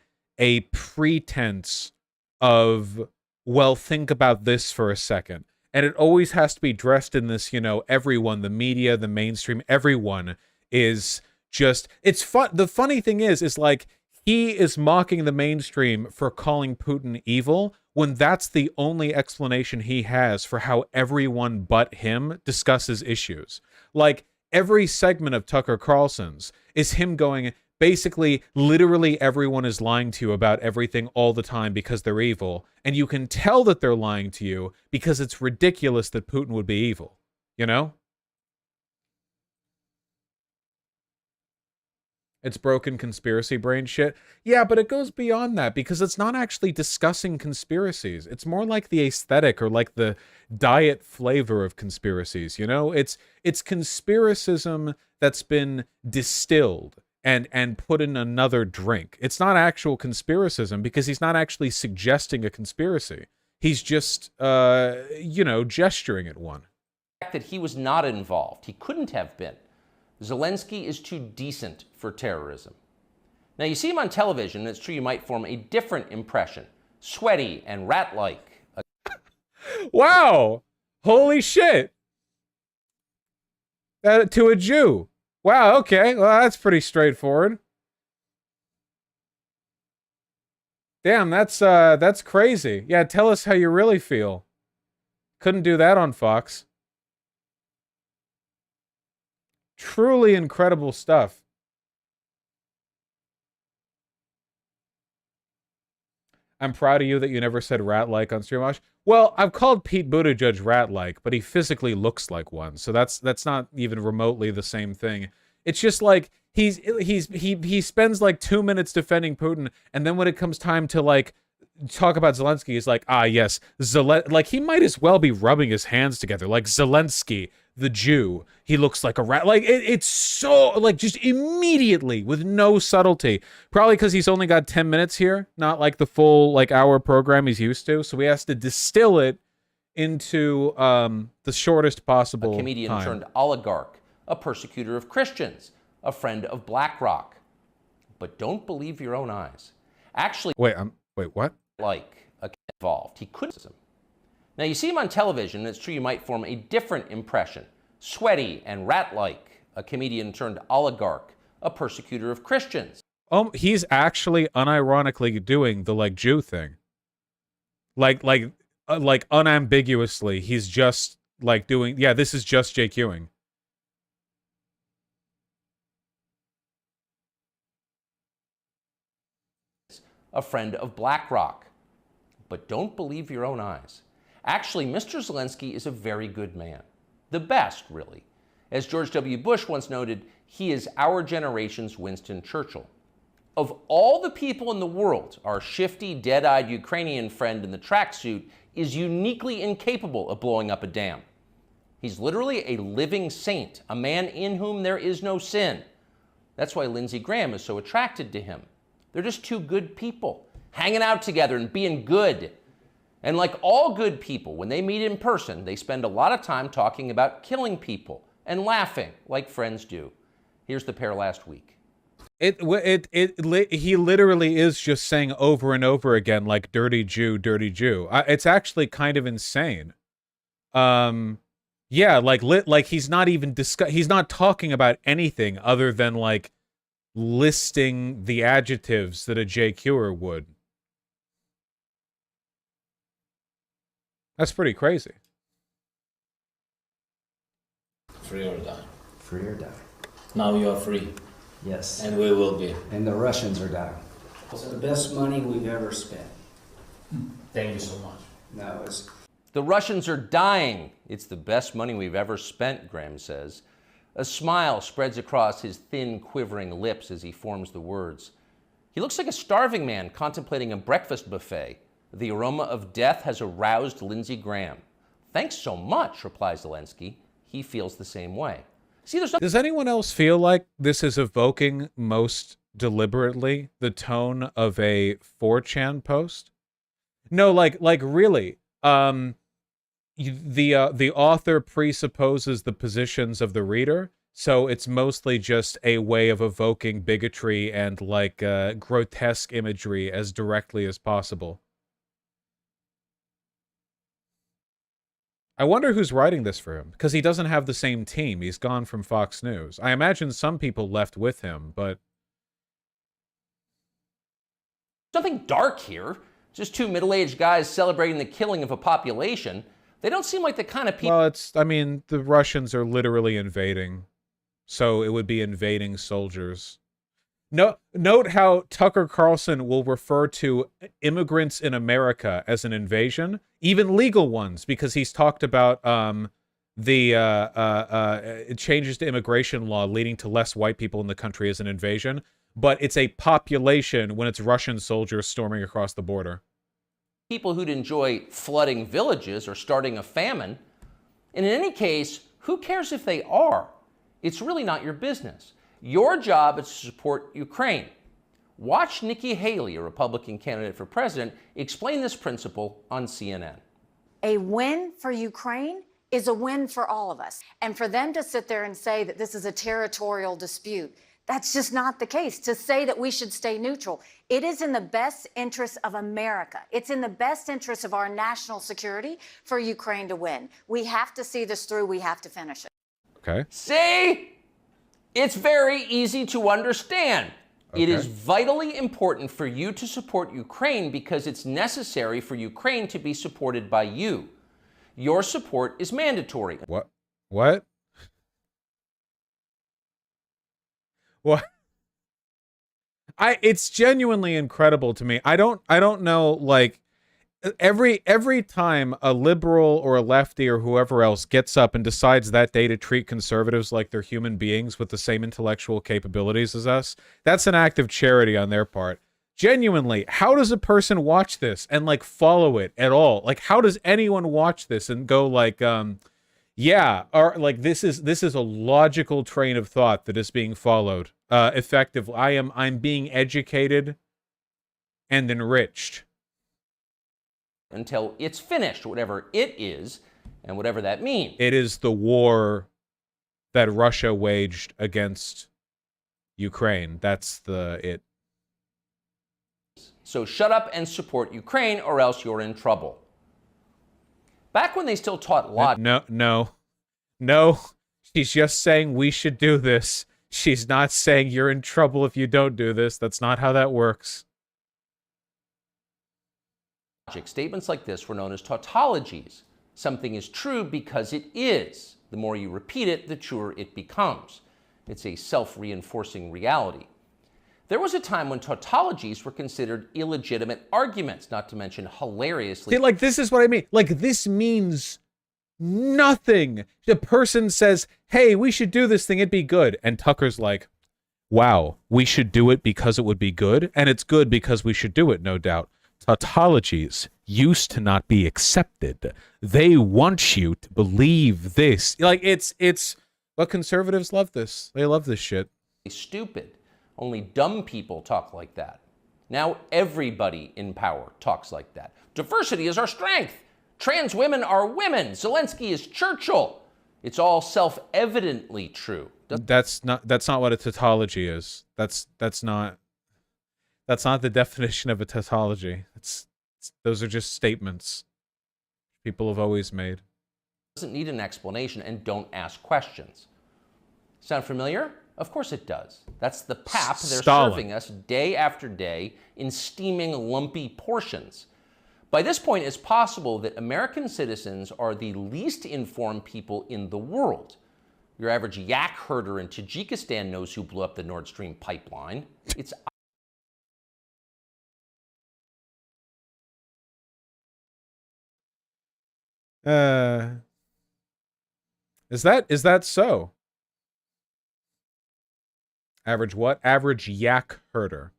pretense of, well, think about this for a second. And it always has to be dressed in this, you know, everyone, the media, the mainstream, everyone is just, it's fun. The funny thing is like, he is mocking the mainstream for calling Putin evil when that's the only explanation he has for how everyone but him discusses issues. Like, every segment of Tucker Carlson's is him going, basically, literally everyone is lying to you about everything all the time because they're evil. And you can tell that they're lying to you because it's ridiculous that Putin would be evil. You know? It's broken conspiracy brain shit. Yeah, but it goes beyond that because it's not actually discussing conspiracies. It's more like the aesthetic or like the diet flavor of conspiracies, you know? It's conspiracism that's been distilled and put in another drink. It's not actual conspiracism because he's not actually suggesting a conspiracy. He's just, you know, gesturing at one. That he was not involved. He couldn't have been. Zelensky is too decent for terrorism. Now, you see him on television, and it's true you might form a different impression. Sweaty and rat-like. Wow! Holy shit! To a Jew. Wow, okay. Well, that's pretty straightforward. Damn, that's crazy. Yeah, tell us how you really feel. Couldn't do that on Fox. Truly incredible stuff. I'm proud of you that you never said rat-like on stream watch. Well, I've called Pete Buttigieg rat-like, but he physically looks like one, so that's not even remotely the same thing. It's just like he spends like 2 minutes defending Putin, and then when it comes time to like talk about Zelensky, he's like, ah, yes, like he might as well be rubbing his hands together, like Zelensky, the Jew. He looks like a rat. Like it's so like just immediately with no subtlety. Probably because he's only got 10 minutes here, not like the full like hour program he's used to. So he has to distill it into the shortest possible. A comedian time. turned oligarch, a persecutor of Christians, a friend of BlackRock. But don't believe your own eyes. Actually, wait, what? Like involved, he couldn't. Now you see him on television, and it's true you might form a different impression. Sweaty and rat-like, a comedian turned oligarch, a persecutor of Christians. He's actually unironically doing the like Jew thing. Like unambiguously, he's just like doing, yeah, this is just JQing. A friend of BlackRock. But don't believe your own eyes. Actually, Mr. Zelensky is a very good man. The best, really. As George W. Bush once noted, he is our generation's Winston Churchill. Of all the people in the world, our shifty, dead-eyed Ukrainian friend in the tracksuit is uniquely incapable of blowing up a dam. He's literally a living saint, a man in whom there is no sin. That's why Lindsey Graham is so attracted to him. They're just two good people, hanging out together and being good. And like all good people, when they meet in person, they spend a lot of time talking about killing people and laughing like friends do. Here's the pair last week. He literally is just saying over and over again, like, dirty Jew, dirty Jew. It's actually kind of insane. Yeah, like he's not even he's not talking about anything other than like listing the adjectives that a JQer would. That's pretty crazy. Free or die. Free or die. Now you are free. Yes. And we will be. And the Russians are dying. It's the best money we've ever spent. Thank you so much. No, it's... The Russians are dying. It's the best money we've ever spent, Graham says. A smile spreads across his thin, quivering lips as he forms the words. He looks like a starving man contemplating a breakfast buffet. The aroma of death has aroused Lindsey Graham. Thanks so much, replies Zelensky. He feels the same way. See, Does anyone else feel like this is evoking most deliberately the tone of a 4chan post? No, like really. The author presupposes the positions of the reader, so it's mostly just a way of evoking bigotry and like grotesque imagery as directly as possible. I wonder who's writing this for him, because he doesn't have the same team. He's gone from Fox News. I imagine some people left with him, but... Nothing dark here. Just two middle-aged guys celebrating the killing of a population. They don't seem like the kind of people... Well, I mean, the Russians are literally invading, so it would be invading soldiers. Note how Tucker Carlson will refer to immigrants in America as an invasion, even legal ones, because he's talked about the changes to immigration law leading to less white people in the country as an invasion, but it's a population when it's Russian soldiers storming across the border. People who'd enjoy flooding villages or starting a famine. And in any case, who cares if they are? It's really not your business. Your job is to support Ukraine. Watch Nikki Haley, a Republican candidate for president, explain this principle on CNN. A win for Ukraine is a win for all of us. And for them to sit there and say that this is a territorial dispute, that's just not the case. To say that we should stay neutral, it is in the best interest of America. It's in the best interest of our national security for Ukraine to win. We have to see this through. We have to finish it. Okay. See? It's very easy to understand. Okay. It is vitally important for you to support Ukraine because it's necessary for Ukraine to be supported by you. Your support is mandatory. What? What? What? It's genuinely incredible to me. I don't know, like, every time a liberal or a lefty or whoever else gets up and decides that day to treat conservatives like they're human beings with the same intellectual capabilities as us, that's an act of charity on their part. Genuinely, how does a person watch this and like follow it at all? Like, how does anyone watch this and go like, yeah, or like this is a logical train of thought that is being followed effectively. I'm being educated and enriched. Until it's finished, whatever it is, and whatever that means. It is the war that Russia waged against Ukraine. That's it. So shut up and support Ukraine, or else you're in trouble. Back when they still taught logic. No. She's just saying we should do this. She's not saying you're in trouble if you don't do this. That's not how that works. Statements like this were known as tautologies. Something is true because it is. The more you repeat it, the truer it becomes. It's a self-reinforcing reality. There was a time when tautologies were considered illegitimate arguments, not to mention hilariously. See, like, this is what I mean. Like, this means nothing. The person says, hey, we should do this thing, it'd be good. And Tucker's like, wow, we should do it because it would be good, and it's good because we should do it, no doubt. Tautologies used to not be accepted. They want you to believe this. Like, it's but conservatives love this. They love this shit. Stupid. Only dumb people talk like that. Now everybody in power talks like that. Diversity is our strength. Trans women are women. Zelensky is Churchill. It's all self-evidently true. That's not what a tautology is. That's not the definition of a tautology. Those are just statements people have always made. doesn't need an explanation and don't ask questions. Sound familiar? Of course it does. That's the pap they're Stalin. serving us day after day in steaming, lumpy portions. By this point, it's possible that American citizens are the least informed people in the world. Your average yak herder in Tajikistan knows who blew up the Nord Stream pipeline. It's Is that so? Average what? Average yak herder.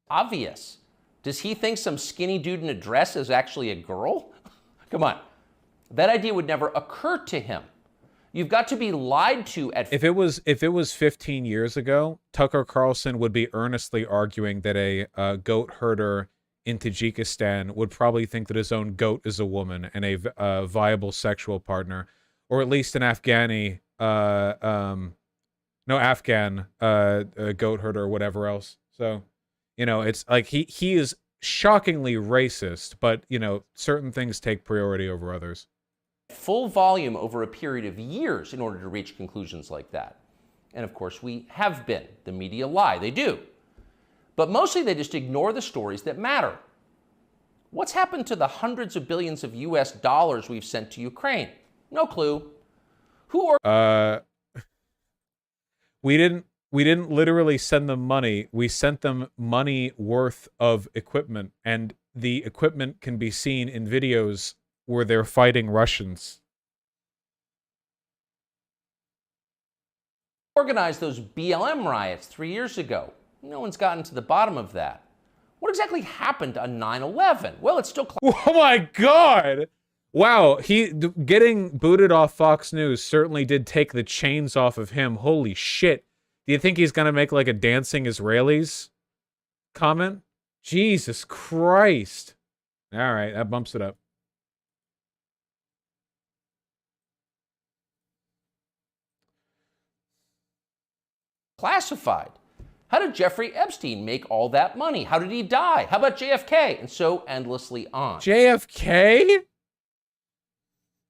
obvious. Does he think some skinny dude in a dress is actually a girl? Come on. That idea would never occur to him. You've got to be lied to at If it was 15 years ago, Tucker Carlson would be earnestly arguing that a goat herder in Tajikistan would probably think that his own goat is a woman and a viable sexual partner, or at least an Afghani, Afghan goat herder or whatever else. So, you know, it's like he is shockingly racist, but you know, certain things take priority over others. full volume over a period of years in order to reach conclusions like that. And of course, we have been. The media lie. They do. But mostly they just ignore the stories that matter. What's happened to the hundreds of billions of US dollars we've sent to Ukraine? No clue. We didn't literally send them money. We sent them money worth of equipment, and the equipment can be seen in videos where they're fighting Russians. Organized those BLM riots 3 years ago. No one's gotten to the bottom of that. What exactly happened on 9/11? Well, it's still... Oh my God! Wow, getting booted off Fox News certainly did take the chains off of him. Holy shit. Do you think he's gonna make like a dancing Israelis comment? Jesus Christ. All right, that bumps it up. Classified. How did Jeffrey Epstein make all that money? How did he die? How about JFK? And so endlessly on. JFK?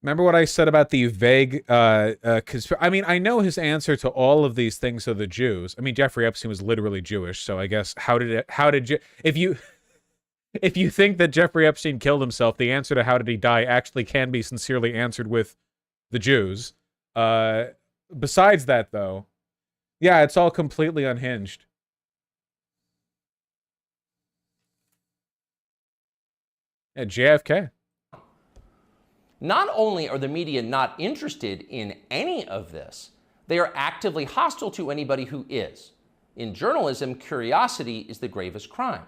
Remember what I said about the vague I mean, I know his answer to all of these things are the Jews. I mean, Jeffrey Epstein was literally Jewish, so I guess if you think that Jeffrey Epstein killed himself, the answer to how did he die actually can be sincerely answered with the Jews. Besides that, though, yeah, it's all completely unhinged. Yeah, JFK. Not only are the media not interested in any of this, they are actively hostile to anybody who is. In journalism, curiosity is the gravest crime.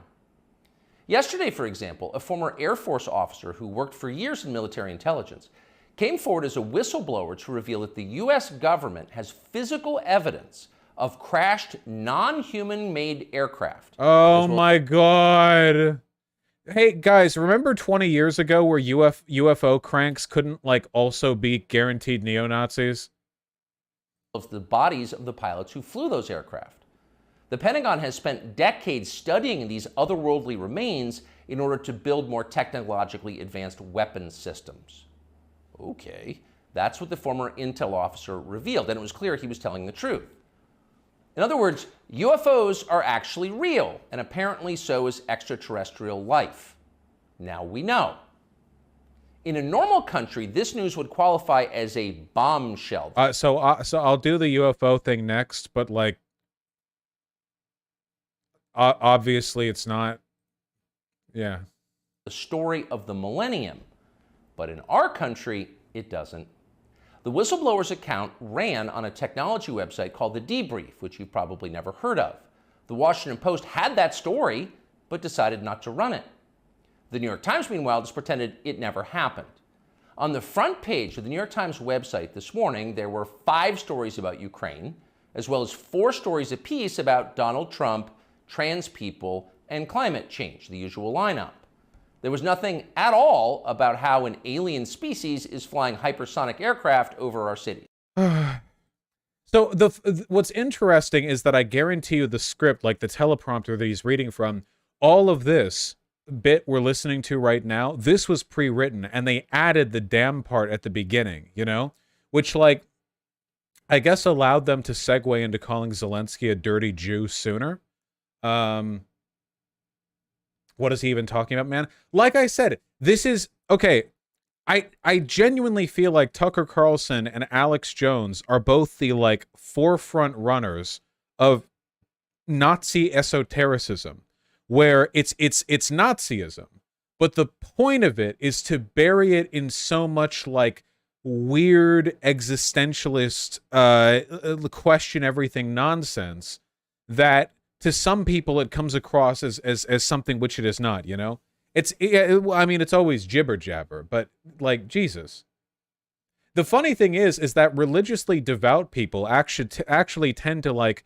Yesterday, for example, a former Air Force officer who worked for years in military intelligence came forward as a whistleblower to reveal that the U.S. government has physical evidence of crashed non-human-made aircraft. Oh my God. Hey, guys, remember 20 years ago where UFO cranks couldn't, like, also be guaranteed neo-Nazis? Of the bodies of the pilots who flew those aircraft. The Pentagon has spent decades studying these otherworldly remains in order to build more technologically advanced weapons systems. Okay, that's what the former intel officer revealed, and it was clear he was telling the truth. In other words, UFOs are actually real, and apparently so is extraterrestrial life. Now we know. In a normal country, this news would qualify as a bombshell. So I'll do the UFO thing next, but like, obviously it's not. Yeah. The story of the millennium, but in our country, it doesn't. The whistleblower's account ran on a technology website called The Debrief, which you've probably never heard of. The Washington Post had that story, but decided not to run it. The New York Times, meanwhile, just pretended it never happened. On the front page of the New York Times website this morning, there were 5 stories about Ukraine, as well as 4 stories apiece about Donald Trump, trans people, and climate change, the usual lineup. There was nothing at all about how an alien species is flying hypersonic aircraft over our cities. So what's interesting is that I guarantee you the script, like the teleprompter that he's reading from, all of this bit we're listening to right now, this was pre-written, and they added the damn part at the beginning, you know? Which, like, I guess allowed them to segue into calling Zelensky a dirty Jew sooner. What is he even talking about, man? Like I said, this is... Okay, I genuinely feel like Tucker Carlson and Alex Jones are both the, like, forefront runners of Nazi esotericism, where it's Nazism, but the point of it is to bury it in so much, like, weird existentialist question everything nonsense that to some people it comes across as something which it is not, you know? I mean, it's always jibber jabber, but, like, Jesus. The funny thing is that religiously devout people actually tend to, like,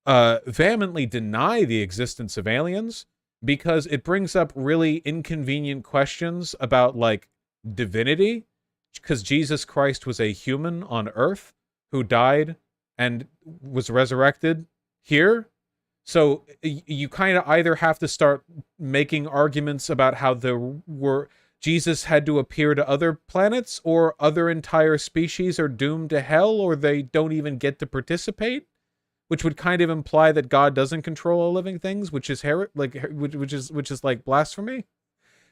vehemently deny the existence of aliens because it brings up really inconvenient questions about, like, divinity, because Jesus Christ was a human on Earth who died and was resurrected here. So you kind of either have to start making arguments about how Jesus had to appear to other planets, or other entire species are doomed to hell, or they don't even get to participate, which would kind of imply that God doesn't control all living things, which is which is like blasphemy.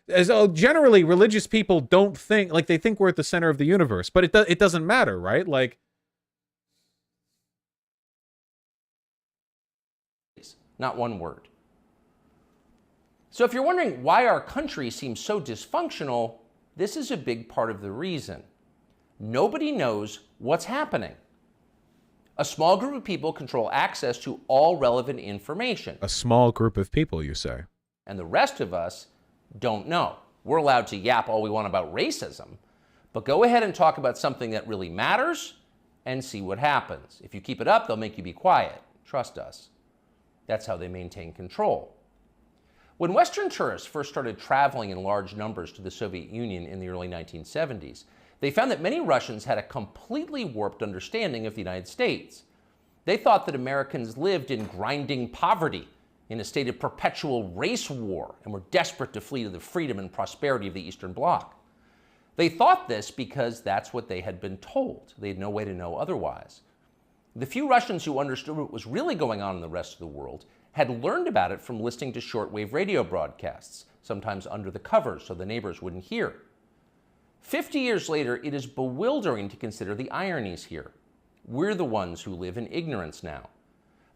As generally religious people don't think, like, they think we're at the center of the universe, but it doesn't matter, right? Like, not one word. So if you're wondering why our country seems so dysfunctional, this is a big part of the reason. Nobody knows what's happening. A small group of people control access to all relevant information. A small group of people, you say? And the rest of us don't know. We're allowed to yap all we want about racism, but go ahead and talk about something that really matters and see what happens. If you keep it up, they'll make you be quiet. Trust us. That's how they maintain control. When Western tourists first started traveling in large numbers to the Soviet Union in the early 1970s, they found that many Russians had a completely warped understanding of the United States. They thought that Americans lived in grinding poverty, in a state of perpetual race war, and were desperate to flee to the freedom and prosperity of the Eastern Bloc. They thought this because that's what they had been told. They had no way to know otherwise. The few Russians who understood what was really going on in the rest of the world had learned about it from listening to shortwave radio broadcasts, sometimes under the covers so the neighbors wouldn't hear. 50 years later, it is bewildering to consider the ironies here. We're the ones who live in ignorance now.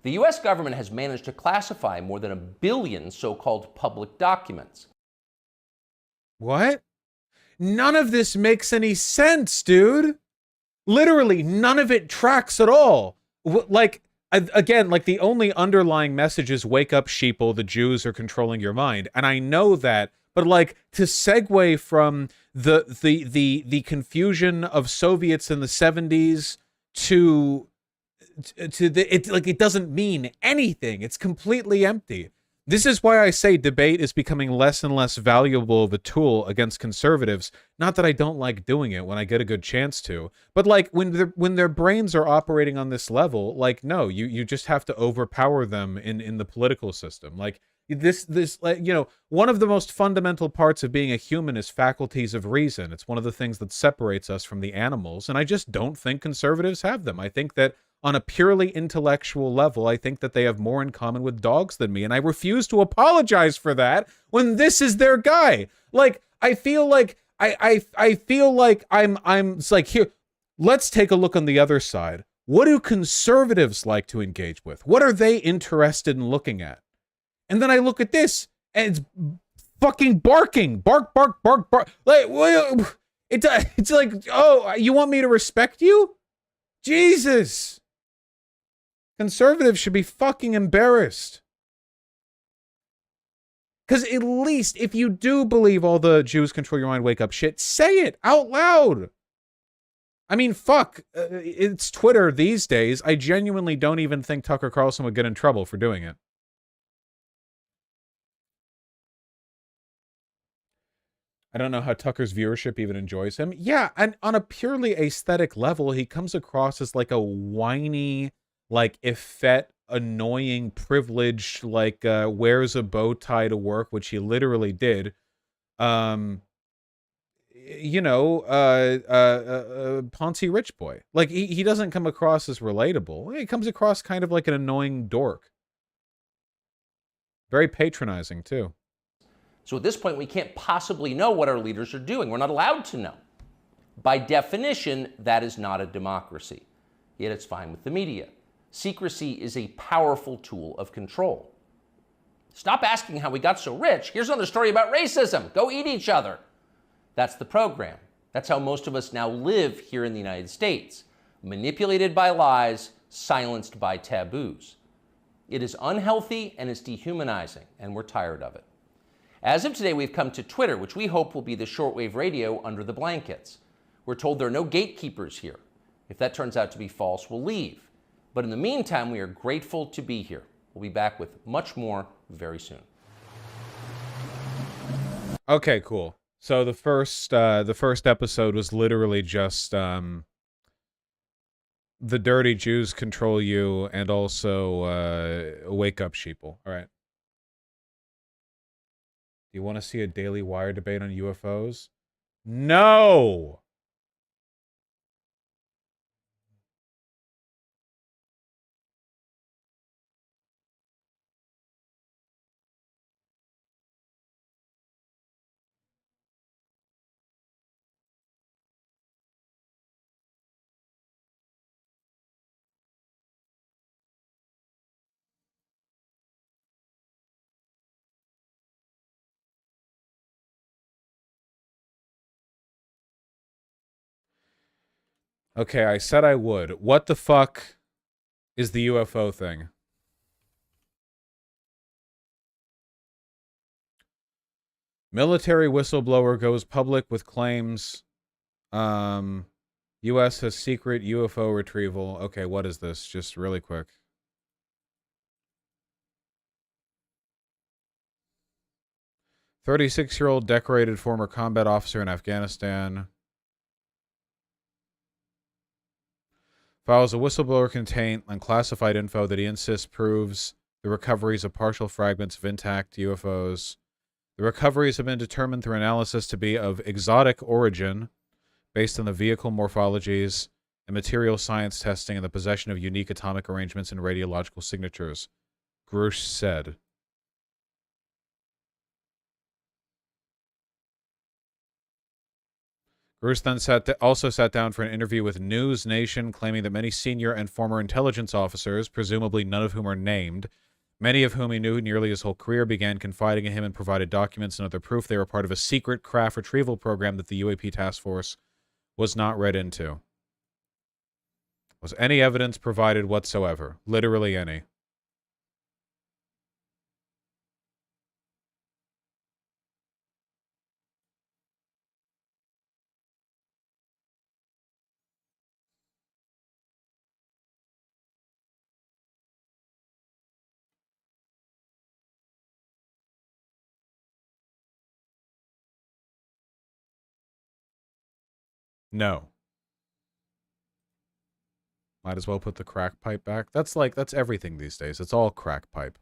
The US government has managed to classify more than 1 billion so-called public documents. What? None of this makes any sense, dude. Literally, none of it tracks at all. Like, again, like, the only underlying message is wake up, sheeple, the Jews are controlling your mind. And I know that, but, like, to segue from the confusion of Soviets in the 70s to it doesn't mean anything. It's completely empty. This is why I say debate is becoming less and less valuable of a tool against conservatives. Not that I don't like doing it when I get a good chance to, but, like, when their brains are operating on this level, like, no, you just have to overpower them in the political system. Like, this like, you know, one of the most fundamental parts of being a human is faculties of reason. It's one of the things that separates us from the animals, and I just don't think conservatives have them. I think that on a purely intellectual level, I think that they have more in common with dogs than me, and I refuse to apologize for that when this is their guy. Like, I feel like I feel like I'm it's like, here, let's take a look on the other side. What do conservatives like to engage with? What are they interested in looking at? And then I look at this, and it's fucking barking. Bark, bark, bark, bark. Like, it's like, oh, you want me to respect you? Jesus. Conservatives should be fucking embarrassed. Because at least if you do believe all the Jews control your mind, wake up shit, say it out loud. I mean, fuck. It's Twitter these days. I genuinely don't even think Tucker Carlson would get in trouble for doing it. I don't know how Tucker's viewership even enjoys him. Yeah, and on a purely aesthetic level, he comes across as like a whiny, like, effete annoying, privileged, like wears a bow tie to work, which he literally did. You know, Ponzi rich boy. Like he doesn't come across as relatable. He comes across kind of like an annoying dork. Very patronizing too. So at this point, we can't possibly know what our leaders are doing. We're not allowed to know. By definition, that is not a democracy. Yet it's fine with the media. Secrecy is a powerful tool of control. Stop asking how we got so rich. Here's another story about racism. Go eat each other. That's the program. That's how most of us now live here in the United States. Manipulated by lies, silenced by taboos. It is unhealthy and it's dehumanizing, and we're tired of it. As of today, we've come to Twitter, which we hope will be the shortwave radio under the blankets. We're told there are no gatekeepers here. If that turns out to be false, we'll leave. But in the meantime, we are grateful to be here. We'll be back with much more very soon. Okay, cool. So the first episode was literally just the dirty Jews control you, and also wake up, sheeple. All right. Do you want to see a Daily Wire debate on UFOs? No. Okay, I said I would. What the fuck is the UFO thing? Military whistleblower goes public with claims U.S. has secret UFO retrieval. Okay, what is this? Just really quick. "36-year-old decorated former combat officer in Afghanistan files a whistleblower contained unclassified info that he insists proves the recoveries of partial fragments of intact UFOs. The recoveries have been determined through analysis to be of exotic origin based on the vehicle morphologies and material science testing and the possession of unique atomic arrangements and radiological signatures," Grush said. Bruce then also sat down for an interview with News Nation, claiming that many senior and former intelligence officers, presumably none of whom are named, many of whom he knew nearly his whole career, began confiding in him and provided documents and other proof they were part of a secret craft retrieval program that the UAP task force was not read into. Was any evidence provided whatsoever? Literally any. No. Might as well put the crack pipe back. That's everything these days. It's all crack pipe.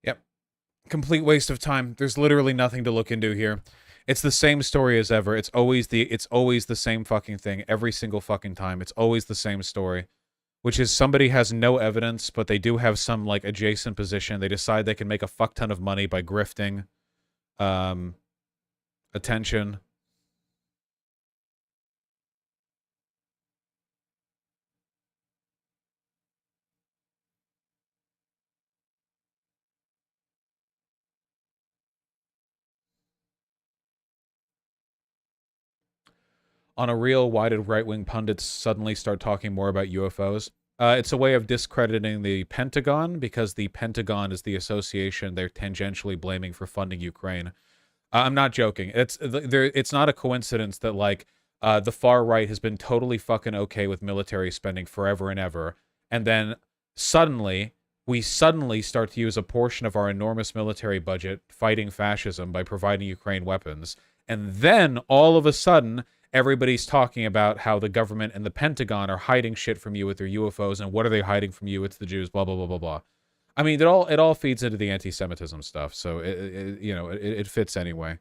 Yep. Complete waste of time. There's literally nothing to look into here. It's the same story as ever. It's always the same fucking thing every single fucking time. It's always the same story, which is somebody has no evidence, but they do have some like adjacent position. They decide they can make a fuck ton of money by grifting attention. on a reel, why did right-wing pundits suddenly start talking more about UFOs? It's a way of discrediting the Pentagon, because the Pentagon is the association they're tangentially blaming for funding Ukraine. I'm not joking. It's not a coincidence that, like, the far right has been totally fucking okay with military spending forever and ever, and then we suddenly start to use a portion of our enormous military budget fighting fascism by providing Ukraine weapons, and then all of a sudden everybody's talking about how the government and the Pentagon are hiding shit from you with their UFOs, and what are they hiding from you? It's the Jews, blah blah blah blah blah. I mean, it all feeds into the anti-Semitism stuff, so it fits anyway.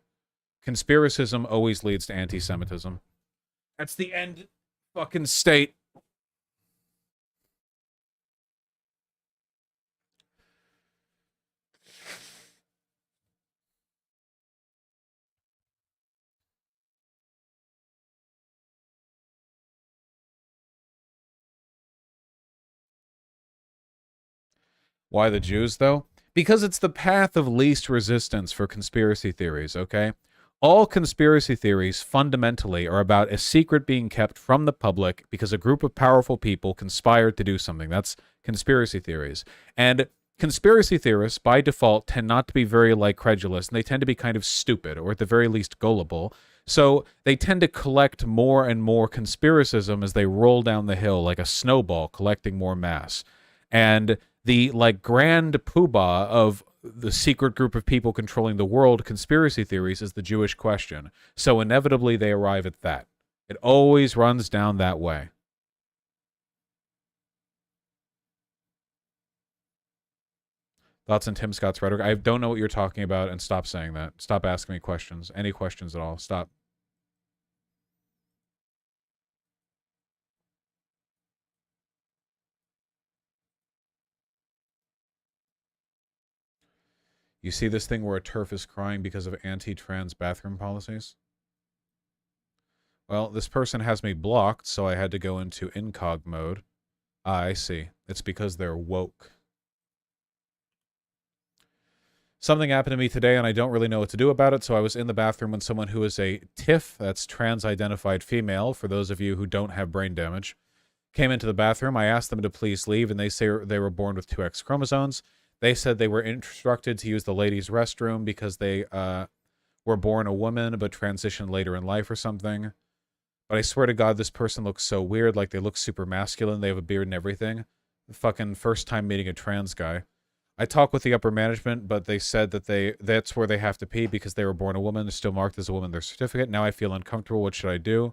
Conspiracism always leads to anti-Semitism. That's the end fucking state. Why the Jews, though? Because it's the path of least resistance for conspiracy theories, okay? All conspiracy theories fundamentally are about a secret being kept from the public because a group of powerful people conspired to do something. That's conspiracy theories. And conspiracy theorists, by default, tend not to be very, like, credulous, and they tend to be kind of stupid, or at the very least gullible. So they tend to collect more and more conspiracism as they roll down the hill like a snowball collecting more mass. And the, like, grand poobah of the secret group of people controlling the world conspiracy theories is the Jewish question. So inevitably they arrive at that. It always runs down that way. Thoughts on Tim Scott's rhetoric? I don't know what you're talking about, and stop saying that. Stop asking me questions. Any questions at all. Stop. You see this thing where a TERF is crying because of anti-trans bathroom policies? Well, this person has me blocked, so I had to go into incog mode. Ah, I see. It's because they're woke. Something happened to me today, and I don't really know what to do about it, so I was in the bathroom when someone who is a TIF, that's trans-identified female, for those of you who don't have brain damage, came into the bathroom. I asked them to please leave, and they say they were born with 2X chromosomes. They said they were instructed to use the ladies' restroom because they were born a woman but transitioned later in life or something. But I swear to God, this person looks so weird, like they look super masculine, they have a beard and everything. Fucking first time meeting a trans guy. I talked with the upper management, but they said that that's where they have to pee because they were born a woman. They're still marked as a woman in their certificate. Now I feel uncomfortable. What should I do?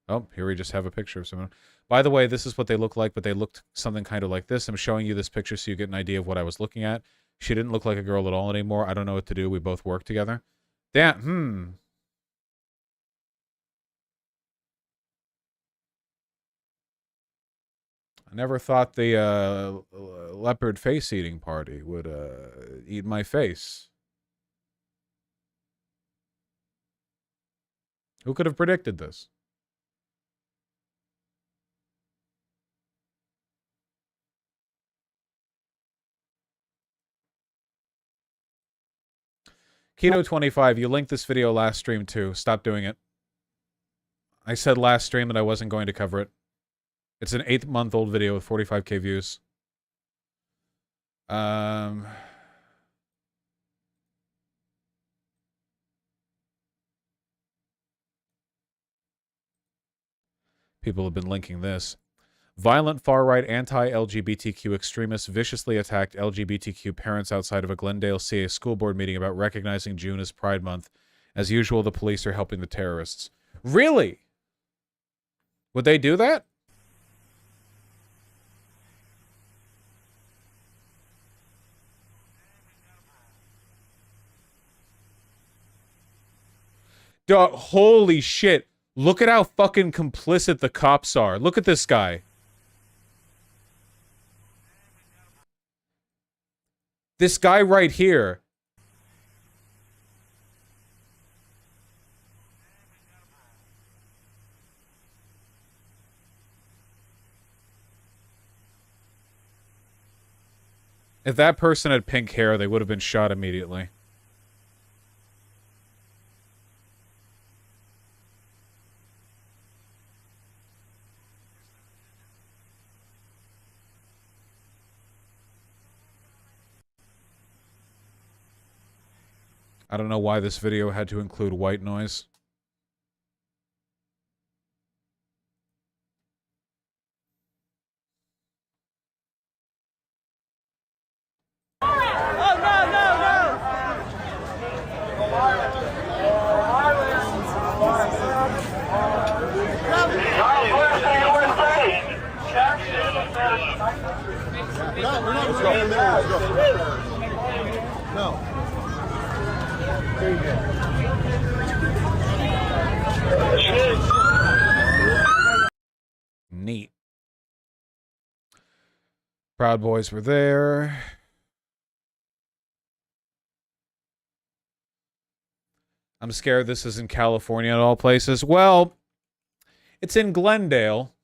Oh, here we just have a picture of someone. By the way, this is what they look like, but they looked something kind of like this. I'm showing you this picture so you get an idea of what I was looking at. She didn't look like a girl at all anymore. I don't know what to do. We both work together. Damn, I never thought the leopard face-eating party would eat my face. Who could have predicted this? Keto25, you linked this video last stream too. Stop doing it. I said last stream that I wasn't going to cover it. It's an 8-month-old video with 45k views. People have been linking this. Violent far-right anti-LGBTQ extremists viciously attacked LGBTQ parents outside of a Glendale CA school board meeting about recognizing June as Pride Month. As usual, the police are helping the terrorists. Really? Would they do that? Duh, holy shit. Look at how fucking complicit the cops are. Look at this guy. This guy right here. If that person had pink hair, they would have been shot immediately. I don't know why this video had to include white noise. Neat. Proud Boys were there. I'm scared this is in California at all places. Well, it's in Glendale.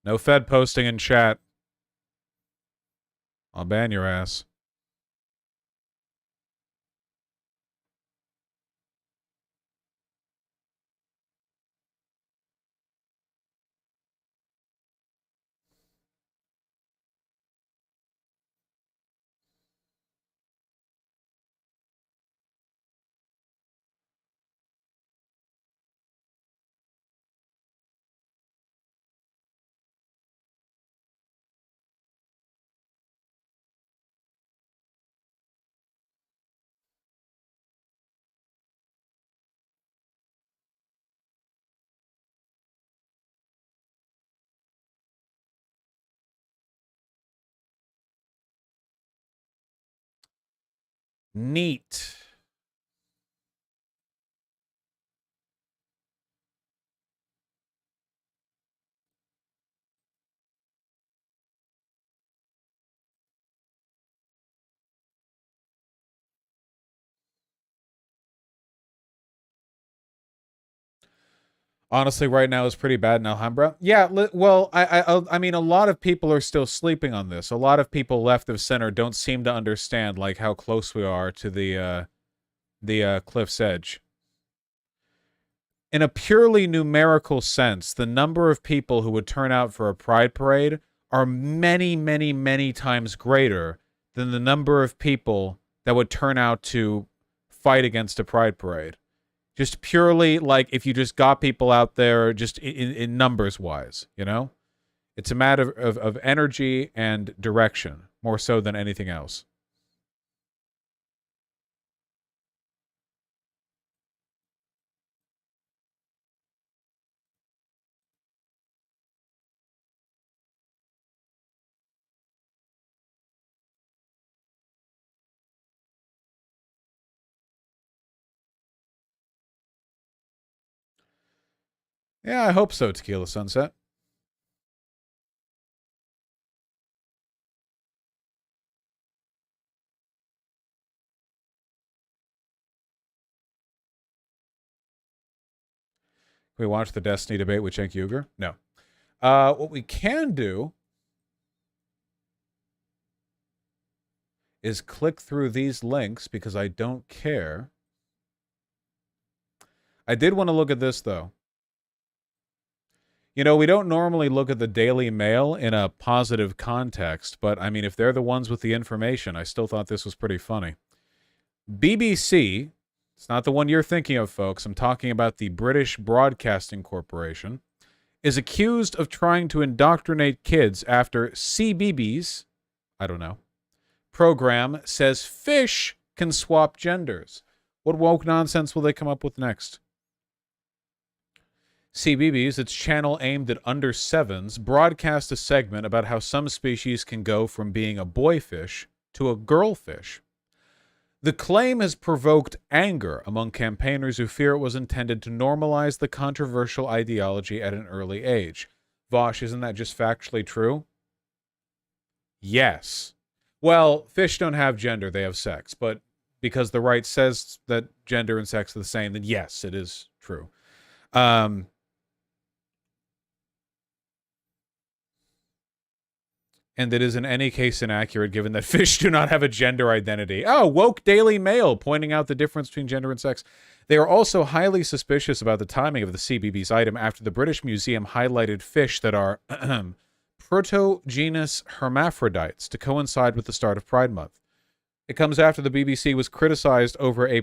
No Fed posting in chat. I'll ban your ass. Neat. Honestly, right now is pretty bad in Alhambra. Yeah, well, I mean, a lot of people are still sleeping on this. A lot of people left of center don't seem to understand like how close we are to the cliff's edge. In a purely numerical sense, the number of people who would turn out for a pride parade are many, many, many times greater than the number of people that would turn out to fight against a pride parade. Just purely, like, if you just got people out there just in numbers wise, you know? It's a matter of energy and direction, more so than anything else. Yeah, I hope so, Tequila Sunset. Can we watch the Destiny debate with Cenk Uygur? No. What we can do is click through these links because I don't care. I did want to look at this, though. You know, we don't normally look at the Daily Mail in a positive context, but, I mean, if they're the ones with the information, I still thought this was pretty funny. BBC, it's not the one you're thinking of, folks. I'm talking about the British Broadcasting Corporation, is accused of trying to indoctrinate kids after CBeebies, I don't know, program says fish can swap genders. What woke nonsense will they come up with next? CBeebies, its channel aimed at under sevens, broadcast a segment about how some species can go from being a boy fish to a girl fish. The claim has provoked anger among campaigners who fear it was intended to normalize the controversial ideology at an early age. Vosh, isn't that just factually true? Yes. Well, fish don't have gender, they have sex, but because the right says that gender and sex are the same, then yes, it is true. And it is in any case inaccurate given that fish do not have a gender identity. Oh, woke Daily Mail pointing out the difference between gender and sex. They are also highly suspicious about the timing of the CBB's item after the British Museum highlighted fish that are protogenous hermaphrodites to coincide with the start of Pride Month. It comes after the BBC was criticized over a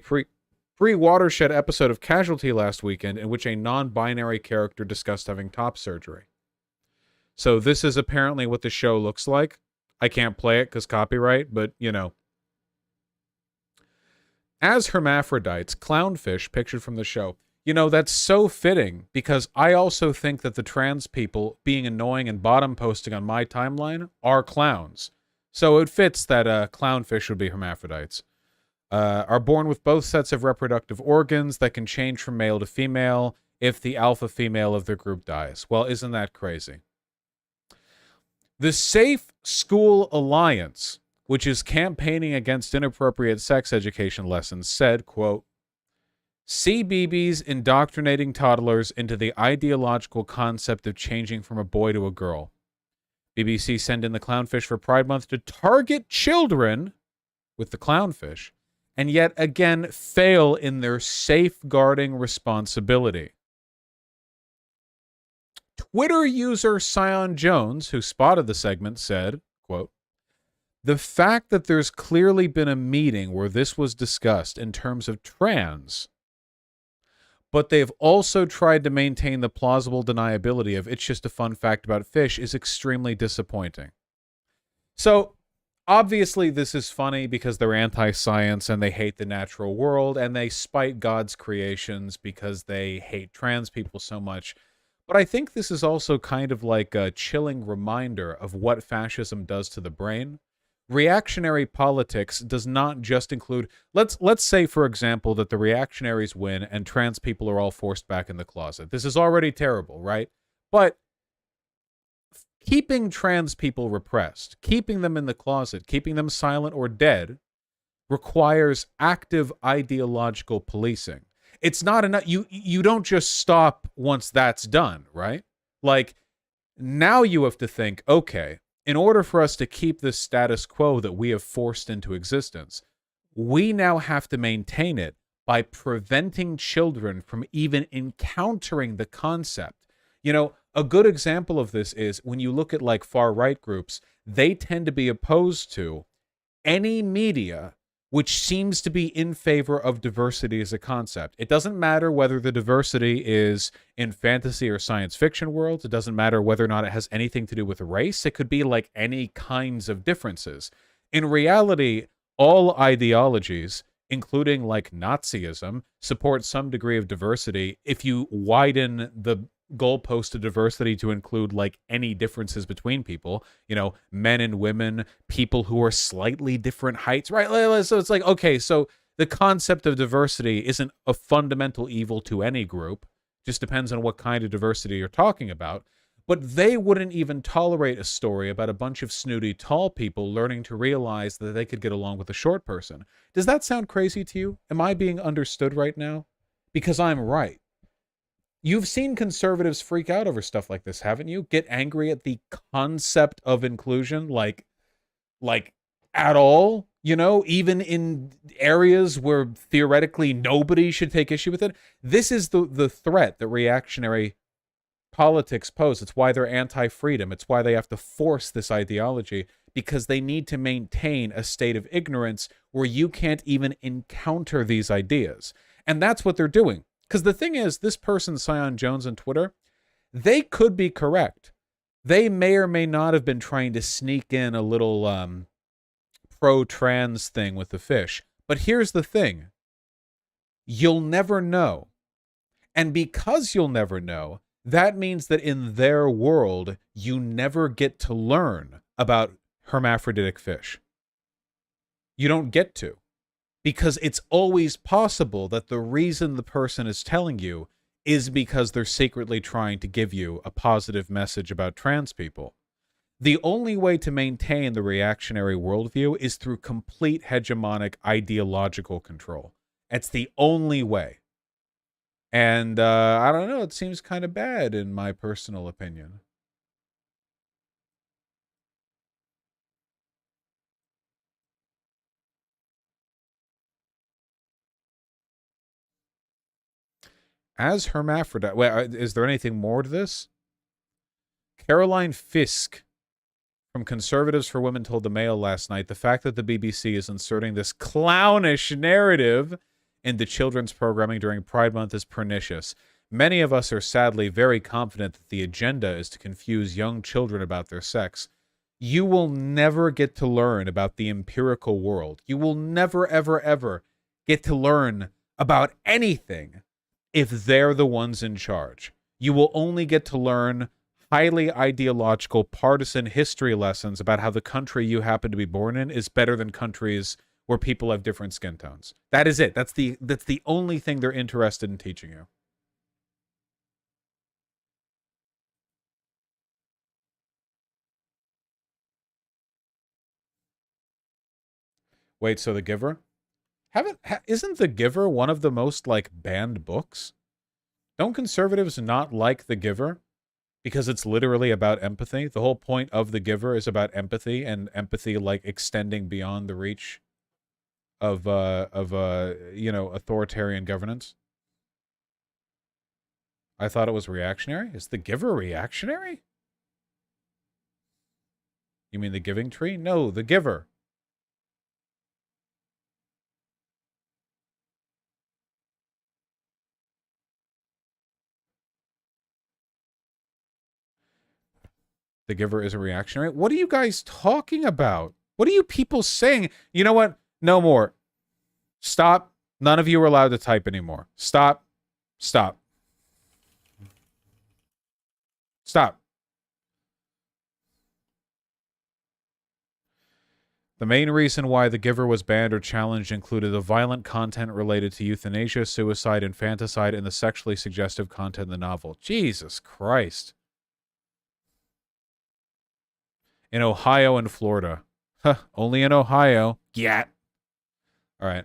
pre-watershed episode of Casualty last weekend in which a non-binary character discussed having top surgery. So this is apparently what the show looks like. I can't play it because copyright, but, you know. As hermaphrodites, clownfish, pictured from the show, you know, that's so fitting because I also think that the trans people being annoying and bottom posting on my timeline are clowns. So it fits that clownfish would be hermaphrodites. Are born with both sets of reproductive organs that can change from male to female if the alpha female of their group dies. Well, isn't that crazy? The Safe School Alliance, which is campaigning against inappropriate sex education lessons, said, quote, CBBS indoctrinating toddlers into the ideological concept of changing from a boy to a girl. BBC send in the clownfish for Pride Month to target children with the clownfish, and yet again fail in their safeguarding responsibility. Twitter user Sion Jones, who spotted the segment, said, quote, the fact that there's clearly been a meeting where this was discussed in terms of trans, but they've also tried to maintain the plausible deniability of it's just a fun fact about fish is extremely disappointing. So, obviously this is funny because they're anti-science and they hate the natural world and they spite God's creations because they hate trans people so much. But I think this is also kind of like a chilling reminder of what fascism does to the brain. Reactionary politics does not just include, let's say, for example, that the reactionaries win and trans people are all forced back in the closet. This is already terrible, right? But keeping trans people repressed, keeping them in the closet, keeping them silent or dead requires active ideological policing. It's not enough. You don't just stop once that's done, right? Like, now you have to think, okay, in order for us to keep this status quo that we have forced into existence, we now have to maintain it by preventing children from even encountering the concept. You know, a good example of this is when you look at like far-right groups, they tend to be opposed to any media which seems to be in favor of diversity as a concept. It doesn't matter whether the diversity is in fantasy or science fiction worlds. It doesn't matter whether or not it has anything to do with race. It could be like any kinds of differences. In reality, all ideologies, including like Nazism, support some degree of diversity if you widen the goalpost of diversity to include like any differences between people, you know, men and women, people who are slightly different heights, right? So it's like, okay, so the concept of diversity isn't a fundamental evil to any group, just depends on what kind of diversity you're talking about. But they wouldn't even tolerate a story about a bunch of snooty tall people learning to realize that they could get along with a short person. Does that sound crazy to you? Am I being understood right now? Because I'm right. You've seen conservatives freak out over stuff like this, haven't you? Get angry at the concept of inclusion, like at all, you know, even in areas where theoretically nobody should take issue with it. This is the threat that reactionary politics pose. It's why they're anti-freedom. It's why they have to force this ideology, because they need to maintain a state of ignorance where you can't even encounter these ideas. And that's what they're doing. Because the thing is, this person, Sion Jones on Twitter, they could be correct. They may or may not have been trying to sneak in a little pro-trans thing with the fish. But here's the thing. You'll never know. And because you'll never know, that means that in their world, you never get to learn about hermaphroditic fish. You don't get to. Because it's always possible that the reason the person is telling you is because they're secretly trying to give you a positive message about trans people. The only way to maintain the reactionary worldview is through complete hegemonic ideological control. It's the only way. And I don't know, it seems kind of bad in my personal opinion. As hermaphrodite, wait, is there anything more to this? Caroline Fisk from Conservatives for Women told the Mail last night, the fact that the BBC is inserting this clownish narrative into children's programming during Pride Month is pernicious. Many of us are sadly very confident that the agenda is to confuse young children about their sex. You will never get to learn about the empirical world. You will never, ever, ever get to learn about anything if they're the ones in charge. You will only get to learn highly ideological, partisan history lessons about how the country you happen to be born in is better than countries where people have different skin tones. That is it. That's the only thing they're interested in teaching you. Wait, so The Giver? Isn't The Giver one of the most, like, banned books? Don't conservatives not like The Giver? Because it's literally about empathy. The whole point of The Giver is about empathy, and empathy, like, extending beyond the reach of you know, authoritarian governance. I thought it was reactionary. Is The Giver reactionary? You mean The Giving Tree? No, The Giver. The Giver is a reactionary. What are you guys talking about? What are you people saying? You know what? No more. Stop. None of you are allowed to type anymore. Stop. Stop. Stop. The main reason why The Giver was banned or challenged included the violent content related to euthanasia, suicide, infanticide, and the sexually suggestive content in the novel. Jesus Christ. In Ohio and Florida. Huh, only in Ohio. Gat. All right.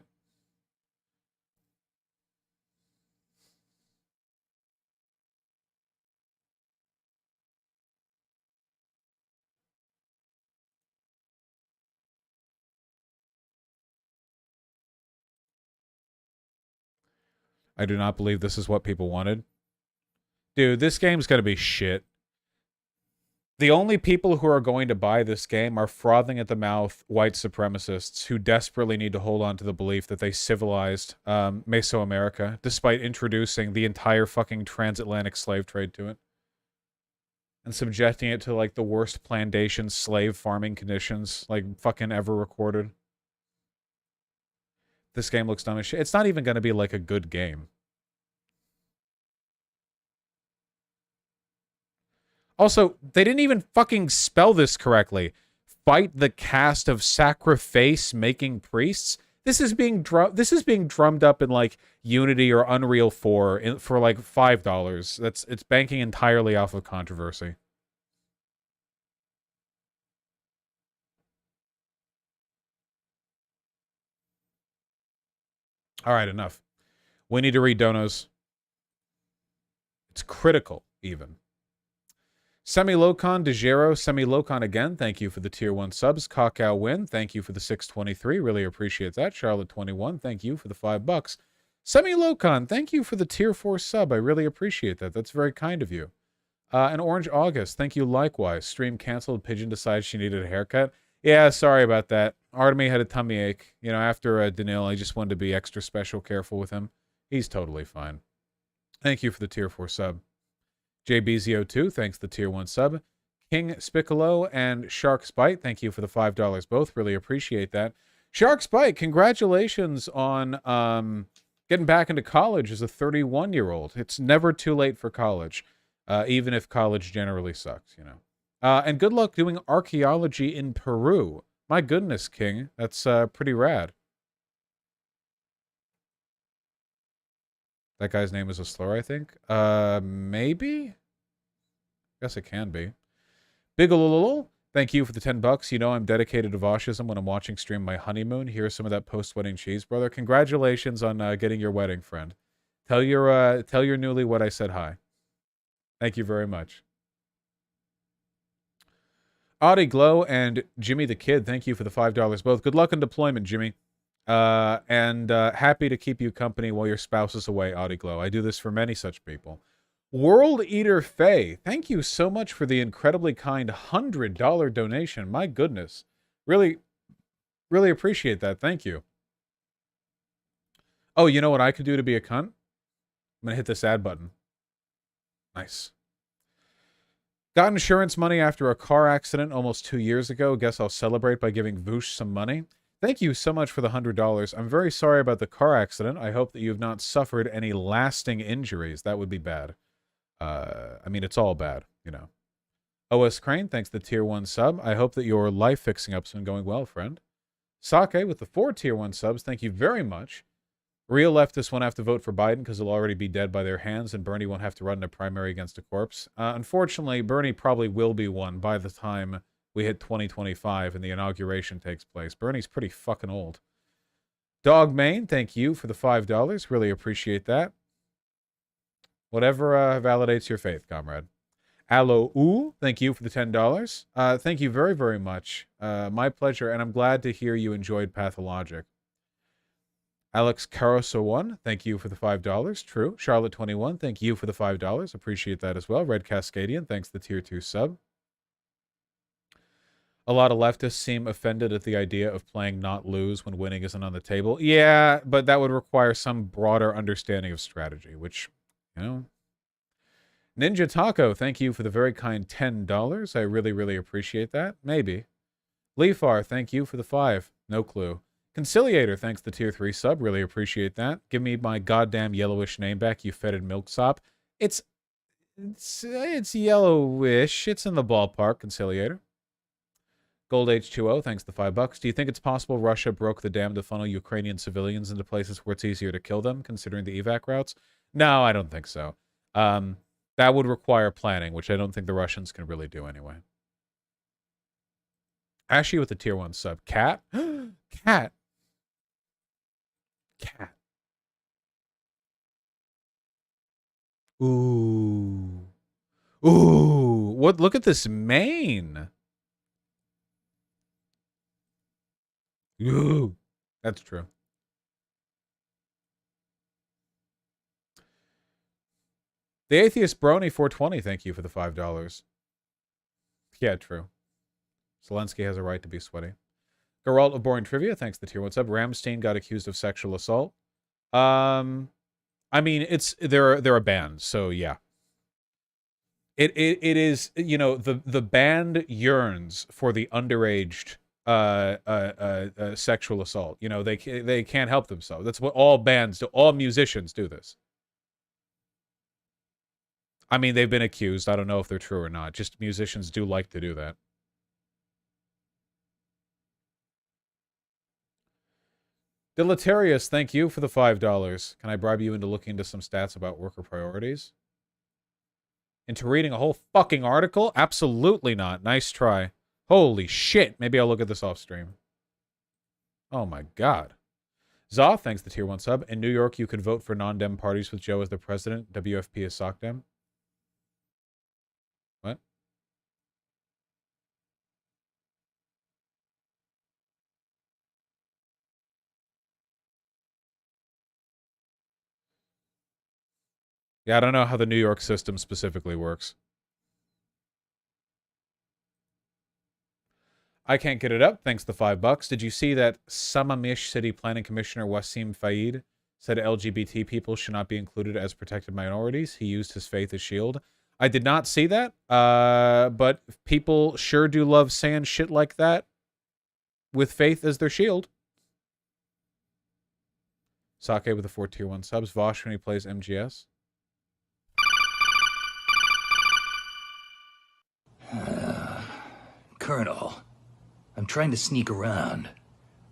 I do not believe this is what people wanted. Dude, this game's going to be shit. The only people who are going to buy this game are frothing at the mouth white supremacists who desperately need to hold on to the belief that they civilized Mesoamerica, despite introducing the entire fucking transatlantic slave trade to it. And subjecting it to, like, the worst plantation slave farming conditions, like, fucking ever recorded. This game looks dumb as shit. It's not even going to be, like, a good game. Also, they didn't even fucking spell this correctly. Fight the caste of sacrifice-making priests. This is being drummed up in, like, Unity or Unreal 4 for like $5. It's banking entirely off of controversy. All right, enough. We need to read donos. It's critical, even. Semilocon DeGero, Semilocon again, thank you for the tier 1 subs. Kakao Win, thank you for the 623, really appreciate that. Charlotte 21, thank you for the $5. Semilocon, thank you for the tier 4 sub, I really appreciate that. That's very kind of you. And Orange August, thank you likewise. Stream canceled, Pigeon decides she needed a haircut. Yeah, sorry about that. Artemy had a tummy ache. You know, after Danil, I just wanted to be extra special careful with him. He's totally fine. Thank you for the tier 4 sub. JBZO2, thanks for the tier 1 sub. King Spicolo and Shark's Bite, thank you for the $5 both. Really appreciate that. Shark's Bite, congratulations on getting back into college as a 31-year-old. It's never too late for college, even if college generally sucks, you know. And good luck doing archaeology in Peru. My goodness, King. That's pretty rad. That guy's name is a slur, I think. Maybe? Guess it can be. Bigalolol, Thank you for the $10. You know I'm dedicated to Voshism when I'm watching stream my honeymoon. Here's some of that post-wedding cheese, brother. Congratulations on getting your wedding, friend. Tell your newlywed I said hi. Thank you very much. Audie Glow and Jimmy the Kid, thank you for the $5 both. Good luck in deployment, Jimmy. And happy to keep you company while your spouse is away, Audie Glow. I do this for many such people. World Eater Faye, thank you so much for the incredibly kind $100 donation. My goodness. Really, really appreciate that. Thank you. Oh, you know what I could do to be a cunt? I'm going to hit this ad button. Nice. Got insurance money after a car accident almost 2 years ago. Guess I'll celebrate by giving Voosh some money. Thank you so much for the $100. I'm very sorry about the car accident. I hope that you have not suffered any lasting injuries. That would be bad. I mean, it's all bad, you know. OS Crane, thanks to the Tier 1 sub. I hope that your life fixing up's been going well, friend. Sake with the 4 Tier 1 subs. Thank you very much. Real leftists won't have to vote for Biden because he'll already be dead by their hands, and Bernie won't have to run in a primary against a corpse. Unfortunately, Bernie probably will be one by the time we hit 2025 and the inauguration takes place. Bernie's pretty fucking old. Dog Main, thank you for the $5. Really appreciate that. Whatever validates your faith, comrade. Allo Ooh, thank you for the $10. Thank you very, very much. My pleasure, and I'm glad to hear you enjoyed Pathologic. Alex Caruso1, thank you for the $5. True. Charlotte21, thank you for the $5. Appreciate that as well. Red Cascadian, thanks to the Tier 2 sub. A lot of leftists seem offended at the idea of playing not lose when winning isn't on the table. Yeah, but that would require some broader understanding of strategy, which, you know. Ninja Taco, thank you for the very kind $10. I really, really appreciate that. Maybe. Leafar, thank you for the 5. No clue. Conciliator, thanks to Tier 3 sub. Really appreciate that. Give me my goddamn yellowish name back, you fetid milksop. It's yellowish. It's in the ballpark, Conciliator. Gold H2O, thanks to $5. Do you think it's possible Russia broke the dam to funnel Ukrainian civilians into places where it's easier to kill them, considering the evac routes? No, I don't think so. That would require planning, which I don't think the Russians can really do anyway. Ashy with the Tier 1 sub. Cat? Cat. Cat. Ooh. Ooh. What? Look at this mane. Ooh. That's true. The Atheist Brony 420, thank you for the $5. Yeah, true. Zelensky has a right to be sweaty. Geralt of Boring Trivia, thanks to the Tier 1 sub. Ramstein got accused of sexual assault. I mean, they're a band, so yeah. It is, you know, the band yearns for the underaged sexual assault. You know, they can't help themselves. That's what all bands do. All musicians do this. I mean, they've been accused. I don't know if they're true or not. Just musicians do like to do that. Deletarius, thank you for the $5. Can I bribe you into looking into some stats about worker priorities? Into reading a whole fucking article? Absolutely not. Nice try. Holy shit. Maybe I'll look at this off stream. Oh my god. Zoth, thanks to Tier 1 sub. In New York, you could vote for non-Dem parties with Joe as the president. WFP is SOCDEM. What? Yeah, I don't know how the New York system specifically works. I can't get it up, thanks to $5. Did you see that Sammamish City Planning Commissioner Wasim Faid said LGBT people should not be included as protected minorities? He used his faith as shield. I did not see that, but people sure do love saying shit like that with faith as their shield. Sake with the 4 Tier 1 subs. Vosh when he plays MGS. Colonel, I'm trying to sneak around,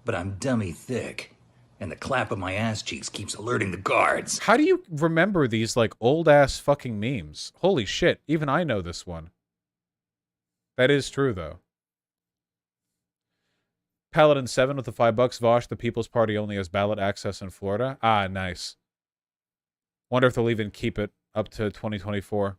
but I'm dummy thick, and the clap of my ass cheeks keeps alerting the guards. How do you remember these, like, old-ass fucking memes? Holy shit, even I know this one. That is true, though. Paladin 7 with the $5. Vosh, the People's Party only has ballot access in Florida. Ah, nice. Wonder if they'll even keep it up to 2024.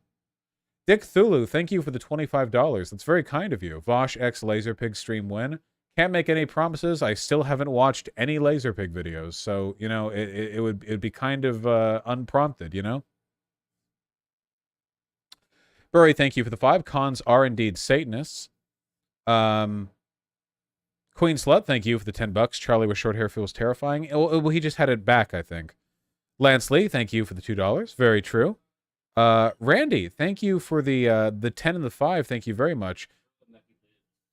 Dick Thulu, thank you for the $25. That's very kind of you. Vosh X Laserpig stream win. Can't make any promises. I still haven't watched any Laserpig videos, so you know it'd be kind of unprompted, you know. Burry, thank you for the 5. Cons are indeed Satanists. Queen Slut, thank you for the $10. Charlie with short hair feels terrifying. Well, he just had it back, I think. Lance Lee, thank you for the $2. Very true. Randy, thank you for the 10 and the 5. Thank you very much.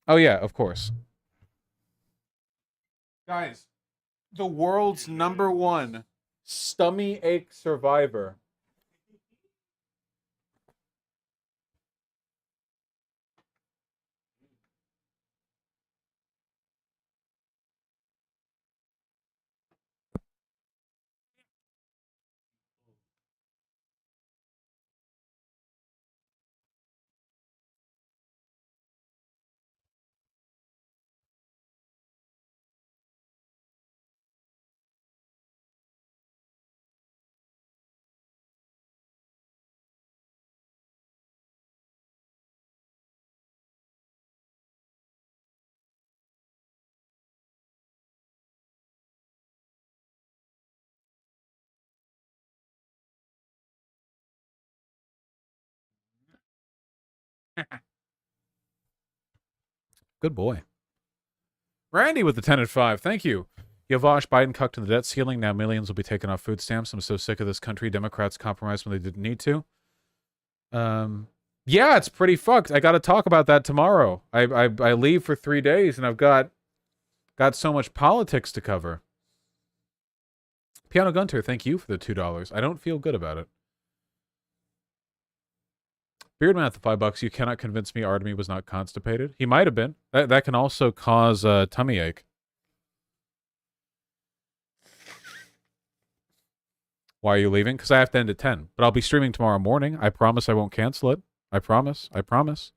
Oh yeah, of course. Guys, the world's #1 stummy ache survivor. Good boy. Randy with the 10 and 5. Thank you. Yavash, Biden cucked in the debt ceiling. Now millions will be taken off food stamps. I'm so sick of this country. Democrats compromised when they didn't need to. Yeah, it's pretty fucked. I got to talk about that tomorrow. I leave for 3 days, and I've got so much politics to cover. Piano Gunter, thank you for the $2. I don't feel good about it. Beardman at the $5. You cannot convince me Artemy was not constipated. He might have been. That can also cause tummy ache. Why are you leaving? Because I have to end at 10. But I'll be streaming tomorrow morning. I promise I won't cancel it. I promise. I promise.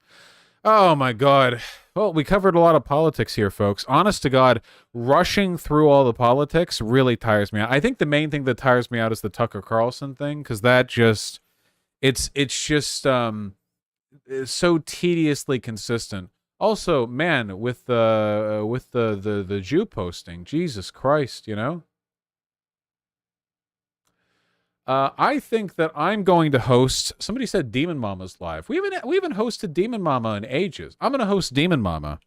Oh, my God. Well, we covered a lot of politics here, folks. Honest to God, rushing through all the politics really tires me out. I think the main thing that tires me out is the Tucker Carlson thing, because that just... It's just it's so tediously consistent. Also, man, with the Jew posting, Jesus Christ, you know. I think that I'm going to host. Somebody said Demon Mama's live. We haven't hosted Demon Mama in ages. I'm going to host Demon Mama.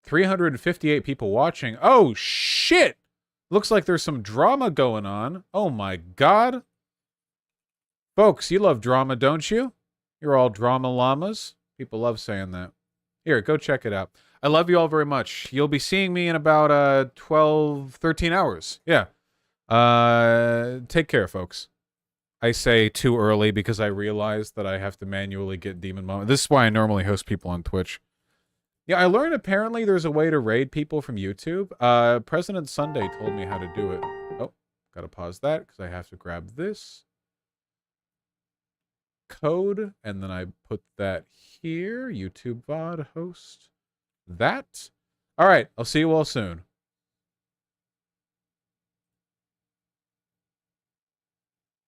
$358 people watching. Oh shit! Looks like there's some drama going on. Oh my God. Folks, you love drama, don't you? You're all drama llamas. People love saying that. Here, go check it out. I love you all very much. You'll be seeing me in about 13 hours. Yeah. Take care, folks. I say too early because I realize that I have to manually get Demon Mama. This is why I normally host people on Twitch. Yeah, I learned apparently there's a way to raid people from YouTube. President Sunday told me how to do it. Oh, gotta pause that because I have to grab this code, and then I put that here. YouTube VOD host that. All right, I'll see you all soon.